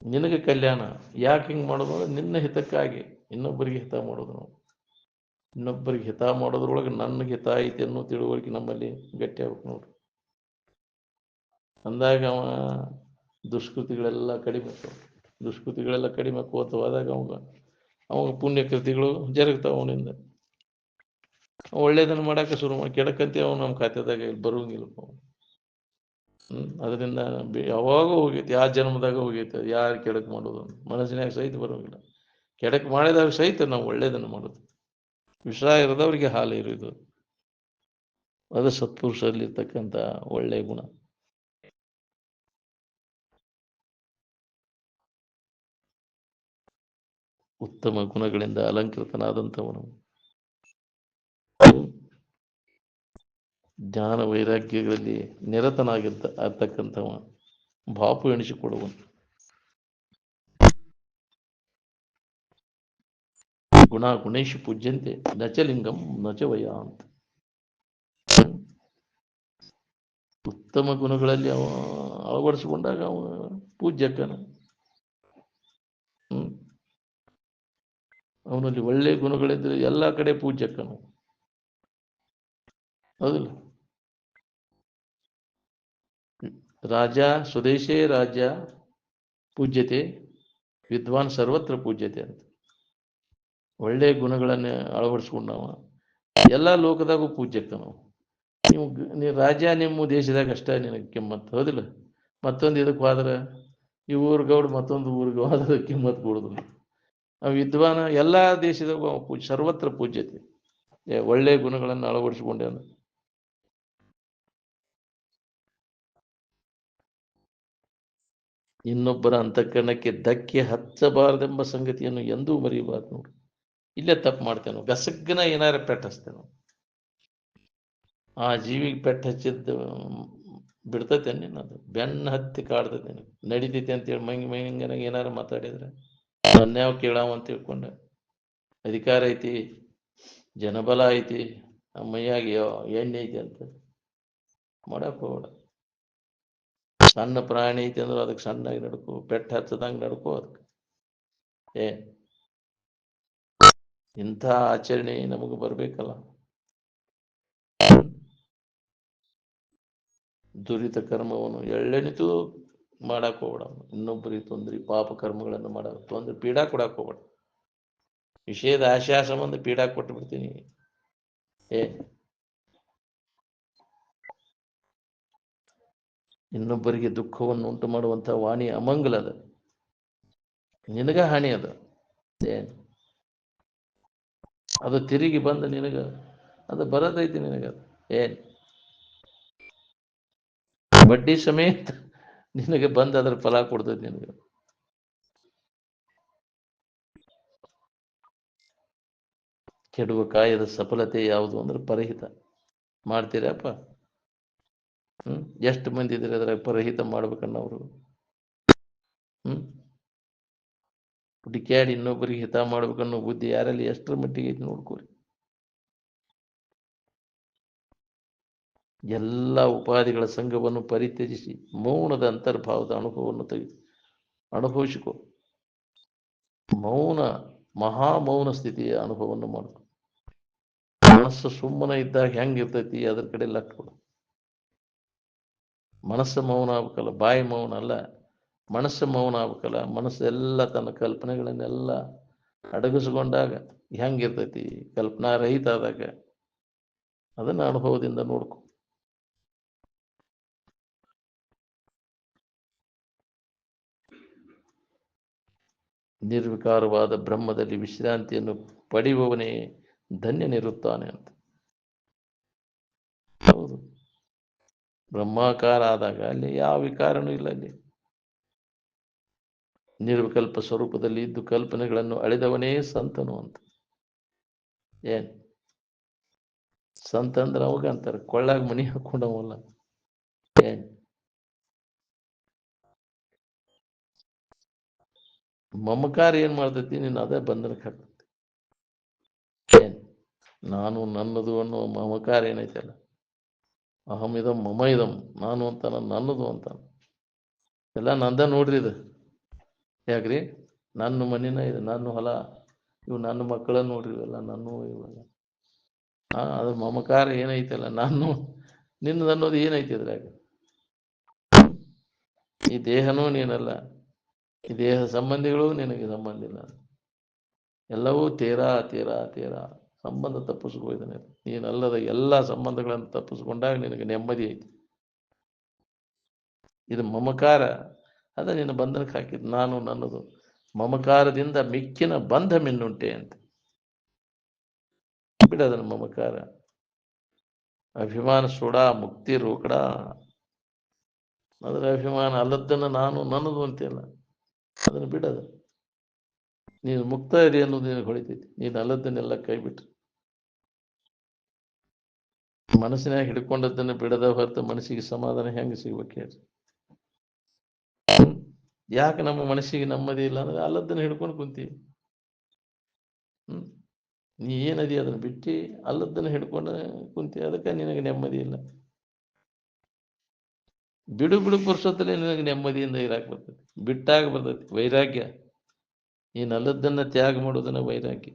ನಿನಗೆ ಕಲ್ಯಾಣ ಯಾಕೆ ಹಿಂಗೆ ಮಾಡೋದು ಅಂದ್ರೆ ನಿನ್ನ ಹಿತಕ್ಕಾಗಿ ಇನ್ನೊಬ್ಬರಿಗೆ ಹಿತ ಮಾಡೋದು. ನಾವು ಇನ್ನೊಬ್ಬರಿಗೆ ಹಿತ ಮಾಡೋದ್ರೊಳಗೆ ನನಗೆ ಹಿತ ಐತಿ ಅನ್ನೋ ತಿಳುವಳಿಕೆ ನಮ್ಮಲ್ಲಿ ಗಟ್ಟಿ ಆಗ್ಬೇಕು ನೋಡ್ರಿ. ಅಂದಾಗ ಅವ ದುಷ್ಕೃತಿಗಳೆಲ್ಲ ಕಡಿಮೆ ದುಷ್ಕೃತಿಗಳೆಲ್ಲ ಕಡಿಮೆ ಹೋದಾಗ ಅವಾಗ ಪುಣ್ಯ ಕೃತಿಗಳು ಜರುಗ್ತಾವ. ಅವನಿಂದ ಒಳ್ಳೇದನ್ನ ಮಾಡಕ್ಕೆ ಶುರು ಮಾಡಿ ಕೆಡಕಂತೆ ಅವ್ ನಮ್ಮ ಖಾತೆದಾಗ ಬರುವಂಗಿಲ್ಲಪ್ಪ. ಅದರಿಂದ ಯಾವಾಗೂ ಹೋಗೈತಿ, ಯಾವ ಜನ್ಮದಾಗ ಹೋಗೈತಿ. ಅದು ಯಾರು ಕೆಡಕ್ ಮಾಡೋದು ಮನಸ್ಸಿನಾಗ ಸಹಿತ ಬರೋಂಗಿಲ್ಲ. ಕೆಡಕ್ ಮಾಡಿದಾಗ ಸಹಿತ ನಾವು ಒಳ್ಳೇದನ್ನು ಮಾಡೋದು. ವಿಷ ಇರದವ್ರಿಗೆ ಹಾಲು ಇರೋದು ಅದು ಸತ್ಪುರುಷರಲ್ಲಿರ್ತಕ್ಕಂಥ ಒಳ್ಳೆ ಗುಣ. ಉತ್ತಮ ಗುಣಗಳಿಂದ ಅಲಂಕೃತನಾದಂಥವನು, ಜ್ಞಾನ ವೈರಾಗ್ಯಗಳಲ್ಲಿ ನಿರತನಾಗಿರ್ತಕ್ಕಂಥವ, ಬಾಪು ಎಣಿಸಿಕೊಳ್ಳುವನು. ಗುಣ ಗುಣೇಶ್ ಪೂಜ್ಯಂತೆ ನಚಲಿಂಗಂ ನಚ ವಯ ಅಂತ. ಉತ್ತಮ ಗುಣಗಳಲ್ಲಿ ಅವ ಅಳವಡಿಸಿಕೊಂಡಾಗ ಅವ ಪೂಜ್ಯಕ್ಕನ. ಅವನಲ್ಲಿ ಒಳ್ಳೆ ಗುಣಗಳಿದ್ರೆ ಎಲ್ಲ ಕಡೆ ಪೂಜ್ಯಕ್ಕನು. ಹೌದಿಲ್ಲ? ರಾಜ ಸ್ವದೇಶೇ ರಾಜ್ಯ ಪೂಜ್ಯತೆ, ವಿದ್ವಾನ್ ಸರ್ವತ್ರ ಪೂಜ್ಯತೆ ಅಂತ. ಒಳ್ಳೆ ಗುಣಗಳನ್ನ ಅಳವಡಿಸ್ಕೊಂಡವ ಎಲ್ಲ ಲೋಕದಾಗೂ ಪೂಜ್ಯಕ್ಕನು. ನೀವು ರಾಜ್ಯ ನಿಮ್ಮ ದೇಶದಾಗ ಅಷ್ಟೇ ನಿನಗೆ ಕಿಮ್ಮತ್ತು. ಹೌದಿಲ್ಲ? ಮತ್ತೊಂದು ಇದಕ್ಕೆ ಹೋದ್ರೆ ಈ ಊರ್ಗೌಡ್ ಮತ್ತೊಂದು ಊರಿಗೆ ಹೋದ್ರೆ ಕಿಮ್ಮತ್ತು ಕೊಡುದಿಲ್ಲ. ವಿದ್ವಾನ ಎಲ್ಲ ದೇಶದಾಗ ಸರ್ವತ್ರ ಪೂಜ್ಯತೆ, ಒಳ್ಳೆ ಗುಣಗಳನ್ನು ಅಳವಡಿಸಿಕೊಂಡೇನು. ಇನ್ನೊಬ್ಬರ ಅಂತಃಕರಣಕ್ಕೆ ಧಕ್ಕೆ ಹಚ್ಚಬಾರದೆಂಬ ಸಂಗತಿಯನ್ನು ಎಂದೂ ಮರೆಯಬಾರ್ದು. ನೋಡಿ, ಇಲ್ಲೇ ತಪ್ಪು ಮಾಡ್ತೇನೆ, ಗಸಗ್ಗನ ಏನಾರ ಪೆಟ್ಟು ಹಚ್ತೇನೆ, ಆ ಜೀವಿಗೆ ಪೆಟ್ಟು ಹಚ್ಚಿದ್ದು ಬಿಡ್ತೈತೆ ನಿನ್ನದು, ಬೆನ್ನ ಹತ್ತಿ ಕಾಡ್ತೈತೆ, ನಡಿತೈತೆ ಅಂತೇಳಿ ಮಂಗನಾಗ ಏನಾರ ಮಾತಾಡಿದ್ರೆ ನನ್ಯಾವ ಕೇಳಾವ ಅಂತ ತಿಳ್ಕೊಂಡೆ. ಅಧಿಕಾರ ಐತಿ, ಜನಬಲ ಐತಿ, ಮೈಯಾಗಿ ಎಣ್ಣೆ ಐತಿ ಅಂತ ಮಾಡಕ್ ಹೋಗ್ಬೇಡ. ಸಣ್ಣ ಪ್ರಾಣಿ ಐತಿ ಅಂದ್ರೆ ಅದಕ್ಕೆ ಸಣ್ಣಾಗಿ ನಡ್ಕೋ, ಪೆಟ್ಟು ಹಚ್ಚದಂಗೆ ನಡ್ಕೋ. ಅದಕ್ಕೆ ಇಂಥ ಆಚರಣೆ ನಮಗೆ ಬರ್ಬೇಕಲ್ಲ. ದುರಿತ ಕರ್ಮವನ್ನು ಎಳ್ಳೆಣಿತು ಮಾಡಕ್ ಹೋಗ್ಬೇಡ. ಇನ್ನೊಬ್ಬರಿಗೆ ತೊಂದ್ರೆ, ಪಾಪ ಕರ್ಮಗಳನ್ನು ಮಾಡಕ್ ತೊಂದ್ರೆ, ಪೀಡಾ ಕೊಡಕ್ ಹೋಗ್ಬೇಡ. ವಿಷಯದ ಆಶಾ ಸಂಬಂಧ ಪೀಡಾ ಕೊಟ್ಟು ಬಿಡ್ತೀನಿ. ಇನ್ನೊಬ್ಬರಿಗೆ ದುಃಖವನ್ನು ಉಂಟು ಮಾಡುವಂಥ ವಾಣಿ ಅಮಂಗಲ ಅದ, ನಿನಗ ಹಾನಿ ಅದ. ಅದು ತಿರುಗಿ ಬಂದ ನಿನಗ ಅದು ಬರದೈತಿ ನಿನಗ. ಬಡ್ಡಿ ಸಮೇತ ನಿನಗೆ ಬಂದ ಅದ್ರ ಫಲ ಕೊಡ್ತೈತಿ ನಿನಗೆ. ಕೆಡುವ ಕಾಯದ ಸಫಲತೆ ಯಾವುದು ಅಂದ್ರೆ ಪರಹಿತ. ಮಾಡ್ತೀರಪ್ಪ? ಎಷ್ಟು ಮಂದಿ ಇದ್ರೆ ಅದ್ರ ಪರಹಿತ ಮಾಡ್ಬೇಕನ್ನೋರು. ಹುಡುಕ್ಯಾಡಿ ಇನ್ನೊಬ್ಬರಿಗೆ ಹಿತ ಮಾಡ್ಬೇಕನ್ನೋ ಬುದ್ಧಿ ಯಾರಲ್ಲಿ ಎಷ್ಟರ ಮಟ್ಟಿಗೆ ಐತಿ ನೋಡ್ಕೋರಿ. ಎಲ್ಲ ಉಪಾಧಿಗಳ ಸಂಘವನ್ನು ಪರಿತ್ಯಜಿಸಿ ಮೌನದ ಅಂತರ್ಭಾವದ ಅನುಭವವನ್ನು ಅನುಭವಿಸಿಕೊ. ಮೌನ, ಮಹಾಮೌನ ಸ್ಥಿತಿಯ ಅನುಭವವನ್ನು ಮಾಡ್ಕೊ. ಮನಸ್ಸು ಸುಮ್ಮನೆ ಇದ್ದಾಗ ಹೆಂಗಿರ್ತೈತಿ ಅದ್ರ ಕಡೆ ಲಕ್ಷ್ಯ ಕೊಡು. ಮನಸ್ಸು ಮೌನ ಆಗ್ಬೇಕಲ್ಲ, ಬಾಯಿ ಮೌನ ಅಲ್ಲ, ಮನಸ್ಸು ಮೌನ ಆಗ್ಬೇಕಲ್ಲ. ಮನಸ್ಸು ಎಲ್ಲ ತನ್ನ ಕಲ್ಪನೆಗಳನ್ನೆಲ್ಲ ಅಡಗಿಸ್ಕೊಂಡಾಗ ಹೆಂಗಿರ್ತೈತಿ, ಕಲ್ಪನಾ ರಹಿತ ಆದಾಗ ಅದನ್ನ ಅನುಭವದಿಂದ ನೋಡ್ಕೊ. ನಿರ್ವಿಕಾರವಾದ ಬ್ರಹ್ಮದಲ್ಲಿ ವಿಶ್ರಾಂತಿಯನ್ನು ಪಡೆಯುವವನೇ ಧನ್ಯನಿರುತ್ತಾನೆ ಅಂತ. ಹೌದು, ಬ್ರಹ್ಮಾಕಾರ ಆದಾಗ ಅಲ್ಲಿ ಯಾವ ವಿಕಾರನೂ ಇಲ್ಲ. ಅಲ್ಲಿ ನಿರ್ವಿಕಲ್ಪ ಸ್ವರೂಪದಲ್ಲಿ ಇದ್ದು ಕಲ್ಪನೆಗಳನ್ನು ಅಳೆದವನೇ ಸಂತನು ಅಂತ. ಸಂತ ಅಂದ್ರೆ ಅವಾಗ ಅಂತಾರೆ ಕೊಳ್ಳಾಗ ಮನಿ ಹಾಕೊಂಡವಲ್ಲ. ಮಮಕಾರ ಏನ್ ಮಾಡ್ತೈತಿ, ನೀನು ಅದೇ ಬಂಧನಕ್ಕೆ ಹಾಕ್ತೈತಿ. ನಾನು ನನ್ನದು ಅನ್ನೋ ಮಮಕಾರ ಏನೈತಲ್ಲ, ಅಹಂ ಇದಂ ಮಮ ಇದಂ, ನಾನು ಅಂತ ನನ್ನದು ಅಂತ ಎಲ್ಲ ನಂದ ನೋಡ್ರಿ. ಇದು ಯಾಕ್ರಿ? ನನ್ನ ಮನಿನ ಇದು, ನನ್ನ ಹೊಲ, ಇವು ನನ್ನ ಮಕ್ಕಳ ನೋಡ್ರಿ, ಇವೆಲ್ಲ ನನ್ನ ಇವೆಲ್ಲ. ಅದು ಮಮಕಾರ ಏನೈತಲ್ಲ, ನಾನು ನಿನ್ನದು ಅನ್ನೋದು ಏನೈತಿ ಇದ್ರಾಗ? ಈ ದೇಹನೂ ನೀನಲ್ಲ, ಈ ದೇಹ ಸಂಬಂಧಿಗಳು ನಿನಗೆ ಸಂಬಂಧ ಇಲ್ಲ. ಎಲ್ಲವೂ ತೀರಾ ತೀರಾ ತೀರಾ ಸಂಬಂಧ ತಪ್ಪಿಸ್ಕೋಯ್ದಾನೆ. ನೀನಲ್ಲದ ಎಲ್ಲ ಸಂಬಂಧಗಳನ್ನು ತಪ್ಪಿಸ್ಕೊಂಡಾಗ ನಿನಗೆ ನೆಮ್ಮದಿ ಐತಿ. ಇದು ಮಮಕಾರ, ಅದ ನಿನ್ನ ಬಂಧನಕ್ಕೆ ಹಾಕಿದ್ದು. ನಾನು ನನ್ನದು ಮಮಕಾರದಿಂದ ಮಿಕ್ಕಿನ ಬಂಧ ಮಿನ್ನುಂಟೆ ಅಂತ ಬಿಡೋದನ್ನು. ಮಮಕಾರ ಅಭಿಮಾನ ಸೋಡಾ, ಮುಕ್ತಿ ರೋಕಡ. ಅದರ ಅಭಿಮಾನ ಅಲ್ಲದನ್ನು ನಾನು ನನ್ನದು ಅಂತೆಲ್ಲ, ಅದನ್ನು ಬಿಡೋದು. ನೀನು ಮುಕ್ತ ಇದೆ ಅನ್ನೋದು ನಿನಗೆ ಹೊಳಿತೈತಿ. ನೀನು ಅಲ್ಲದನ್ನೆಲ್ಲ ಕೈ ಬಿಟ್ಟು ಮನಸ್ಸಿನಾಗ ಹಿಡ್ಕೊಂಡದ್ದನ್ನು ಬಿಡದ ಹೊರತು ಮನಸ್ಸಿಗೆ ಸಮಾಧಾನ ಹೆಂಗೆ ಸಿಗ್ಬೇಕು ಹೇಳಿ? ಯಾಕೆ ನಮ್ಮ ಮನಸ್ಸಿಗೆ ನೆಮ್ಮದಿ ಇಲ್ಲ ಅಂದ್ರೆ ಅಲ್ಲದನ್ನು ಹಿಡ್ಕೊಂಡು ಕುಂತೀವಿ. ನೀ ಏನದಿ ಅದನ್ನು ಬಿಟ್ಟು ಅಲ್ಲದನ್ನು ಹಿಡ್ಕೊಂಡು ಕುಂತೀವಿ, ಅದಕ್ಕೆ ನಿನಗೆ ನೆಮ್ಮದಿ ಇಲ್ಲ. ಬಿಡು ಬಿಡು ಪುರುಷೊತ್ತಲ್ಲಿ ನಿನಗೆ ನೆಮ್ಮದಿಯಿಂದ ಇರಾಕ್ ಬರ್ತೈತಿ, ಬಿಟ್ಟಾಗ ಬರ್ತೈತಿ ವೈರಾಗ್ಯ. ಈ ನಲ್ಲದನ್ನ ತ್ಯಾಗ ಮಾಡೋದನ್ನ ವೈರಾಗ್ಯ.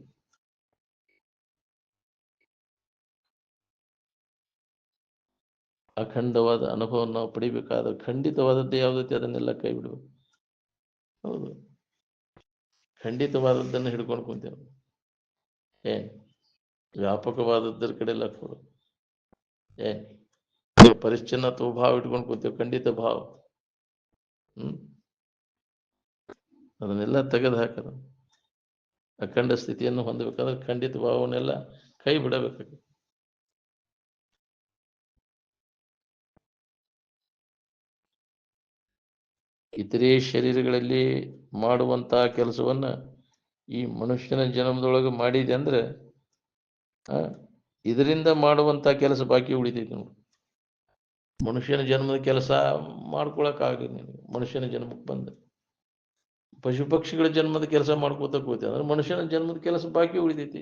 ಅಖಂಡವಾದ ಅನುಭವವನ್ನು ನಾವು ಪಡಿಬೇಕಾದ್ರೆ ಖಂಡಿತವಾದದ್ದು ಯಾವುದೈತಿ ಅದನ್ನೆಲ್ಲ ಕೈ ಬಿಡಬೇಕು. ಹೌದು, ಖಂಡಿತವಾದದ್ದನ್ನು ಹಿಡ್ಕೊಂಡು ಕುಂತೇವೆ. ಏನ್ ವ್ಯಾಪಕವಾದದ್ದರ ಕಡೆ ಲಕ್ಷ್ಯ ಕೊಡು. ಏನ್ ಪರಿಚ್ಛನ್ನತ್ವ ಭಾವ ಇಟ್ಕೊಂಡು ಕೂತೇವೆ, ಖಂಡಿತ ಭಾವ. ಅದನ್ನೆಲ್ಲ ತೆಗೆದು ಹಾಕದ. ಅಖಂಡ ಸ್ಥಿತಿಯನ್ನು ಹೊಂದಬೇಕಾದ್ರೆ ಖಂಡಿತ ಭಾವನೆಲ್ಲ ಕೈ ಬಿಡಬೇಕಾಗುತ್ತೆ. ಇತರೆ ಶರೀರಗಳಲ್ಲಿ ಮಾಡುವಂತಹ ಕೆಲಸವನ್ನ ಈ ಮನುಷ್ಯನ ಜನ್ಮದೊಳಗೆ ಮಾಡಿದೆ ಅಂದ್ರೆ ಇದರಿಂದ ಮಾಡುವಂತ ಕೆಲಸ ಬಾಕಿ ಉಳಿತೈತಿ ನೋಡಿ. ಮನುಷ್ಯನ ಜನ್ಮದ ಕೆಲಸ ಮಾಡ್ಕೊಳಕ್ಕಾಗಲಿ ನಿನಗೆ. ಮನುಷ್ಯನ ಜನ್ಮಕ್ಕೆ ಬಂದ ಪಶು ಪಕ್ಷಿಗಳ ಜನ್ಮದ ಕೆಲಸ ಮಾಡ್ಕೋತ ಕೂತಿ ಅಂದ್ರೆ ಮನುಷ್ಯನ ಜನ್ಮದ ಕೆಲಸ ಬಾಕಿ ಉಳಿತೈತಿ.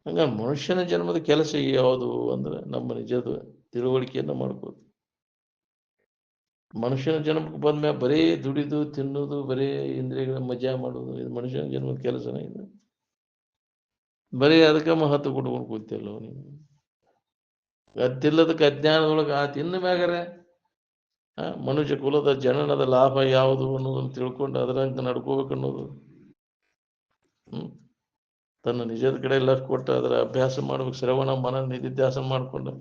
ಹಂಗ ಮನುಷ್ಯನ ಜನ್ಮದ ಕೆಲಸ ಯಾವುದು ಅಂದ್ರೆ ನಮ್ಮ ನಿಜದ ತಿಳುವಳಿಕೆಯನ್ನ ಮಾಡ್ಕೋದು. ಮನುಷ್ಯನ ಜನ್ಮಕ್ಕೆ ಬಂದ್ಮ್ಯಾಗ ಬರೀ ದುಡಿದು ತಿನ್ನೋದು, ಬರೀ ಇಂದ್ರಿಯಗಳ ಮಜಾ ಮಾಡೋದು, ಇದು ಮನುಷ್ಯನ ಜನ್ಮದ ಕೆಲಸನೇ ಇದು. ಬರೀ ಅದಕ್ಕೆ ಮಹತ್ವ ಕೊಟ್ಕೊಂಡು ಕೂತಿಯಲ್ಲೋ ನೀವು. ಅದಿಲ್ಲದಕ್ಕೆ ಅಜ್ಞಾನದೊಳಗೆ ತಿನ್ನ ಮ್ಯಾಗರೆ ಮನುಷ್ಯ ಕುಲದ ಜನನದ ಲಾಭ ಯಾವುದು ಅನ್ನೋದನ್ನು ತಿಳ್ಕೊಂಡು ಅದರಂತೆ ನಡ್ಕೋಬೇಕು ಅನ್ನೋದು. ತನ್ನ ನಿಜದ ಕಡೆ ಲಕ್ಷ್ಯ ಕೊಟ್ಟು ಅದರ ಅಭ್ಯಾಸ ಮಾಡ್ಬೇಕು, ಶ್ರವಣ ಮನ ನಿಧಿಧ್ಯಾಸನ ಮಾಡ್ಕೊಂಡು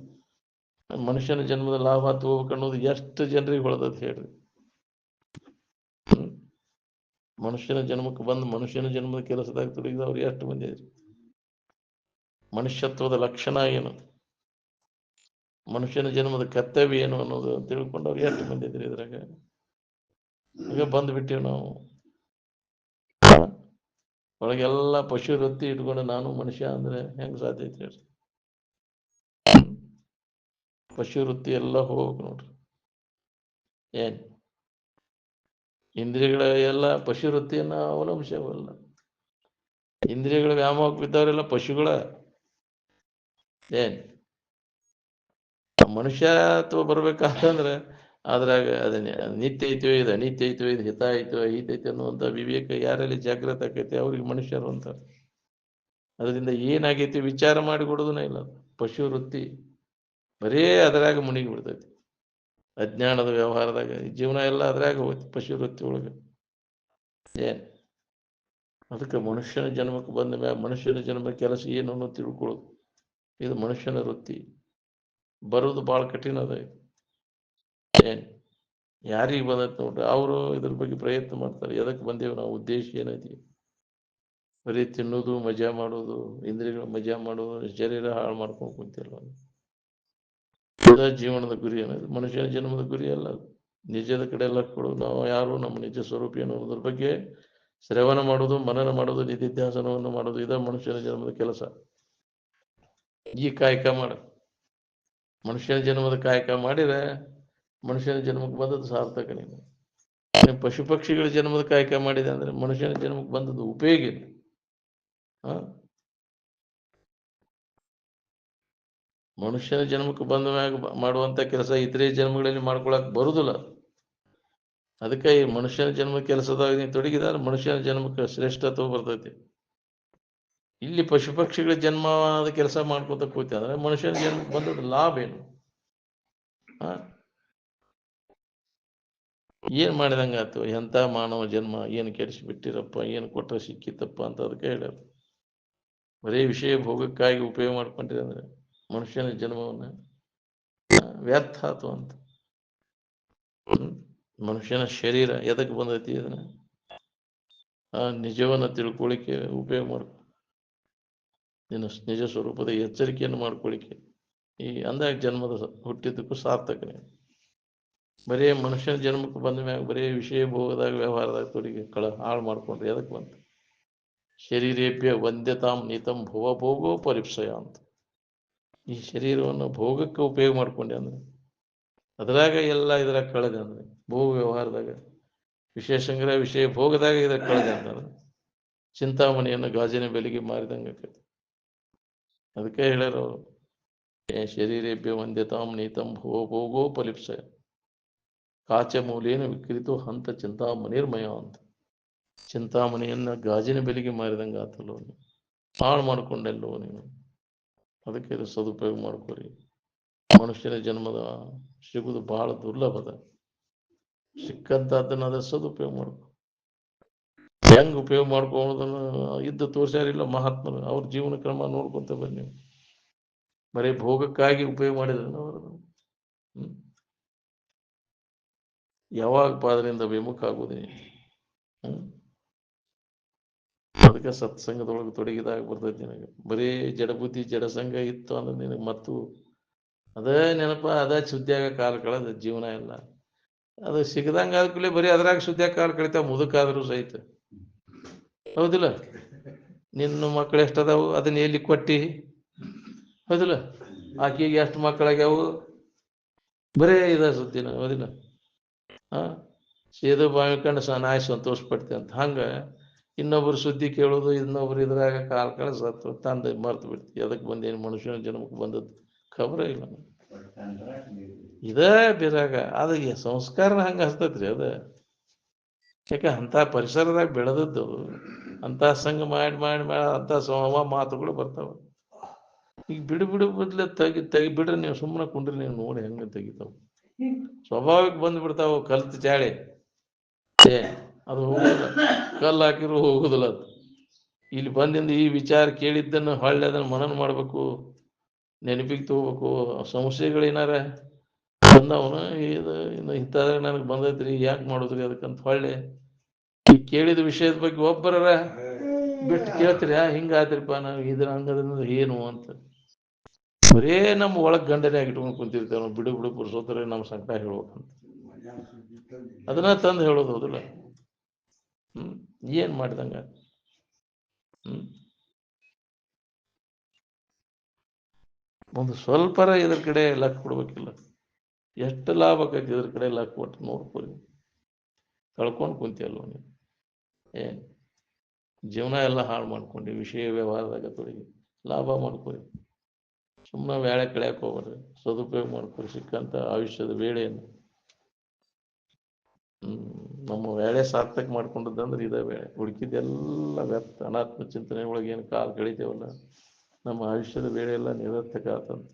ಮನುಷ್ಯನ ಜನ್ಮದ ಲಾಭ ತಗೋಬೇಕು ಅನ್ನೋದು ಎಷ್ಟು ಜನರಿಗೆ ಹೊಳೆದತ್ ಹೇಳ್ರಿ. ಮನುಷ್ಯನ ಜನ್ಮಕ್ಕೆ ಬಂದು ಮನುಷ್ಯನ ಜನ್ಮದ ಕೆಲಸದಾಗ ತೊಡಗಿದವ್ರು ಎಷ್ಟು ಮಂದಿ ಇದ್ರಿ? ಮನುಷ್ಯತ್ವದ ಲಕ್ಷಣ ಏನು, ಮನುಷ್ಯನ ಜನ್ಮದ ಕರ್ತವ್ಯ ಏನು ಅನ್ನೋದು ತಿಳ್ಕೊಂಡವ್ರು ಎಷ್ಟು ಮಂದಿ ಇದ್ರಿ ಇದ್ರಾಗ? ಈಗ ಬಂದ್ಬಿಟ್ಟಿವಿ ನಾವು. ಒಳಗೆಲ್ಲ ಪಶು ವೃತ್ತಿ ಇಟ್ಕೊಂಡು ನಾನು ಮನುಷ್ಯ ಅಂದ್ರೆ ಹೆಂಗ್ ಸಾಧ್ಯ ಐತಿ ಹೇಳ್ರಿ? ಪಶು ವೃತ್ತಿ ಎಲ್ಲ ಹೋಗ್ಬೇಕು ನೋಡ್ರಿ. ಏನ್ ಇಂದ್ರಿಯಗಳ ಎಲ್ಲ ಪಶು ವೃತ್ತಿಯನ್ನ ಅವಲಂಬಿಸವಲ್ಲ. ಇಂದ್ರಿಯಗಳ ವ್ಯಾಮೋಹಕ್ಕೆ ಬಿದ್ದವರೆಲ್ಲ ಪಶುಗಳ. ಏನ್ ಮನುಷ್ಯತ್ವ ಬರ್ಬೇಕಾದ್ರೆ ಅದ್ರಾಗ ಅದನ್ನ ನಿತ್ಯ ಐತೋ ಇದು ಅನಿತ್ಯ ಐತೋ ಇದು ಹಿತ ಐತೋ ಅಹಿತ ಐತೆ ಅನ್ನುವಂಥ ವಿವೇಕ ಯಾರಲ್ಲಿ ಜಾಗೃತ ಆಕೈತಿ ಅವ್ರಿಗೆ ಮನುಷ್ಯರು ಅಂತಾರೆ. ಅದರಿಂದ ಏನಾಗೈತಿ ವಿಚಾರ ಮಾಡಿಕೊಡೋದನ್ನ ಇಲ್ಲ. ಪಶು ವೃತ್ತಿ ಬರೇ ಅದರಾಗ ಮುಣಿಗಿ ಬಿಡ್ತೈತಿ. ಅಜ್ಞಾನದ ವ್ಯವಹಾರದಾಗ ಜೀವನ ಎಲ್ಲ ಅದ್ರಾಗ ಹೋಯ್ತು, ಪಶು ವೃತ್ತಿ ಒಳಗೆ. ಏನ್ ಅದಕ್ಕೆ ಮನುಷ್ಯನ ಜನ್ಮಕ್ಕೆ ಬಂದ ಮ್ಯಾಗ ಮನುಷ್ಯನ ಜನ್ಮ ಕೆಲಸ ಏನು ಅನ್ನೋ ತಿಳ್ಕೊಳ್ಳೋದು, ಇದು ಮನುಷ್ಯನ ವೃತ್ತಿ. ಬರೋದು ಭಾಳ ಕಠಿಣ ಅದ. ಏನ್ ಯಾರಿಗೆ ಬಂದೈತೆ ನೋಡ್ರಿ, ಅವರು ಇದ್ರ ಬಗ್ಗೆ ಪ್ರಯತ್ನ ಮಾಡ್ತಾರೆ. ಎದಕ್ಕೆ ಬಂದೇವು ನಾವು, ಉದ್ದೇಶ ಏನೈತಿ? ಬರೀ ತಿನ್ನೋದು, ಮಜಾ ಮಾಡೋದು, ಇಂದ್ರಿಯಗಳ ಮಜಾ ಮಾಡೋದು, ಶರೀರ ಹಾಳು ಮಾಡ್ಕೊಂಡು ಕುಂತಿಲ್ಲ. ಇದ ಜೀವನದ ಗುರಿ ಅನ್ನೋದು. ಮನುಷ್ಯನ ಜನ್ಮದ ಗುರಿ ಅಲ್ಲ. ನಿಜದ ಕಡೆ ಎಲ್ಲ ಕೊಡು. ನಾವು ಯಾರು, ನಮ್ಮ ನಿಜ ಸ್ವರೂಪ ಏನು ಅನ್ನೋದ್ರ ಬಗ್ಗೆ ಶ್ರವಣ ಮಾಡೋದು, ಮನನ ಮಾಡೋದು, ನಿಧಿಧ್ಯಾಸನವನ್ನು ಮಾಡೋದು, ಇದ ಮನುಷ್ಯನ ಜನ್ಮದ ಕೆಲಸ. ಈ ಕಾಯಕ ಮಾಡ. ಮನುಷ್ಯನ ಜನ್ಮದ ಕಾಯಕ ಮಾಡಿದ್ರೆ ಮನುಷ್ಯನ ಜನ್ಮಕ್ಕೆ ಬಂದದ್ದು ಸಾರ್ಥಕ. ನೀನು ಪಶು ಪಕ್ಷಿಗಳ ಜನ್ಮದ ಕಾಯಕ ಮಾಡಿದೆ ಅಂದ್ರೆ ಮನುಷ್ಯನ ಜನ್ಮಕ್ಕೆ ಬಂದದ್ದು ಉಪಯೋಗ ಇಲ್ಲ. ಮನುಷ್ಯನ ಜನ್ಮಕ್ಕೆ ಬಂದ ಮ್ಯಾಗ ಮಾಡುವಂತ ಕೆಲಸ ಇತರೆ ಜನ್ಮಗಳಲ್ಲಿ ಮಾಡ್ಕೊಳಕ್ ಬರುದಿಲ್ಲ. ಅದಕ್ಕೆ ಈ ಮನುಷ್ಯನ ಜನ್ಮ ಕೆಲಸದಾಗ ನೀ ತೊಡಗಿದಾರೆ ಮನುಷ್ಯನ ಜನ್ಮಕ್ಕೆ ಶ್ರೇಷ್ಠತ್ವ ಬರ್ತೈತಿ. ಇಲ್ಲಿ ಪಶು ಪಕ್ಷಿಗಳ ಜನ್ಮದ ಕೆಲಸ ಮಾಡ್ಕೊತ ಕೂತಿ ಅಂದ್ರೆ ಮನುಷ್ಯನ ಜನ್ಮಕ್ಕೆ ಬಂದದ್ದು ಲಾಭ ಏನು? ಏನ್ ಮಾಡಿದಂಗಾತು? ಎಂತ ಮಾನವ ಜನ್ಮ ಏನು ಕೆಡಿಸಿಬಿಟ್ಟಿರಪ್ಪ, ಏನು ಕೊಟ್ರೆ ಸಿಕ್ಕಿತ್ತಪ್ಪ ಅಂತ ಅದಕ್ಕೆ ಹೇಳ್ಯಾರ. ಬರೀ ವಿಷಯ ಭೋಗಕ್ಕಾಗಿ ಉಪಯೋಗ ಮಾಡ್ಕೊಂಡ್ರಿ ಅಂದ್ರೆ ಮನುಷ್ಯನ ಜನ್ಮವನ್ನ ವ್ಯರ್ಥ ಆತು ಅಂತ. ಮನುಷ್ಯನ ಶರೀರ ಎದಕ್ಕೆ ಬಂದೈತಿ? ಅದನ್ನ ನಿಜವನ್ನ ತಿಳ್ಕೊಳ್ಳಿಕ್ಕೆ ಉಪಯೋಗ ಮಾಡ್ಕೊ. ನಿನ್ನ ನಿಜ ಸ್ವರೂಪದ ಎಚ್ಚರಿಕೆಯನ್ನು ಮಾಡ್ಕೊಳ್ಳಿಕ್ಕೆ ಈ ಅಂದಾಗ ಜನ್ಮದ ಹುಟ್ಟಿದ್ದಕ್ಕೂ ಸಾರ್ಥಕನೇ. ಬರೀ ಮನುಷ್ಯನ ಜನ್ಮಕ್ಕೆ ಬಂದ ಮ್ಯಾಗ ಬರೀ ವಿಷಯ ಭೋಗದಾಗ ವ್ಯವಹಾರದಾಗ ತೊಡಗಿ ಹಾಳು ಮಾಡ್ಕೊಂಡ್ರಿ ಎದಕ್ಕೆ ಬಂತು? ಶರೀರೇಭ್ಯ ವಂದ್ಯತಾಂ ನೀತಂ ಭುವ ಭೋಗೋ ಪರಿಪ್ಸಯ ಅಂತ. ಈ ಶರೀರವನ್ನು ಭೋಗಕ್ಕೆ ಉಪಯೋಗ ಮಾಡ್ಕೊಂಡೆ ಅಂದ್ರೆ ಅದ್ರಾಗ ಎಲ್ಲ ಇದ್ರಾಗ ಕಳೆದೆ ಅಂದ್ರೆ ಭೋಗ ವ್ಯವಹಾರದಾಗ ವಿಷಯ ಸಂಗ್ರಹ ವಿಷಯ ಭೋಗದಾಗ ಇದ್ರಾಗ ಕಳೆದೆ ಅಂತಂದ್ರೆ ಚಿಂತಾಮಣಿಯನ್ನು ಗಾಜಿನ ಬೆಲೆಗೆ ಮಾರಿದಂಗೆ ಆಕೈತಿ. ಅದಕ್ಕೆ ಹೇಳ್ಯಾರ ಅವರು, ಶರೀರೇಭ್ಯ ವಂದ್ಯತಾಂ ನೀತಂ ಭೋ ಭೋಗೋ ಫಲಿಪ್ಸಯ ಕಾಚ ಮೂಲೇನ ವಿಕ್ರೀತು ಹಂತ ಚಿಂತಾಮಣಿರ್ಮಯ ಅಂತ. ಚಿಂತಾಮಣಿಯನ್ನ ಗಾಜಿನ ಬೆಲೆಗೆ ಮಾರಿದಂಗೆ ಆತಲ್ಲೋ ನೀವು, ಹಾಳು ಮಾಡ್ಕೊಂಡೆಲ್ಲೋ ನೀನು. ಅದಕ್ಕೆ ಇದು ಸದುಪಯೋಗ ಮಾಡ್ಕೊರಿ. ಮನುಷ್ಯನ ಜನ್ಮದ ಸಿಗುದು ಬಹಳ ದುರ್ಲಭದ. ಸಿಕ್ಕಂತದ್ದನ್ನ ಅದ ಸದುಪಯೋಗ ಮಾಡ್ಕೊ. ಹೆಂಗ್ ಉಪಯೋಗ ಮಾಡ್ಕೊಳ್ಳೋದನ್ನ ಇದ್ದು ತೋರ್ಸ್ಯಾರಿಲ್ಲ ಮಹಾತ್ಮರು. ಅವ್ರ ಜೀವನ ಕ್ರಮ ನೋಡ್ಕೊಂತ ಬನ್ನಿ. ಬರೀ ಭೋಗಕ್ಕಾಗಿ ಉಪಯೋಗ ಮಾಡಿದ್ರೆ ಅವರು ಯಾವಾಗ ಪಾದರಿಂದ ವಿಮುಖ ಆಗುವುದೇ. ಅದಕ್ಕೆ ಸತ್ಸಂಗದೊಳಗೆ ತೊಡಗಿದಾಗ ಬರ್ತೈತಿ ನಿನಗೆ. ಬರೀ ಜಡಬುದ್ಧಿ ಜಡಸಂಗ ಇತ್ತು ಅಂದ್ರೆ ನಿನಗೆ ಮತ್ತು ಅದೇ ನೆನಪ, ಅದೇ ಶುದ್ಧಿಯಾಗ ಕಾಲ ಕಳೆದ ಜೀವನ ಎಲ್ಲ. ಅದು ಸಿಗದಂಗ ಆದ್ಕೂಲೆ ಬರೀ ಅದ್ರಾಗ ಶುದ್ಧಿಯಾಗ ಕಾಲ ಕಳಿತಾವ ಮುದುಕಾದ್ರೂ ಸಹಿತ. ಹೌದಿಲ್ಲ? ನಿನ್ನ ಮಕ್ಕಳು ಎಷ್ಟದಾವು, ಅದನ್ನ ಎಲ್ಲಿ ಕೊಟ್ಟಿ? ಹೌದಿಲ್ಲ? ಆಕೆಗೆ ಎಷ್ಟು ಮಕ್ಕಳಾಗ್ಯಾವು? ಬರೇ ಇದ ಸುದ್ದಿನ. ಹೌದಿಲ್ಲ? ಸೇದು ಬಾವಿ ಕಂಡು ನಾಯಿ ಸಂತೋಷ ಪಡ್ತೆ ಅಂತ. ಹಂಗ ಇನ್ನೊಬ್ರು ಸುದ್ದಿ ಕೇಳೋದು, ಇನ್ನೊಬ್ರು ಇದ್ರಾಗ ಕಾಲ ಕಳೆದ ಸತ್ತು ತಂದು ಮರ್ತು ಬಿಡ್ತಿ. ಅದಕ್ಕೆ ಬಂದೇನು ಮನುಷ್ಯನ ಜನ್ಮಕ್ಕೆ ಬಂದದ್ದು ಖಬರ ಇಲ್ಲ. ಇದೇ ಬಿರಾಗ ಅದು ಸಂಸ್ಕಾರನ ಹಂಗೆ ಹಸ್ತತ್ರಿ ಅದ. ಯಾಕೆ ಅಂಥ ಪರಿಸರದಾಗ ಬೆಳೆದದ್ದು, ಅಂಥ ಸಂಘ ಮಾಡಿ ಮಾಡಿ ಮಾಡಿ ಅಂಥ ಮಾತುಗಳು ಬರ್ತಾವ. ಈಗ ಬಿಡು ಬಿಡು ಬದ್ಲೆ ತೆಗಿ ಬಿಡ್ರಿ ನೀವು, ಸುಮ್ಮನೆ ಕುಂಡ್ರಿ ನೀವು, ನೋಡಿ ಹೆಂಗೆ ತೆಗಿತಾವ. ಸ್ವಾಭಾವಿಕ ಬಂದ್ಬಿಡ್ತಾವ ಕಲ್ತು ಚಾಳಿ. ಅದು ಹೋಗುದಿಲ್ಲ, ಕಲ್ಲು ಹಾಕಿದ್ರು ಹೋಗುದಿಲ್ಲ ಅದು. ಇಲ್ಲಿ ಬಂದಿಂದ ಈ ವಿಚಾರ ಕೇಳಿದ್ದನ್ನು ಹೊಳ್ಳಿ ಅದನ್ನು ಮನನ ಮಾಡ್ಬೇಕು, ನೆನಪಿಗೆ ತಗೋಬೇಕು. ಸಮಸ್ಯೆಗಳೇನಾರ ಬಂದವನ ಇದು ಇನ್ನು ಇಂಥದ್ರಾಗ ನನಗೆ ಬಂದೈತ್ರಿ, ಯಾಕೆ ಮಾಡೋದ್ರಿ ಅದಕ್ಕಂತ ಹೊಳ್ಳಿ ಈ ಕೇಳಿದ ವಿಷಯದ ಬಗ್ಗೆ ಒಬ್ಬರ ಬಿಟ್ಟು ಕೇಳ್ತೀರಿ, ಹಿಂಗಾದ್ರಿಪ್ಪ ನಾವು ಇದ್ರ ಹಂಗದ ಏನು ಅಂತ. ಬರೇ ನಮ್ಮ ಒಳಗೆ ಗಂಡನೇ ಇಟ್ಕೊಂಡು ಕುಂತಿರ್ತೇವೆ ನಾವು. ಬಿಡು ಬಿಡು ಪುರುಷೋತ್ತರ ನಮ್ಮ ಸಂಕಟ ಹೇಳ್ಬೇಕಂತ ಅದನ್ನ ತಂದು ಹೇಳೋದು. ಹೌದಿಲ್ಲ? ಏನ್ ಮಾಡಿದಂಗ. ಒಂದು ಸ್ವಲ್ಪರ ಇದ್ರ ಕಡೆ ಲಕ್ ಕೊಡ್ಬೇಕಿಲ್ಲ. ಎಷ್ಟು ಲಾಭ ಆಕೈತಿ ಇದ್ರ ಕಡೆ ಲಕ್ ಕೊಟ್ಟು ನೋಡ್ಕೊರಿ. ಕಳ್ಕೊಂಡು ಕುಂತಿಯಲ್ವ ನೀವು. ಜೀವನ ಎಲ್ಲ ಹಾಳು ಮಾಡ್ಕೊಂಡು ವಿಷಯ ವ್ಯವಹಾರದಾಗ ತೊಡಗಿ ಲಾಭ ಮಾಡ್ಕೊರಿ. ಸುಮ್ಮನೆ ವೇಳೆ ಕಳೆಯಕ್ಕೆ ಹೋಗ್ಬೇಡ್ರಿ, ಸದುಪಯೋಗ ಮಾಡ್ಕೊರಿ ಸಿಕ್ಕಂತ ಆಯುಷ್ಯದ ವೇಳೆಯನ್ನು. ನಮ್ಮ ವೇಳೆ ಸಾರ್ಥಕ ಮಾಡ್ಕೊಂಡದಂದ್ರೆ ಇದೇ ವೇಳೆ. ಹುಡುಕಿದ್ದೆಲ್ಲ ವ್ಯರ್ಥ. ಅನಾತ್ಮ ಚಿಂತನೆ ಒಳಗೆ ಏನು ಕಾಲ ಕಳಿತೇವಲ್ಲ, ನಮ್ಮ ಆಯುಷ್ಯದ ವೇಳೆ ಎಲ್ಲ ನಿರರ್ಥಕ ಆತಂತ.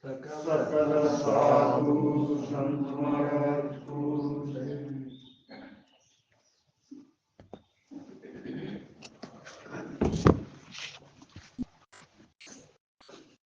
सकल साधु संत